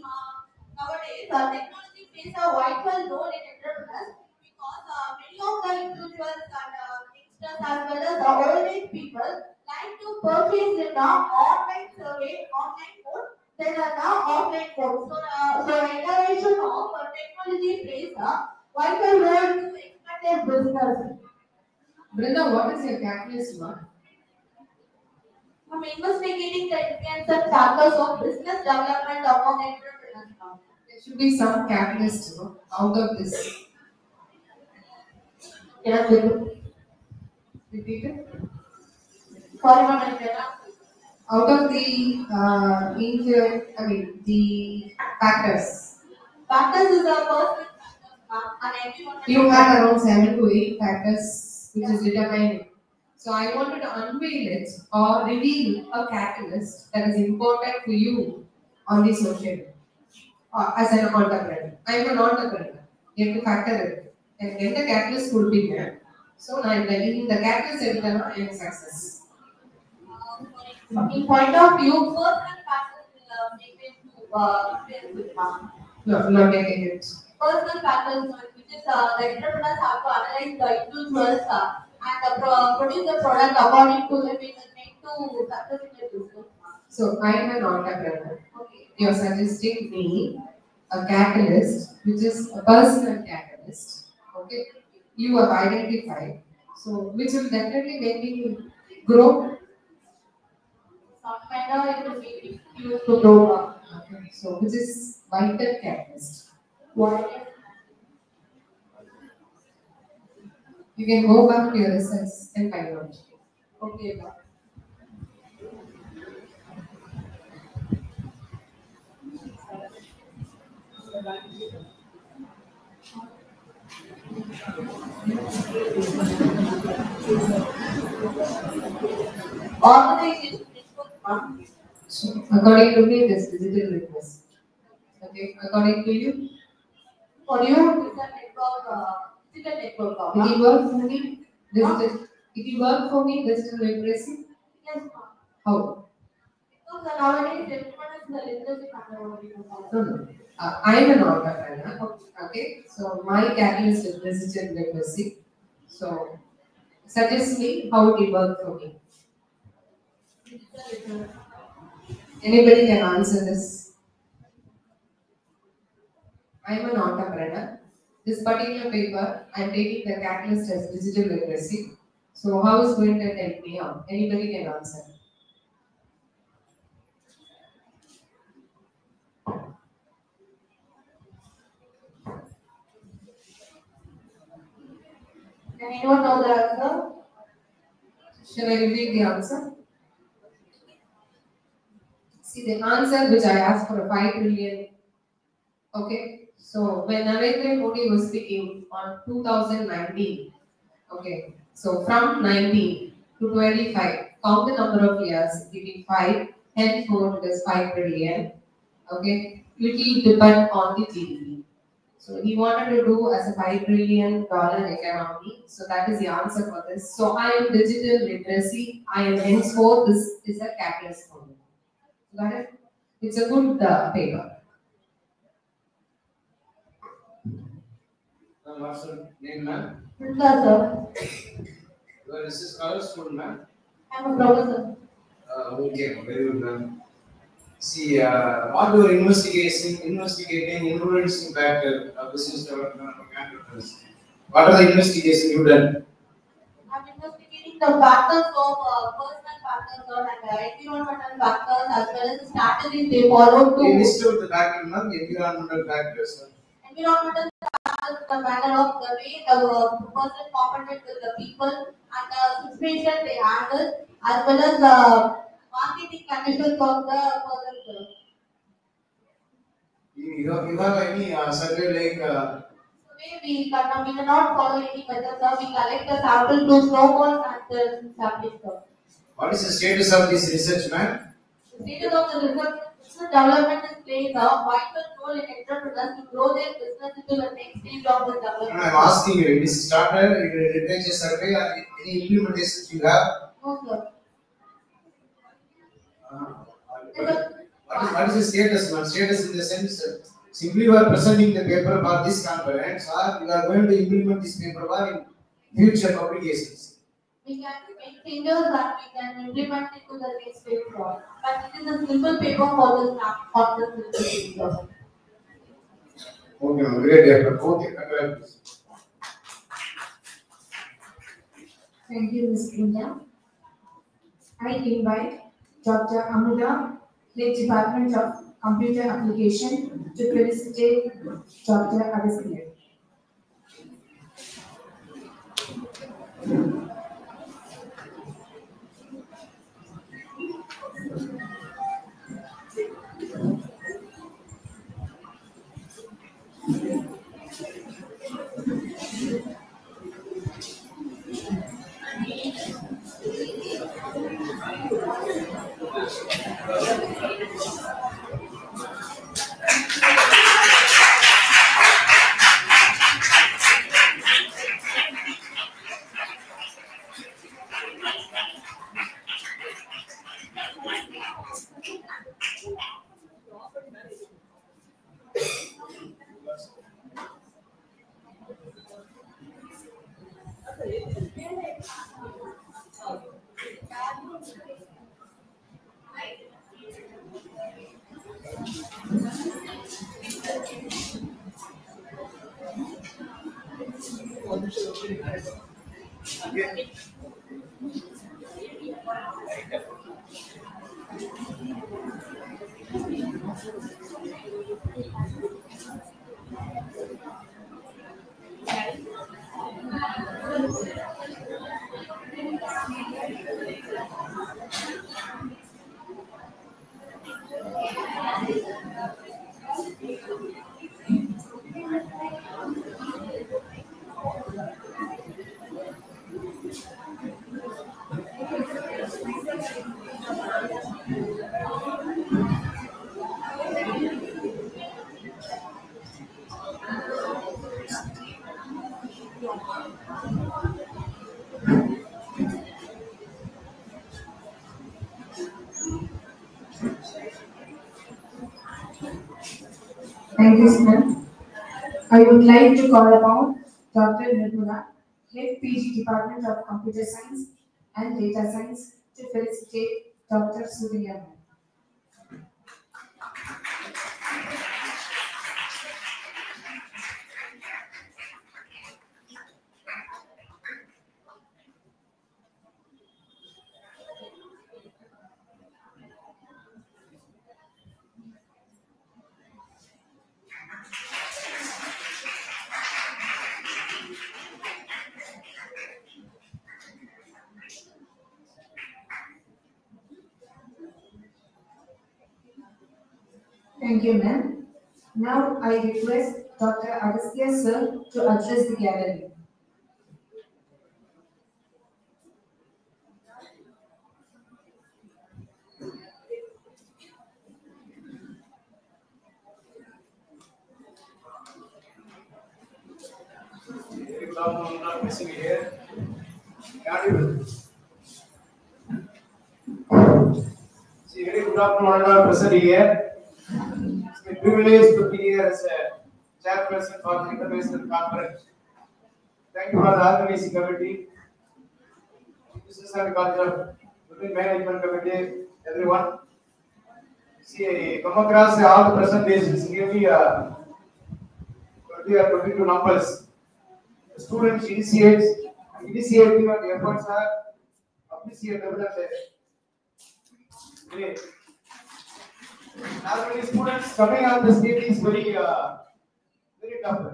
nowadays technology plays a vital role in entrepreneurs because many of the individuals and youngsters as well as the old age people like to purchase in the online survey online mode. There are now offline codes. So innovation of technology plays a vital role to expand their business. Brenda, what is your catalyst, ma'am? I'm investigating the influence and factors of business development among entrepreneurs now. There should be some catalyst, you know, out of this. Yes, we do. Repeat it. Sorry, ma'am, I cannot. Out of the the factors. Factors is a personal factor, and everyone. You had around 7 to 8 factors which is determining. So I wanted to unveil it or reveal a catalyst that is important for you on the social as an entrepreneur. I am an entrepreneur. You have to factor it. And then the catalyst could be there. So I am letting the catalyst and success. In point of view, personal factors will make it to influence with ma'am. No, not getting it. Personal factors, which is the entrepreneurs have to analyze the individuals and produce the product according to them in to success in the business. So I am an entrepreneur. Okay. You are suggesting me a catalyst, which is a personal catalyst. Okay. You have identified. So which will definitely make me grow. Some kind of it will be used to grow. Okay. So which is vital catalyst. What? You can go back to your research and find out. Okay, ma'am. Organization ma'am. So according to me, this digital literacy. Okay. According to you, For you, it's a network, digital network. it will work for me. Digital. It will work for me. Digital literacy. Yes, ma'am. How? Because nowadays everyone is the literacy kind No, no. I am an entrepreneur. Okay. So my catalyst is digital literacy. So suggest me how it will work for me. Anybody can answer this. I am an entrepreneur. This particular paper, I am taking the catalyst as digital literacy. So how is going to help me out? Anybody can answer. Can anyone know the answer? Shall I repeat the answer? See the answer which I asked for a 5 trillion. Okay, so when Narendra Modi was speaking on 2019, okay, so from 19 to 25, count the number of years, giving 5, henceforth it is 5 trillion. Okay, it will depend on the GDP. So he wanted to do as a $5 trillion economy. So that is the answer for this. So I am digital literacy. I am henceforth this is a capitalist movement. Got it? It's a good paper. What's your name, ma'am? Nanda, sir. You are Mrs. College student, ma'am? I'm a professor. Okay, very good, ma'am. See, what you are investigating influencing factor of business development of entrepreneurs. What are the investigations you done? I'm investigating the factors of personal factors and environmental factors as well as the strategies they follow to. You list out the factors, ma'am. Environmental factors. Environmental factors, the manner of the way the person competent with the people and the situation they handle, as well as the marketing conditions of the person. You have any survey like? We cannot follow any method, sir. We collect the sample to snowballs and the sampling, sir. What is the status of this research, ma'am? The status of the research development is playing a vital role in entrepreneurs to grow their business into the next stage of the development. I am asking you, it is started, it takes a survey, or any implementations you have? No, sir. What is the status, ma'am? Status in the sense simply you are presenting the paper for this conference, or you are going to implement this paper for in future publications. We can make changes that we can implement it to the next stage, sir. But it is a simple paper for the conference, sir. Okay, ma'am. Great effort. Okay, congratulations. Thank you, Ms. India. I invite Dr. Amuda, Head Department of Computer Application, to felicitate Dr. Agastya. Thank you, sir. I would like to call upon Dr. Nirmala, Head PG Department of Computer Science and Data Science, to felicitate Dr. Surya. Thank you, ma'am. Now I request Dr. Agastya sir to address the gallery. Good afternoon, not missing here. Audible. See, very good afternoon, all present here. It's my privilege to be here as a chairperson for the international conference. Thank you for the organizing committee, business and culture, the management committee, everyone. See, I come across all the presentations. Nearly 20 or 22 numbers. The students initiative and the efforts are appreciable. Great. Normally, students coming on the stage is very tough.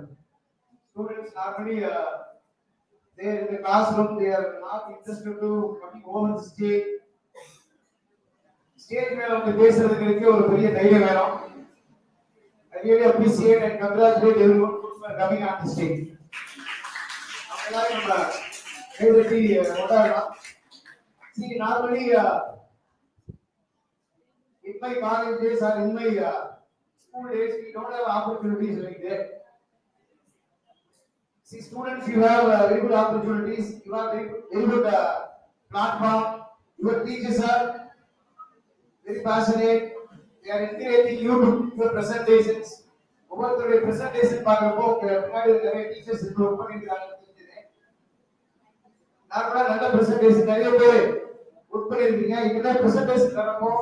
Students normally they are in the classroom, they are not interested to coming over the stage. Stage மேல வந்து பேசுறதுக்கு ஒரு பெரிய தைரியம் வேணும். I really appreciate and congratulate everyone for coming on the stage. எல்லாரும் நம்ம கைதட்டி கொண்டாடலாம். See, normally in my college days or in my school days, we don't have opportunities like that. See, students, you have very good opportunities. You have very good platform. Your teachers are very passionate. They are encouraging you to your presentations. ஒவ்வொருத்தருடைய presentation பார்க்குறப்போ முன்னாடி நிறைய teachers work பண்ணியிருக்காங்க. நான் கூட நல்ல presentation நிறைய பேர் ஒர்க் பண்ணியிருக்கீங்க. இப்பதான் presentation தரப்போ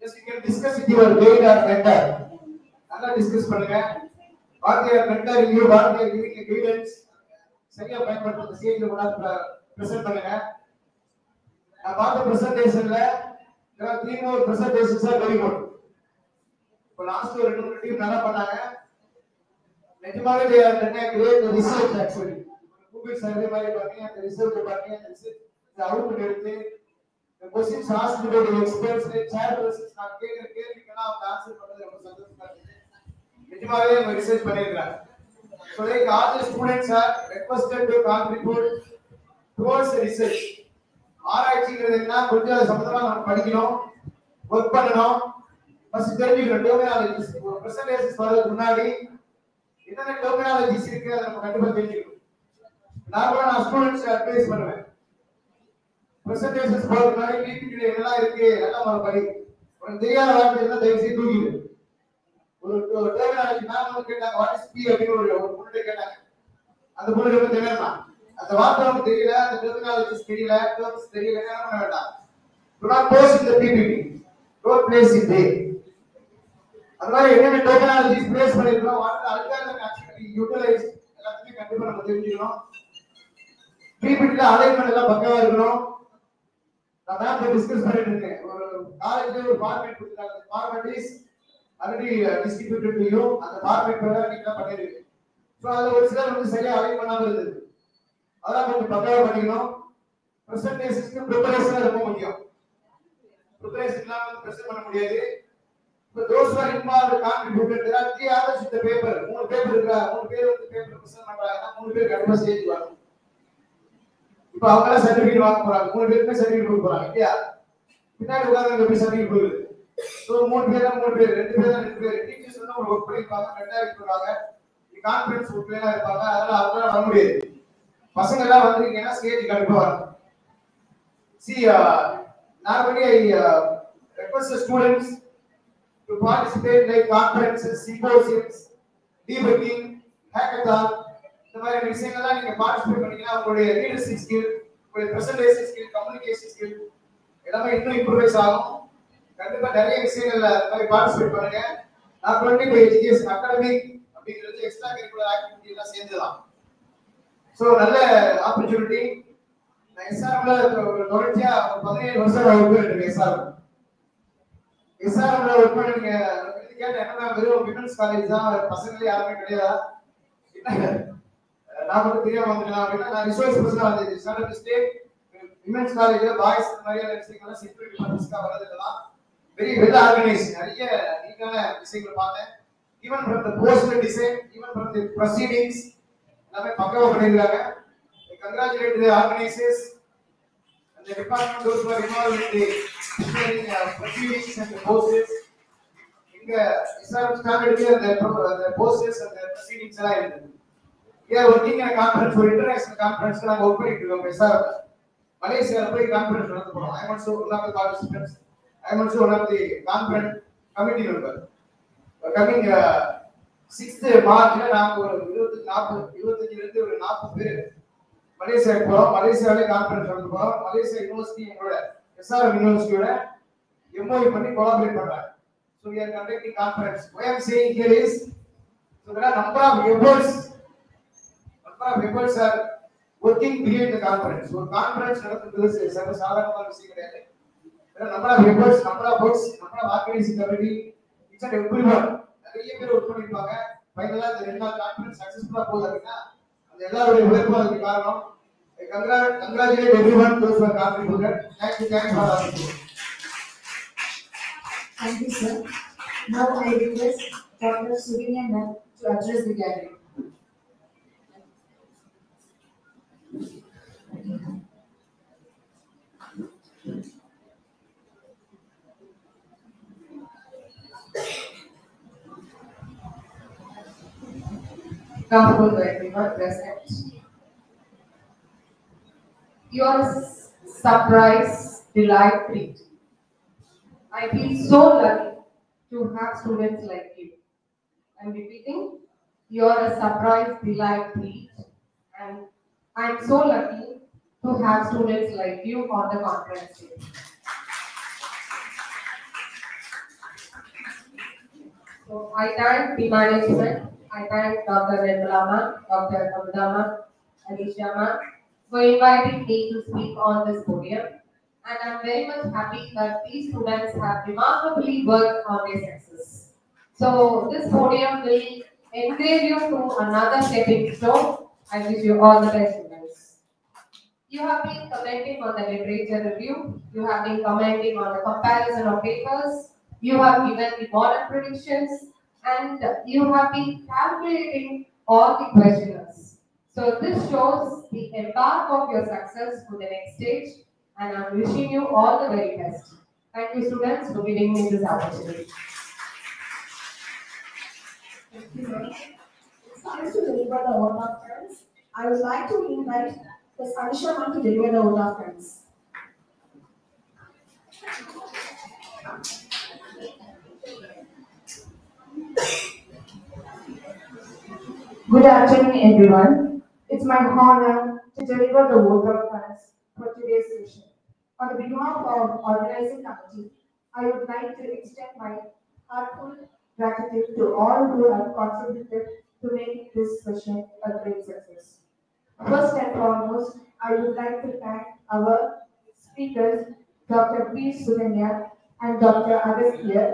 just you can discuss with your guide or mentor. நல்லா டிஸ்கஸ் பண்ணுங்க. What they are mentoring you, what they are giving you guidance, சரியா பயன்படுத்துங்க. ஸ்டேஜ்ல கூட பிரசன்ட் பண்ணுங்க. நான் பார்த்த பிரசன்டேஷன்ல there are 3 more presentations are very good. இப்போ லாஸ்ட் ஒரு 2 டீம் நல்லா பண்ணாங்க. நிஜமாவே they are done a great research actually. Google survey மாதிரி பண்ணி அந்த ரிசர்ச் பண்ணி அந்த ரிசர்ச் அவுட்புட் எடுத்து the questions asked by the experts chairpersons நான் கேக்குற கேள்விக்கெல்லாம் அவங்க ஆன்சர் பண்ணது ரொம்ப சந்தோஷமா இருக்கு. நிஜமாவே அவங்க ரிசர்ச் பண்ணிருக்காங்க. So like all the students are requested to contribute towards the research. ஆராய்ச்சிங்கிறது என்ன கொஞ்சம் சம்பந்தமா நம்ம படிக்கணும், ஒர்க் பண்ணணும், ஃபர்ஸ்ட் தெரிஞ்சுக்கணும் டெர்மினாலஜிஸ். ஒரு பிரசன்டேஷன்ஸ் வரதுக்கு முன்னாடி என்னென்ன டெர்மினாலஜிஸ் இருக்கு அதை நம்ம கண்டிப்பா தெரிஞ்சுக்கணும். நான் ஸ்டூடெண்ட்ஸ் அட்வைஸ் பண்ணுவேன். பிரசன்டேஷன்ஸ் போறதுக்கு முன்னாடி பிபிடி என்னெல்லாம் இருக்கு எல்லாம் நம்ம படி. உனக்கு தெரியாத வார்த்தை இருந்தா தயவு செய்து தூக்கிடு. ஒரு டெர்மினாலஜி மேம் வந்து கேட்டாங்க வாட் இஸ் பி அப்படின்னு ஒரு பொண்ணு கேட்டாங்க. அந்த பொண்ணு ரொம்ப தெரியல. அந்த வார்த்தை நமக்கு தெரியல, அந்த டெர்மினாலஜிஸ் தெரியல, டெர்ம்ஸ் தெரியல, என்ன பண்ண வேண்டாம். Do not post in the PPT. Don't place it there. அந்த மாதிரி என்னென்ன டெர்மினாலஜிஸ் பிளேஸ் பண்ணிருக்கோம், what are algorithm actually utilize எல்லாத்தையும் கண்டிப்பா நம்ம தெரிஞ்சுக்கணும். PPT அலைன்மென்ட் எல்லாம் பக்கவா இருக்கணும். நான் மேம் டிஸ்கஸ் பண்ணிட்டு இருக்கேன். ஒரு காலேஜ்ல ஒரு ஃபார்மேட் கொடுத்தாங்க. அந்த format is already distributed to you. அந்த ஃபார்மேட் பிரகாரம் நீங்க பண்ணிருக்கீங்க. சோ அது ஒரு சிலர் வந்து சரியா அலைன் பண்ணாம இருந்தது. அதான் கொஞ்சம் பக்கவா பண்ணிக்கணும். பிரசன்டேஷனுக்கு ப்ரிப்பரேஷன் ரொம்ப முக்கியம். ப்ரிப்பரேஷன் இல்லாம வந்து பிரசன்ட் பண்ண முடியாது. இப்போ those who are involved contributed there are 3 others with the paper. 3 paper இருக்கா, 3 பேர் வந்து பேப்பர் பிரசன்ட் பண்றாங்கன்னா 3 பேர் கண்டிப்பா ஸ்டேஜ் வரணும். இப்போ அவங்கள சர்டிபிகேட் வாங்க போறாங்க. 3 பேருக்கு சர்டிபிகேட் கொடுக்க போறாங்க இல்லையா? பின்னாடி உட்கார்ந்து எப்படி சர்டிபிகேட் கொடுக்குது? சோ 3 பேர் 2 பேர் டீச்சர்ஸ் வந்து ஒரு ஒர்க் பண்ணிருப்பாங்க, ரெண்டா இருப்பாங்க. இந்த கான்ஃபரன்ஸ் ஒர்க்ல இருப்பாங்க. அதனால அவங்களால வர முடியாது. பசங்க எல்லாம் வந்திருக்கீங்கன்னா ஸ்டேஜ் கண்டிப்பா வரணும். See, normally I request the students to participate like conferences, symposiums, debating, hackathon. இந்த மாதிரி விஷயங்கள்லாம் நீங்க பார்ட்டிசிபேட் பண்ணீங்கன்னா உங்களுடைய லீடர்ஷிப் ஸ்கில், உங்களுடைய பிரசன்டேஷன் ஸ்கில், கம்யூனிகேஷன் ஸ்கில் எல்லாமே இன்னும் இம்ப்ரூவைஸ் ஆகும். கண்டிப்பா நிறைய விஷயங்கள்ல இந்த மாதிரி பார்ட்டிசிபேட் பண்ணுங்க. Not only by education, academic அப்படிங்கிறது எக்ஸ்ட்ரா கரிக்குலர் ஆக்டிவிட்டி எல்லாம் சேர்ந்துதான். சோ நல்ல ஆப்பர்ச்சுனிட்டி. நான் எஸ்ஆர்எம்ல ஒரு தொடர்ச்சியா 17 வருஷம் ஒர்க் பண்ணிருக்கேன். எஸ்ஆர்எம்ல ஒர்க் பண்ணிருங்க. கேட்டேன் என்ன வெறும் விமென்ஸ் காலேஜ் தான், பசங்களே யாருமே கிடையாதா? நான் மட்டும் தெரியாம வந்துட்டேன் அப்படின்னா நான் ரிசோர்ஸ் பர்சனா வந்து ஸ்டார்ட் ஸ்டேட் விமென்ஸ் காலேஜ்ல பாய்ஸ் மாதிரியான விஷயங்கள்லாம் செக்யூரிட்டி பர்பஸ்க்காக வரதுலாம் வெரி வெல் ஆர்கனைஸ்ட், நிறைய நீட்டான விஷயங்கள் பார்த்தேன். Even from the poster design, even from the proceedings எல்லாமே பக்காவா பண்ணிருக்காங்க. Congratulate the organizers and the department those who are involved in the preparing proceedings and the posters. இங்க SRM started here the posters and the proceedings எல்லாம் இருக்கு. We are working in a conference for international conference நாங்க work பண்ணிட்டு இருக்கோம் SRM. மலேசியால போய் conference நடத்த போறோம். I am also one of the participants. I am also one of the conference committee member. Coming 6th மார்ச்ல நாங்க ஒரு 25 இருந்து ஒரு 40 பேர் மலேசியாவுக்கு போறோம். மலேசியாவிலே கான்ஃபரன்ஸ் நடத்த போறோம். மலேசியா யூனிவர்சிட்டி எங்களோட SRM யூனிவர்சிட்டியோட MOU பண்ணி கொலாபரேட் பண்றாங்க. So we are conducting conference. What I am saying here is, so there are number of efforts are working behind the conference. So conference நடத்துறது சாதாரணமான விஷயம் கிடையாது. There are number of efforts, number of works, number of organizing committee, each and everyone. நிறைய பேர் work பண்ணிருப்பாங்க. ஃபைனலா இந்த 2 நாள் கான்ஃபரன்ஸ் சக்சஸ்ஃபுல்லா போகுது அப்படின்னா அந்த எல்லாரோட உழைப்பும் அதுக்கு காரணம். Congratulate everyone those who have contributed. Thank you for that. Thank you, sir. Now I request Dr. Surya ma'am to address the gathering. Comfortable to everyone present. Your surprise delight treat. I feel so lucky to have students like you. I'm repeating, you're a surprise delight treat, and I'm so lucky to have students like you on the conference day. So I thank the management, I thank Dr. Nirmalama, Dr. Abdama, Alicia ma'am for inviting me to speak on this podium. And I'm very much happy that these students have remarkably worked on their success. So this podium will engrave you to another stepping stone. I wish you all the best, students. You have been commenting on the literature review. You have been commenting on the comparison of papers. You have given the model predictions, and you have been calculating all the questionnaires. So this shows the embark of your success to the next stage. And I'm wishing you all the very best. Thank you, students, for giving me this opportunity. Thank you, ma'am. It's time to deliver the vote of thanks. I would like to invite Ms. Anisha ma'am to deliver the vote of thanks. Good afternoon, everyone. It's my honor to deliver the vote of thanks for today's session. On behalf of organizing committee, I would like to extend my heartfelt gratitude to all who have contributed to make this session a great success. First and foremost, I would like to thank our speakers, Dr. P. Surya and Dr. Agastya,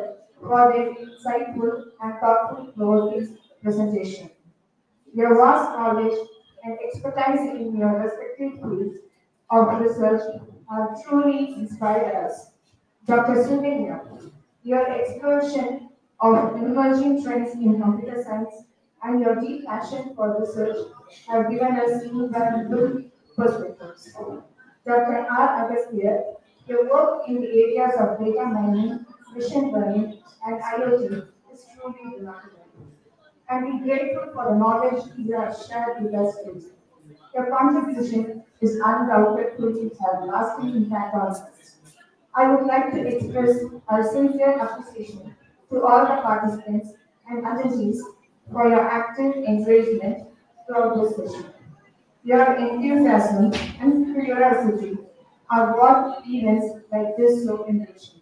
for their insightful and thoughtful provoking presentation. Your vast knowledge and expertise in your respective fields of research have truly inspired us. Dr. Surya, your exploration of emerging trends in computer science and your deep passion for research have given us invaluable perspectives. Dr. R. Agastya, your work in the areas of data mining, machine learning, and IoT is truly remarkable. And be grateful for the knowledge you have shared with us today. Your contribution is undoubtedly have lasting impact on us. I would like to express our sincere appreciation to all the participants and attendees for your active encouragement throughout this session. Your enthusiasm and curiosity are what events like this so enriching.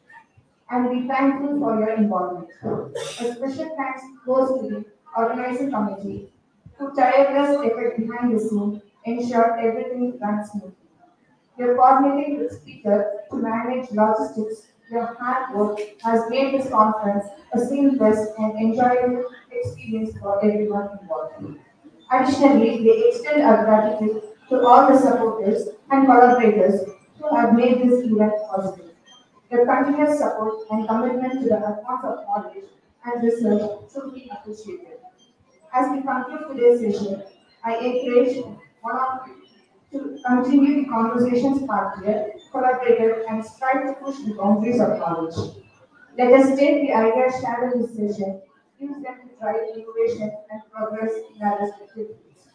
And be thankful for your involvement. A special thanks goes to the organizing committee who tireless effort behind the scene ensured everything runs smoothly. Your coordinating with speaker to manage logistics, your hard work has made this conference a seamless and enjoyable experience for everyone involved. Additionally, we extend our gratitude to all the supporters and collaborators who have made this event possible. Your continuous support and commitment to the advance of knowledge and research truly appreciated. As we conclude today's session, I encourage one of you to continue the conversations sparked here, collaborated, and strive to push the boundaries of knowledge. Let us take the ideas shared in this session, use them to drive innovation and progress in our respective fields.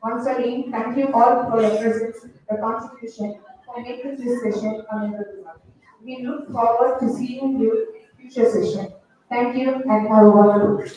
Once again, thank you all for your presence, your contribution, for making this session a memorable one. We look forward to seeing you in future session. Thank you and have a wonderful day.